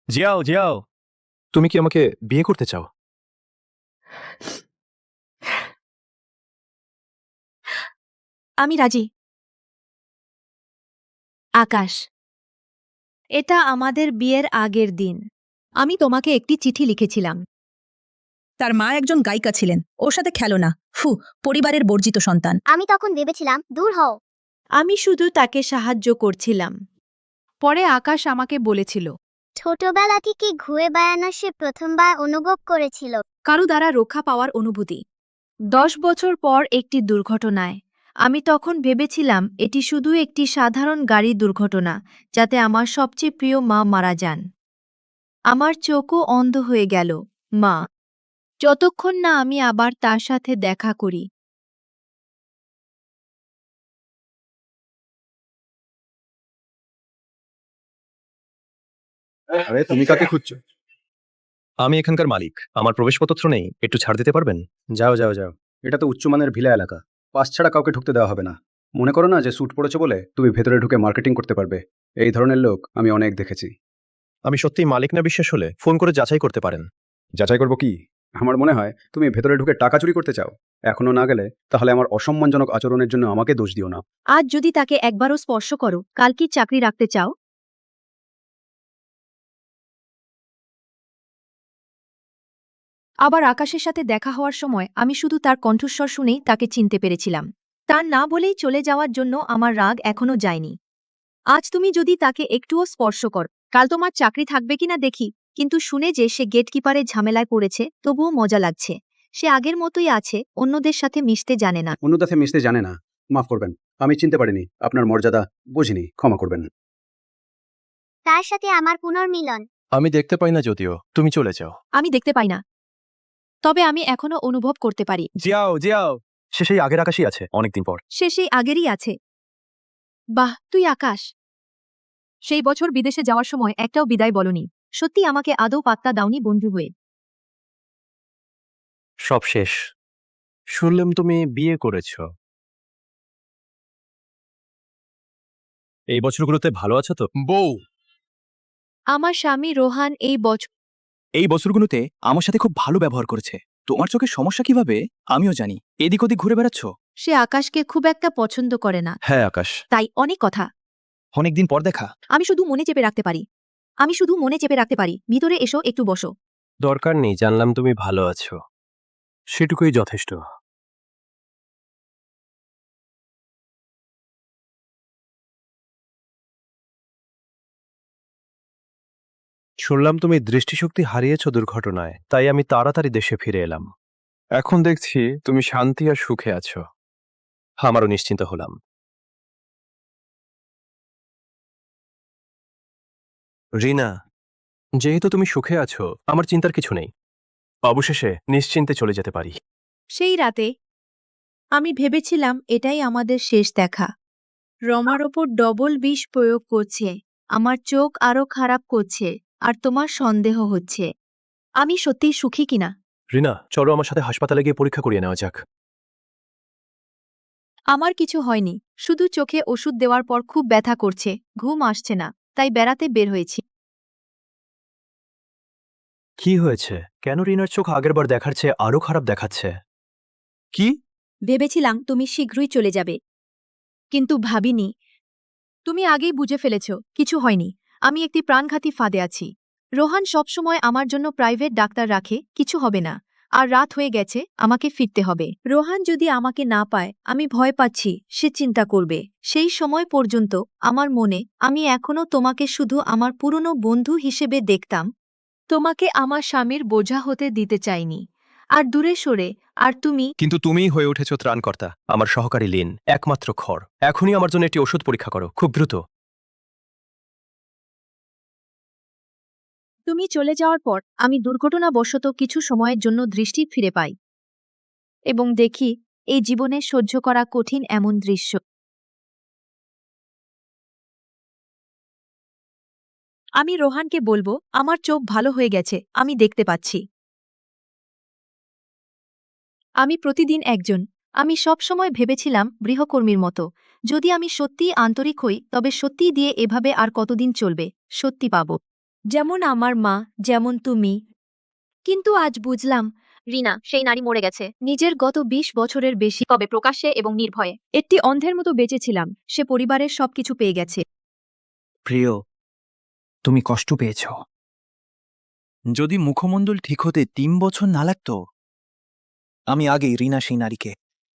জিয়াও জিয়াও, তুমি কি আমাকে বিয়ে করতে চাও? আমি রাজি। আকাশ, এটা আমাদের বিয়ের আগের দিন। আমি তোমাকে একটি চিঠি লিখেছিলাম। তার মা একজন গায়িকা ছিলেন, ওর সাথে খেলো না। পরিবারের বর্জিত সন্তান। আমি তখন ভেবেছিলাম দূর হও। আমি শুধু তাকে সাহায্য করছিলাম। পরে আকাশ আমাকে বলেছিল ছোটবেলা থেকে ঘুরে বেড়ানো সে প্রথমবার অনুভব করেছিল। কারো দ্বারা রক্ষা পাওয়ার অনুভূতি। 10 বছর পর একটি দুর্ঘটনায় আমি তখন ভেবেছিলাম এটি শুধু একটি সাধারণ গাড়ি দুর্ঘটনা, যাতে আমার সবচেয়ে প্রিয় মা মারা যান। আমার চোখও অন্ধ হয়ে গেল, মা, যতক্ষণ না আমি আবার তার সাথে দেখা করি। আরে তুমি কাকে খুঁজছো? আমি এখানকার মালিক, আমার প্রবেশপত্র নেই, একটু ছাড় দিতে পারবেন? যাও যাও যাও, এটা তো উচ্চমানের ভিলা এলাকা, পাস ছাড়া কাউকে ঢুকতে দেওয়া হবে না। মনে করো না যে স্যুট পরেছো বলে তুমি ভেতরে ঢুকে মার্কেটিং করতে পারবে। এই ধরনের লোক আমি অনেক দেখেছি। আমি সত্যিই মালিক না বিশ্বাস হলে ফোন করে যাচাই করতে পারেন। যাচাই করবো কি? আমার মনে হয় তুমি ভেতরে ঢুকে টাকা চুরি করতে চাও। এখনো না গেলে তাহলে আমার অসম্মানজনক আচরণের জন্য আমাকে দোষ দিও না। আজ যদি তাকে একবারও স্পর্শ করো, কাল কি চাকরি রাখতে চাও? আবার আকাশের সাথে দেখা হওয়ার সময় আমি শুধু তার কণ্ঠস্বর শুনেই তাকে চিনতে পেরেছিলাম। তার না বলেই চলে যাওয়ার জন্য আমার রাগ এখনো যায়নি। আজ তুমি যদি তাকে একটুও স্পর্শ কর, কাল তোমার চাকরি থাকবে কিনা দেখি। কিন্তু শুনে যে সে গেটকিপারের ঝামেলায় পড়েছে, তবুও মজা লাগছে। সে আগের মতোই আছে, অন্যদের সাথে মিশতে জানে না। অন্য দাথে মিশতে জানে না, মাফ করবেন, আমি চিনতে পারিনি, আপনার মর্যাদা বুঝিনি, ক্ষমা করবেন। তার সাথে আমার পুনর্মিলন। আমি দেখতে পাই না যদিও, তুমি চলে যাও। আমি দেখতে পাই না, তবে আমি এখনো অনুভব করতে পারি। জিয়াও জিয়াও, সে সেই আগের আকাশই আছে, অনেকদিন পর। সে সেই আগেরই আছে। বাহ, তুই আকাশ। সেই বছর বিদেশে যাওয়ার সময় একটাও বিদায় বলনি। সত্যি আমাকে আদৌ পাত্তা দাওনি বন্ধু হয়ে। সব শেষ। শুনলাম তুমি বিয়ে করেছ। এই বছরগুলোতে ভালো আছো তো? বউ, আমার স্বামী রোহান এই বছরগুলোতে আমার সাথে খুব ভালো ব্যবহার করেছে। তোমার চোখের সমস্যা কিভাবে আমিও জানি। এদিক ওদিক ঘুরে বেড়াচ্ছ। সে আকাশকে খুব একটা পছন্দ করে না, হ্যাঁ আকাশ। তাই অনেক কথা। অনেকদিন পর দেখা। আমি শুধু মনে চেপে রাখতে পারি। ভিতরে এসো, একটু বসো। দরকার নেই, জানলাম তুমি ভালো আছো, সেটুকুই যথেষ্ট। শুনলাম তুমি দৃষ্টিশক্তি হারিয়েছ দুর্ঘটনায়, তাই আমি তাড়াতাড়ি দেশে ফিরে এলাম। এখন দেখছি তুমি শান্তি আর সুখে আছো, আমারও নিশ্চিন্ত হলাম। রিনা, যেহেতু তুমি সুখে আছো, আমার চিন্তার কিছু নেই। অবশেষে নিশ্চিন্তে চলে যেতে পারি। সেই রাতে আমি ভেবেছিলাম এটাই আমাদের শেষ দেখা। রমার ওপর ডবল বিষ প্রয়োগ করছে, আমার চোখ আরো খারাপ করছে, আর তোমার সন্দেহ হচ্ছে আমি সত্যিই সুখী কিনা। রিনা, চলো আমার সাথে হাসপাতালে গিয়ে পরীক্ষা করিয়ে নেওয়া যাক। আমার কিছু হয়নি, শুধু চোখে ওষুধ দেওয়ার পর খুব ব্যথা করছে, ঘুম আসছে না, তাই বেড়াতে বের হয়েছি। কি হয়েছে? কেন রিনার চোখ আগেরবার দেখার চেয়ে আরো খারাপ দেখাচ্ছে? কি? ভেবেছিলাম তুমি শীঘ্রই চলে যাবে, কিন্তু ভাবিনি। তুমি আগেই বুঝে ফেলেছ, কিছু হয়নি। আমি একটি প্রাণঘাতী ফাঁদে আছি। রোহান সবসময় আমার জন্য প্রাইভেট ডাক্তার রাখে, কিছু হবে না। আর রাত হয়ে গেছে, আমাকে ফিরতে হবে। রোহান যদি আমাকে না পায়, আমি ভয় পাচ্ছি সে চিন্তা করবে। সেই সময় পর্যন্ত আমার মনে আমি এখনো তোমাকে শুধু আমার পুরনো বন্ধু হিসেবে দেখতাম। তোমাকে আমার স্বামীর বোঝা হতে দিতে চাইনি, আর দূরে সরে। আর তুমি কিন্তু তুমিই হয়ে উঠেছ ত্রাণকর্তা, আমার সহকারী লিন, একমাত্র খর। এখনই আমার জন্য একটি ওষুধ পরীক্ষা করো, খুব দ্রুত। তুমি চলে যাওয়ার পর আমি দুর্ঘটনাবশত কিছু সময়ের জন্য দৃষ্টি ফিরে পাই এবং দেখি এই জীবনে সহ্য করা কঠিন এমন দৃশ্য। আমি রোহানকে বলবো, আমার চোখ ভালো হয়ে গেছে, আমি দেখতে পাচ্ছি। আমি প্রতিদিন একজন। আমি সবসময় ভেবেছিলাম গৃহকর্মীর মতো, যদি আমি সত্যিই আন্তরিক হই তবে সত্যিই দিয়ে এভাবে আর কতদিন চলবে, সত্যি পাব। যেমন আমার মা, যেমন তুমি। কিন্তু আজ বুঝলাম রিনা সেই নারী মরে গেছে, নিজের গত ২০ বছরের বেশি তবে প্রকাশ্যে এবং নির্ভয়ে। একটি অন্ধের মতো বেঁচেছিলাম, সে পরিবারের সবকিছু পেয়ে গেছে। প্রিয়, তুমি কষ্ট পেয়েছ। যদি মুখমণ্ডল ঠিক হতে ৩ বছর না লাগতো, আমি আগেই রিনা সেই নারীকে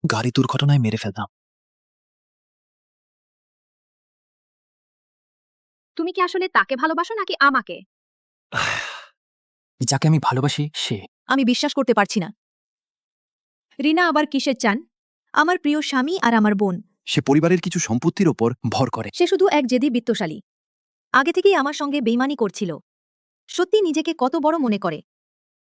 গাড়ি দুর্ঘটনায় মেরে ফেলতাম। তুমি কি আসলে তাকে ভালোবাসো নাকি আমাকে? যাকে আমি ভালোবাসি সে। আমি বিশ্বাস করতে পারছি না। রিনা আবার কিসের চান? আমার প্রিয় স্বামী আর আমার বোন। সে পরিবারের কিছু সম্পত্তির ওপর ভর করে। সে শুধু এক জেদি বিত্তশালী। আগে থেকেই আমার সঙ্গে বেইমানি করছিল। সত্যি নিজেকে কত বড় মনে করে।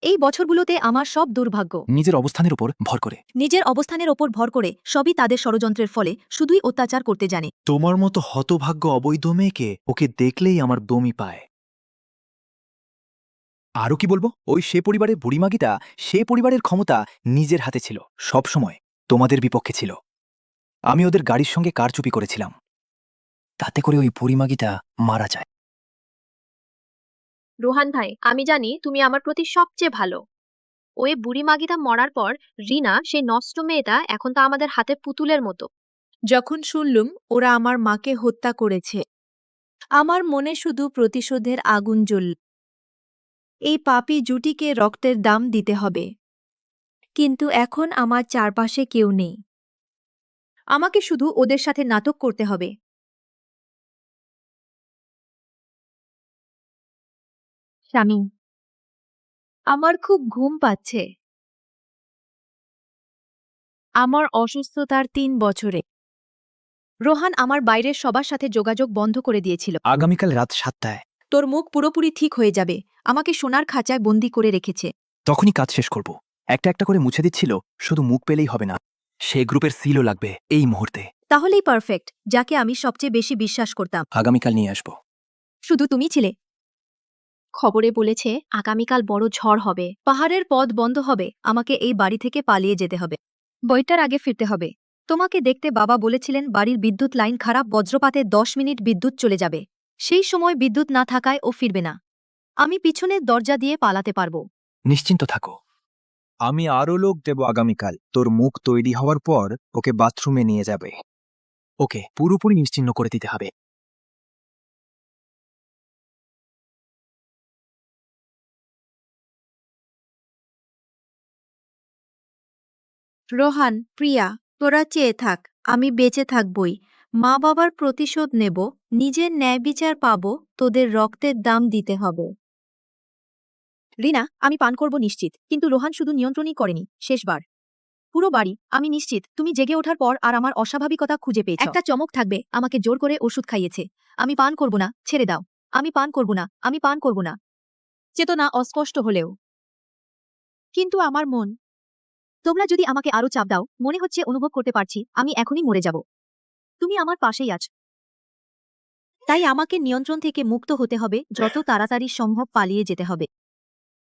এই বছরগুলোতে আমার সব দুর্ভাগ্য। নিজের অবস্থানের ওপর ভর করে। নিজের অবস্থানের ওপর ভর করে সবই তাদের ষড়যন্ত্রের ফলে, শুধুই অত্যাচার করতে জানে। তোমার মতো হতভাগ্য অবৈধ মেয়েকে ওকে দেখলেই আমার বমি পায়। আরও কি বলবো, ওই সে পরিবারের বুড়িমাগিটা সে পরিবারের ক্ষমতা নিজের হাতে ছিল, সব সময় তোমাদের বিপক্ষে ছিল। আমি ওদের গাড়ির সঙ্গে কারচুপি করেছিলাম, তাতে করে ওই বুড়িমাগিটা মারা যায়। রোহান ভাই, আমি জানি তুমি আমার প্রতি সবচেয়ে ভালো। ওই বুড়ি মাগিটা মরার পর রিনা সেই নষ্ট মেয়েটা এখন তা আমাদের হাতে পুতুলের মতো। যখন শুনলুম ওরা আমার মাকে হত্যা করেছে, আমার মনে শুধু প্রতিশোধের আগুন জ্বলল। এই পাপী জুটিকে রক্তের দাম দিতে হবে। কিন্তু এখন আমার চারপাশে কেউ নেই। আমাকে শুধু ওদের সাথে নাটক করতে হবে। স্বামী, আমার খুব ঘুম পাচ্ছে। আমার অসুস্থতার ৩ বছরে রোহান আমার বাইরের সবার সাথে যোগাযোগ বন্ধ করে দিয়েছিল। আগামীকাল রাত 7টায়। তোর মুখ পুরোপুরি ঠিক হয়ে যাবে। আমাকে সোনার খাঁচায় বন্দি করে রেখেছে। তখনই কাজ শেষ করব। একটা একটা করে মুছে দিচ্ছিল, শুধু মুখ পেলেই হবে না, সে গ্রুপের সিলও লাগবে এই মুহূর্তে। তাহলেই পারফেক্ট, যাকে আমি সবচেয়ে বেশি বিশ্বাস করতাম। আগামীকাল নিয়ে আসবো। শুধু তুমি ছিলে। খবরে বলেছে আগামীকাল বড় ঝড় হবে। পাহাড়ের পথ বন্ধ হবে। আমাকে এই বাড়ি থেকে পালিয়ে যেতে হবে। বইটার আগে ফিরতে হবে। তোমাকে দেখতে বাবা বলেছিলেন বাড়ির বিদ্যুৎ লাইন খারাপ, বজ্রপাতে 10 মিনিট বিদ্যুৎ চলে যাবে। সেই সময় বিদ্যুৎ না থাকায় ও ফিরবে না। আমি পিছনের দরজা দিয়ে পালাতে পারবো। নিশ্চিন্ত থাকো, আমি আরও লোক দেব আগামীকাল। তোর মুখ তৈরি হওয়ার পর ওকে বাথরুমে নিয়ে যাবে। ওকে পুরোপুরি নিশ্চিহ্ন করে দিতে হবে। রোহান, প্রিয়া, তোরা চেয়ে থাক, আমি বেঁচে থাকবই। মা বাবার প্রতিশোধ নেব, নিজের ন্যায় বিচার পাবো, তোদের রক্তের দাম দিতে হবে। রিনা, আমি পান করব নিশ্চিত, কিন্তু রোহান শুধু নিয়ন্ত্রণই করেনি, শেষবার। পুরো বাড়ি, আমি নিশ্চিত তুমি জেগে ওঠার পর আর আমার অস্বাভাবিকতা খুঁজে পেয়েছ। একটা চমক থাকবে, আমাকে জোর করে ওষুধ খাইয়েছে। আমি পান করব না, ছেড়ে দাও। আমি পান করব না, আমি পান করব না। চেতনা অস্পষ্ট হলেও কিন্তু আমার মন। তোমরা যদি আমাকে আরো চাপ দাও, মনে হচ্ছে অনুভব করতে পারছি আমি এখনই মরে যাব। তুমি আমার পাশেই আছো। তাই আমাকে নিয়ন্ত্রণ থেকে মুক্ত হতে হবে, যত তাড়াতাড়ি সম্ভব পালিয়ে যেতে হবে।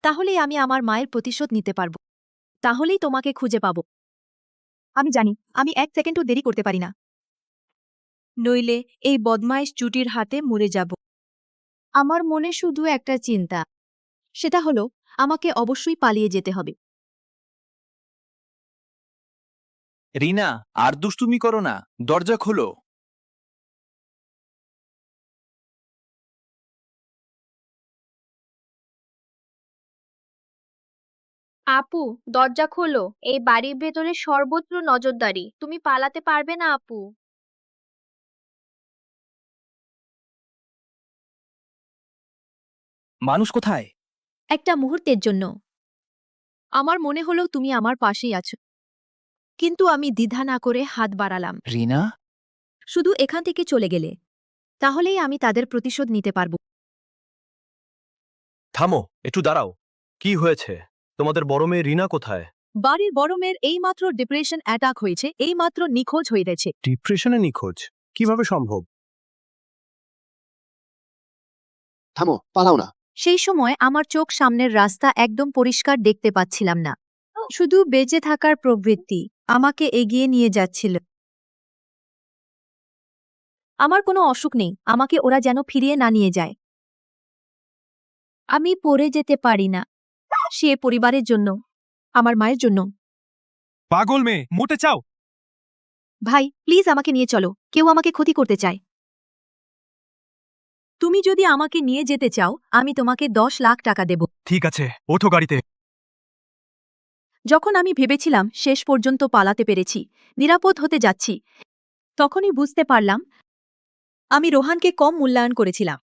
তাহলেই আমি আমার মায়ের প্রতিশোধ নিতে পারব। তাহলেই তোমাকে খুঁজে পাব। আমি জানি আমি 1 সেকেন্ডও দেরি করতে পারি না, নইলে এই বদমাইশ জুটির হাতে মরে যাব। আমার মনে শুধু একটা চিন্তা, সেটা হলো আমাকে অবশ্যই পালিয়ে যেতে হবে। রিনা, আর দুষ্টুমি করো না, দরজা খোলো। আপু, দরজা খোলো। এই বাড়ির ভেতরে সর্বত্র নজরদারি, তুমি পালাতে পারবে না আপু। মানুষ কোথায়? একটা মুহূর্তের জন্য আমার মনে হলো তুমি আমার পাশেই আছো, কিন্তু আমি দ্বিধা না করে হাত বাড়ালাম। রিনা, শুধু এখান থেকে চলে গেলে, তাহলেই আমি তাদের প্রতিশোধ নিতে পারব। থামো, একটু দাঁড়াও। কি হয়েছে? তোমাদের বড় মেয়ে রিনা কোথায়? বাড়ির বড় মেয়ের এইমাত্র ডিপ্রেশন অ্যাটাক হয়েছে, এইমাত্র নিখোঁজ হয়ে গেছে। ডিপ্রেশনে নিখোঁজ কিভাবে সম্ভব? থামো, পালাও না। সেই সময় আমার চোখ সামনের রাস্তা একদম পরিষ্কার দেখতে পাচ্ছিলাম না, শুধু বেঁচে থাকার প্রবৃত্তি আমাকে এগিয়ে নিয়ে যাচ্ছিল। আমার কোনো অসুখ নেই, আমাকে ওরা যেন ফিরিয়ে না নিয়ে যায়। আমি পড়ে যেতে পারি না। সে পরিবারের জন্য, আমার মায়ের জন্য। পাগল মেয়ে, মোটে চাও? ভাই প্লিজ আমাকে নিয়ে চলো, কেউ আমাকে ক্ষতি করতে চায়। তুমি যদি আমাকে নিয়ে যেতে চাও আমি তোমাকে 10 লাখ টাকা দেব। ঠিক আছে, ওঠো গাড়িতে। যখন আমি ভেবেছিলাম শেষ পর্যন্ত পালাতে পেরেছি, নিরাপদ হতে যাচ্ছি, তখনই বুঝতে পারলাম আমি রোহানকে কম মূল্যায়ন করেছিলাম।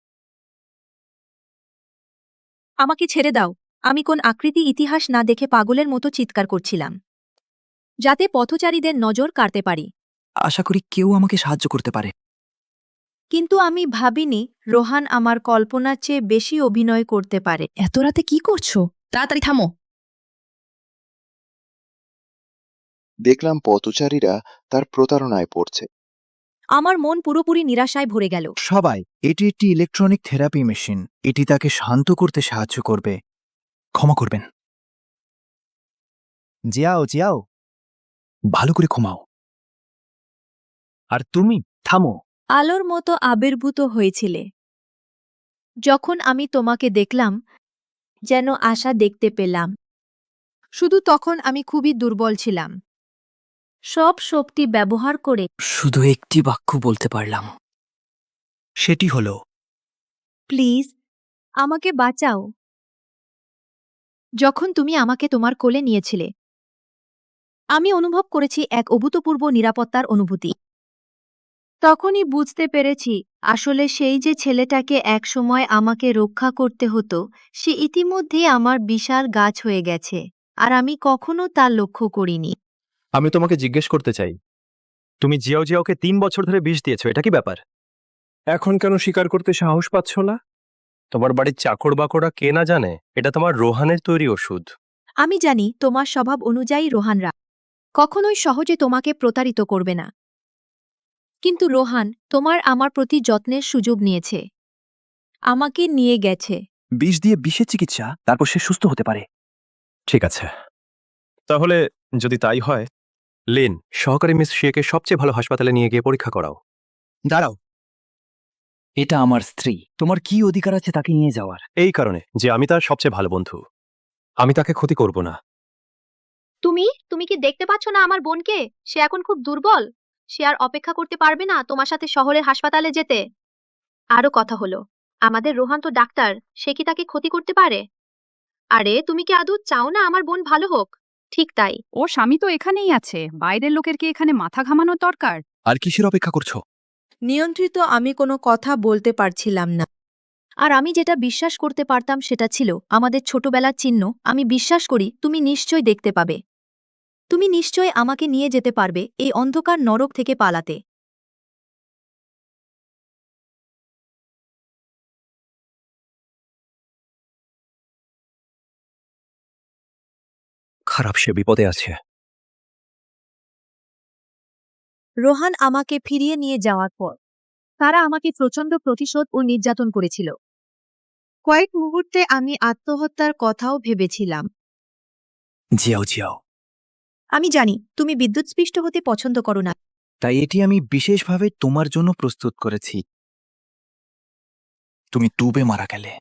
আমাকে ছেড়ে দাও। আমি কোন আকৃতি ইতিহাস না দেখে পাগলের মতো চিৎকার করছিলাম, যাতে পথচারীদের নজর কাড়তে পারি। আশা করি কেউ আমাকে সাহায্য করতে পারে। কিন্তু আমি ভাবিনি রোহান আমার কল্পনার চেয়ে বেশি অভিনয় করতে পারে। এত রাতে কি করছো? তাড়াতাড়ি থামো। দেখলাম পথচারীরা তার প্রতারণায় পড়ছে। আমার মন পুরোপুরি নিরাশায় ভরে গেল। সবাই, এটি একটি ইলেকট্রনিক থেরাপি মেশিন। এটি তাকে শান্ত করতে সাহায্য করবে। ক্ষমা করবেন। জিয়াও জিয়াও, ভালো করে ঘুমাও। আর তুমি থামো। আলোর মতো আবির্ভূত হয়েছিলে। যখন আমি তোমাকে দেখলাম যেন আশা দেখতে পেলাম। শুধু তখন আমি খুবই দুর্বল ছিলাম। সব শক্তি ব্যবহার করে শুধু একটি বাক্য বলতে পারলাম, সেটি হলো প্লিজ আমাকে বাঁচাও। যখন তুমি আমাকে তোমার কোলে নিয়েছিলে আমি অনুভব করেছি এক অভূতপূর্ব নিরাপত্তার অনুভূতি। তখনই বুঝতে পেরেছি আসলে সেই যে ছেলেটাকে একসময় আমাকে রক্ষা করতে হতো সে ইতিমধ্যেই আমার বিশাল গাছ হয়ে গেছে, আর আমি কখনো তার লক্ষ্য করিনি। আমি তোমাকে জিজ্ঞেস করতে চাই, তুমি জিয়াও জিয়াওকে 3 বছর ধরে বিষ দিয়েছো, এটা কি ব্যাপার? এখন কেন স্বীকার করতে সাহস পাচ্ছ না? তোমার বাড়ির চাকর বাকরা কে না জানে এটা তোমার রোহানের তৈরি ওষুধ। আমি জানি তোমার স্বভাব অনুযায়ী রোহানরা কখনোই সহজে তোমাকে প্রতারিত করবে না, কিন্তু রোহান তোমার আমার প্রতি যত্নের সুযোগ নিয়েছে, আমাকে নিয়ে গেছে। বিষ দিয়ে বিষের চিকিৎসা, তারপর সে সুস্থ হতে পারে। ঠিক আছে, তাহলে যদি তাই হয়, লিন, সহকারী মিস শিয়াকে সবচেয়ে ভালো হাসপাতালে নিয়ে গিয়ে পরীক্ষা করাও। দাঁড়াও, এটা আমার স্ত্রী। তোমার কি অধিকার আছে তাকে নিয়ে যাওয়ার? এই কারণে যে আমি তার সবচেয়ে ভালো বন্ধু। আমি তাকে ক্ষতি করব না। তুমি কি দেখতে পাচ্ছ না আমার বোনকে? সে এখন খুব দুর্বল। সে আর অপেক্ষা করতে পারবে না তোমার সাথে শহরের হাসপাতালে যেতে। আরো কথা হলো, আমাদের রোহান তো ডাক্তার, সে কি তাকে ক্ষতি করতে পারে? আরে তুমি কি আদৌ চাও না আমার বোন ভালো হোক? ঠিক তাই। ওর স্বামী তো এখানেই আছে, বাইরের লোকের কি এখানে মাথা ঘামানোর দরকার? আর কিসের অপেক্ষা করছো? নিয়ন্ত্রিত আমি কোনো কথা বলতে পারছিলাম না। আর আমি যেটা বিশ্বাস করতে পারতাম সেটা ছিল আমাদের ছোটবেলার চিহ্ন। আমি বিশ্বাস করি তুমি নিশ্চয় দেখতে পাবে। তুমি নিশ্চয় আমাকে নিয়ে যেতে পারবে এই অন্ধকার নরক থেকে পালাতে। খারাপ, সে বিপদে আছে। রোহান আমাকে ফিরিয়ে নিয়ে যাওয়ার পর তারা আমাকে প্রচণ্ড প্রতিশোধ ও নির্যাতন করেছিল। কয়েক মুহূর্তে আমি আত্মহত্যার কথাও ভেবেছিলাম। জিয়াও জিয়াও, আমি জানি তুমি বিদ্যুৎস্পৃষ্ট হতে পছন্দ করো না, তাই এটি আমি বিশেষভাবে তোমার জন্য প্রস্তুত করেছি। তুমি ডুবে মারা গেলে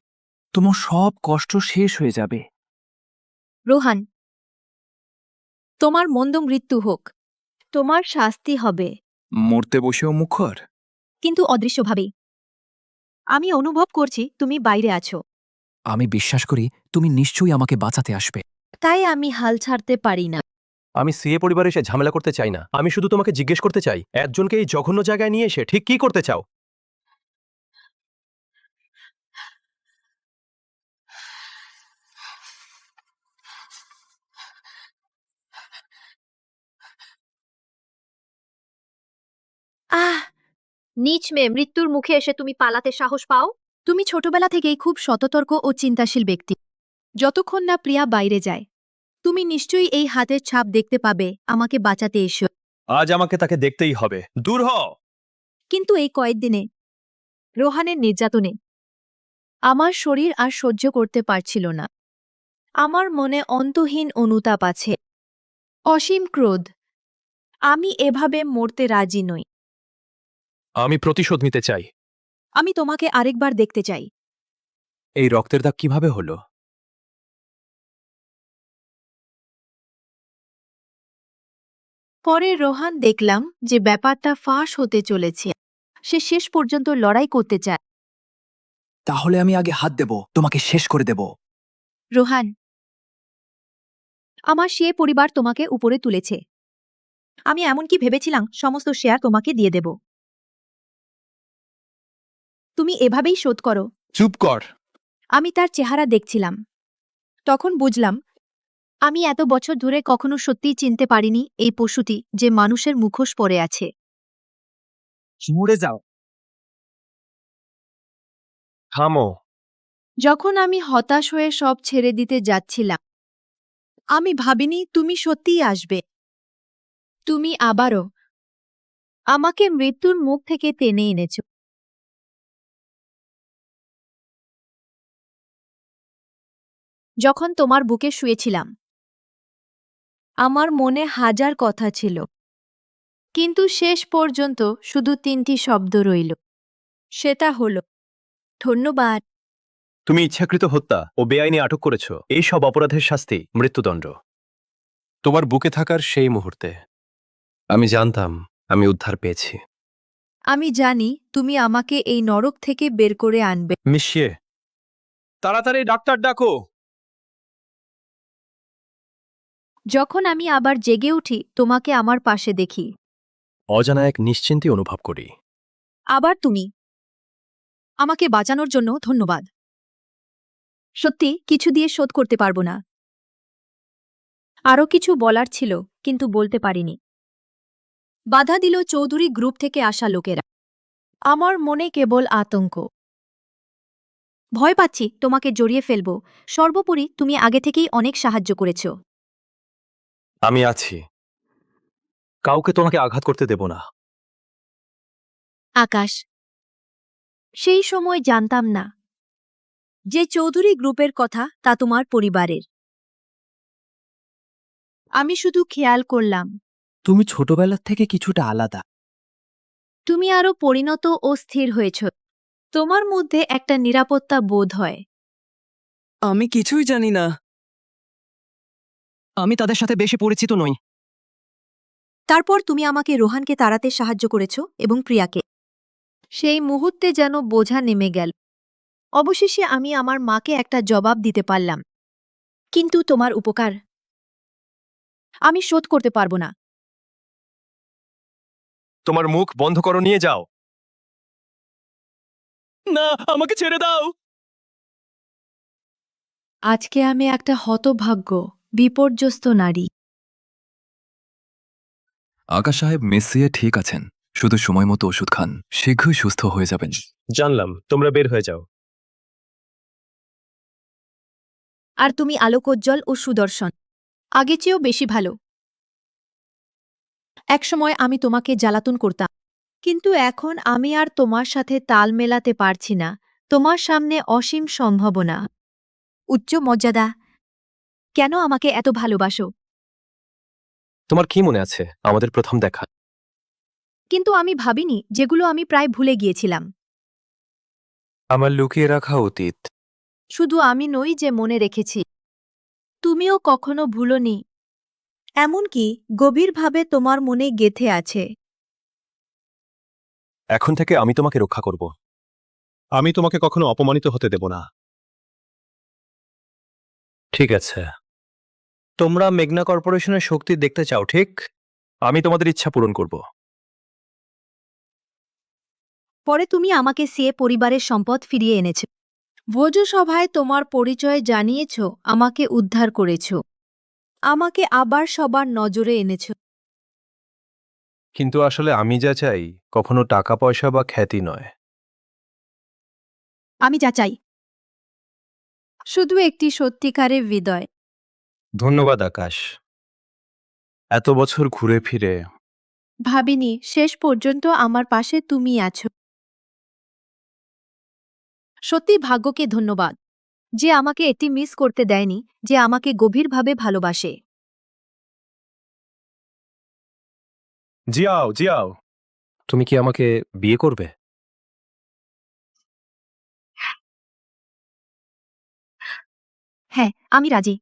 তোমার সব কষ্ট শেষ হয়ে যাবে। রোহান, তোমার মন্দ মৃত্যু হোক, তোমার শাস্তি হবে, মরতে বসেও মুখর। কিন্তু অদৃশ্যভাবেই। আমি অনুভব করছি তুমি বাইরে আছো, আমি বিশ্বাস করি তুমি নিশ্চয়ই আমাকে বাঁচাতে আসবে। তাই আমি হাল ছাড়তে পারি না। আমি সিএ পরিবারে এসে ঝামেলা করতে চাই না। আমি শুধু তোমাকে জিজ্ঞেস করতে চাই, একজনকে এই জঘন্য জায়গায় নিয়ে এসে ঠিক কি করতে চাও? আহ, নিচ মেয়ে, মৃত্যুর মুখে এসে তুমি পালাতে সাহস পাও? তুমি ছোটবেলা থেকেই খুব সতর্ক ও চিন্তাশীল ব্যক্তি। যতক্ষণ না প্রিয়া বাইরে যায় তুমি নিশ্চয়ই এই হাতের ছাপ দেখতে পাবে আমাকে বাঁচাতে এসো। আজ আমাকে তাকে দেখতেই হবে। দূর হও। কিন্তু এই কয়েকদিনে রোহানের নির্যাতনে আমার শরীর আর সহ্য করতে পারছিল না। আমার মনে অন্তহীন অনুতাপ আছে, অসীম ক্রোধ। আমি এভাবে মরতে রাজি নই। আমি প্রতিশোধ নিতে চাই। আমি তোমাকে আরেকবার দেখতে চাই। এই রক্তের দাগ কিভাবে হলো? পরে রোহান দেখলাম যে ব্যাপারটা ফাঁস হতে চলেছে। সে শেষ পর্যন্ত লড়াই করতে চায়। তাহলে আমি আগে হাত দেব, তোমাকে শেষ করে দেব। রোহান, আমার সে পরিবার তোমাকে উপরে তুলেছে। আমি এমনকি ভেবেছিলাম সমস্ত শেয়ার তোমাকে দিয়ে দেব। তুমি এভাবেই শোধ করো। চুপ কর। আমি তার চেহারা দেখছিলাম। তখন বুঝলাম আমি এত বছর ধরে কখনো সত্যিই চিনতে পারিনি এই পশুটি যে মানুষের মুখোশ পরে আছে। মরে যাও। থামো। যখন আমি হতাশ হয়ে সব ছেড়ে দিতে যাচ্ছিলাম, আমি ভাবিনি তুমি সত্যিই আসবে। তুমি আবারও আমাকে মৃত্যুর মুখ থেকে টেনে এনেছ। যখন তোমার বুকে শুয়েছিলাম, আমার মনে হাজার কথা ছিল, কিন্তু শেষ পর্যন্ত শুধু 3টি শব্দ রইল। সেটা হলো ধন্যবাদ। তুমি ইচ্ছাকৃত হত্যা ও বেআইনি আটক করেছ। এই সব অপরাধের শাস্তি মৃত্যুদণ্ড। তোমার বুকে থাকার সেই মুহূর্তে আমি জানতাম আমি উদ্ধার পেয়েছি। আমি জানি তুমি আমাকে এই নরক থেকে বের করে আনবে। মিশিয়ে তাড়াতাড়ি ডাক্তার ডাকো। যখন আমি আবার জেগে উঠি, তোমাকে আমার পাশে দেখি। অজানা এক নিশ্চিন্তি অনুভব করি। আবার তুমি। আমাকে বাঁচানোর জন্য ধন্যবাদ। সত্যি কিছু দিয়ে শোধ করতে পারবো না। আরও কিছু বলার ছিল, কিন্তু বলতে পারিনি। বাধা দিল চৌধুরী গ্রুপ থেকে আসা লোকেরা। আমার মনে কেবল আতঙ্ক। ভয় পাচ্ছি তোমাকে জড়িয়ে ফেলব। সর্বোপরি তুমি আগে থেকেই অনেক সাহায্য করেছ। আমি আছি। কাউকে তোমাকে আঘাত করতে দেব না। আকাশ, সেই সময় জানতাম না যে চৌধুরী গ্রুপের কথা তা তোমার পরিবারের। আমি শুধু খেয়াল করলাম তুমি ছোটবেলার থেকে কিছুটা আলাদা। তুমি আরও পরিণত ও স্থির হয়েছ। তোমার মধ্যে একটা নিরাপত্তা বোধ হয়। আমি কিছুই জানি না। আমি তাদের সাথে বেশি পরিচিত নই। তারপর তুমি আমাকে রোহানকে তাড়াতে সাহায্য করেছ এবং প্রিয়াকে। সেই মুহূর্তে যেন বোঝা নেমে গেল। অবশেষে আমি আমার মাকে একটা জবাব দিতে পারলাম। কিন্তু তোমার উপকার আমি শোধ করতে পারব না। তোমার মুখ বন্ধ করো, নিয়ে যাও। না, আমাকে ছেড়ে দাও। আজকে আমি একটা হতভাগ্য, বিপর্যস্ত নারী। আকাশ সাহেব, মেসিয়া ঠিক আছেন। শুধু সময় মতো ওষুধ খান, শীঘ্রই সুস্থ হয়ে যাবেন। জানলাম। তোমরা বের হয়ে যাও। আর তুমি আলোকোজ্জ্বল ও সুদর্শন, আগে চেয়েও বেশি ভালো। একসময় আমি তোমাকে জ্বালাতন করতাম, কিন্তু এখন আমি আর তোমার সাথে তাল মেলাতে পারছি না। তোমার সামনে অসীম সম্ভাবনা, উচ্চ মর্যাদা। কেন আমাকে এত ভালোবাসো? তোমার কি মনে আছে আমাদের প্রথম দেখা? কিন্তু আমি ভাবিনি যেগুলো আমি প্রায় ভুলে গিয়েছিলাম। আমার লুকিয়ে রাখা অতীত। শুধু আমি নই যে মনে রেখেছি, তুমিও কখনো ভুলোনি। এমনকি গভীরভাবে তোমার মনে গেঁথে আছে। এখন থেকে আমি তোমাকে রক্ষা করব। আমি তোমাকে কখনো অপমানিত হতে দেব না। ঠিক আছে। তোমরা মেঘনা কর্পোরেশনের শক্তি দেখতে চাও, ঠিক? আমি তোমাদের ইচ্ছা পূরণ করব। পরে তুমি আমাকে সিএ পরিবারের সম্পদ ফিরিয়ে এনেছ। ভোজসভায় তোমার পরিচয় জানিয়েছ, আমাকে উদ্ধার করেছ, আমাকে আবার সবার নজরে এনেছ। কিন্তু আসলে আমি যা চাই কখনো টাকা পয়সা বা খ্যাতি নয়। আমি যা চাই শুধু একটি সত্যিকারের হৃদয়। ধন্যবাদ আকাশ। এত বছর ঘুরে ফিরে ভাবিনি শেষ পর্যন্ত আমার পাশে তুমি আছো। সত্যি ভাগ্যকে ধন্যবাদ যে আমাকে এটি মিস করতে দেয়নি, যে আমাকে গভীরভাবে ভালোবাসে। জিয়াও, জিয়াও, তুমি কি আমাকে বিয়ে করবে? আমি রাজি।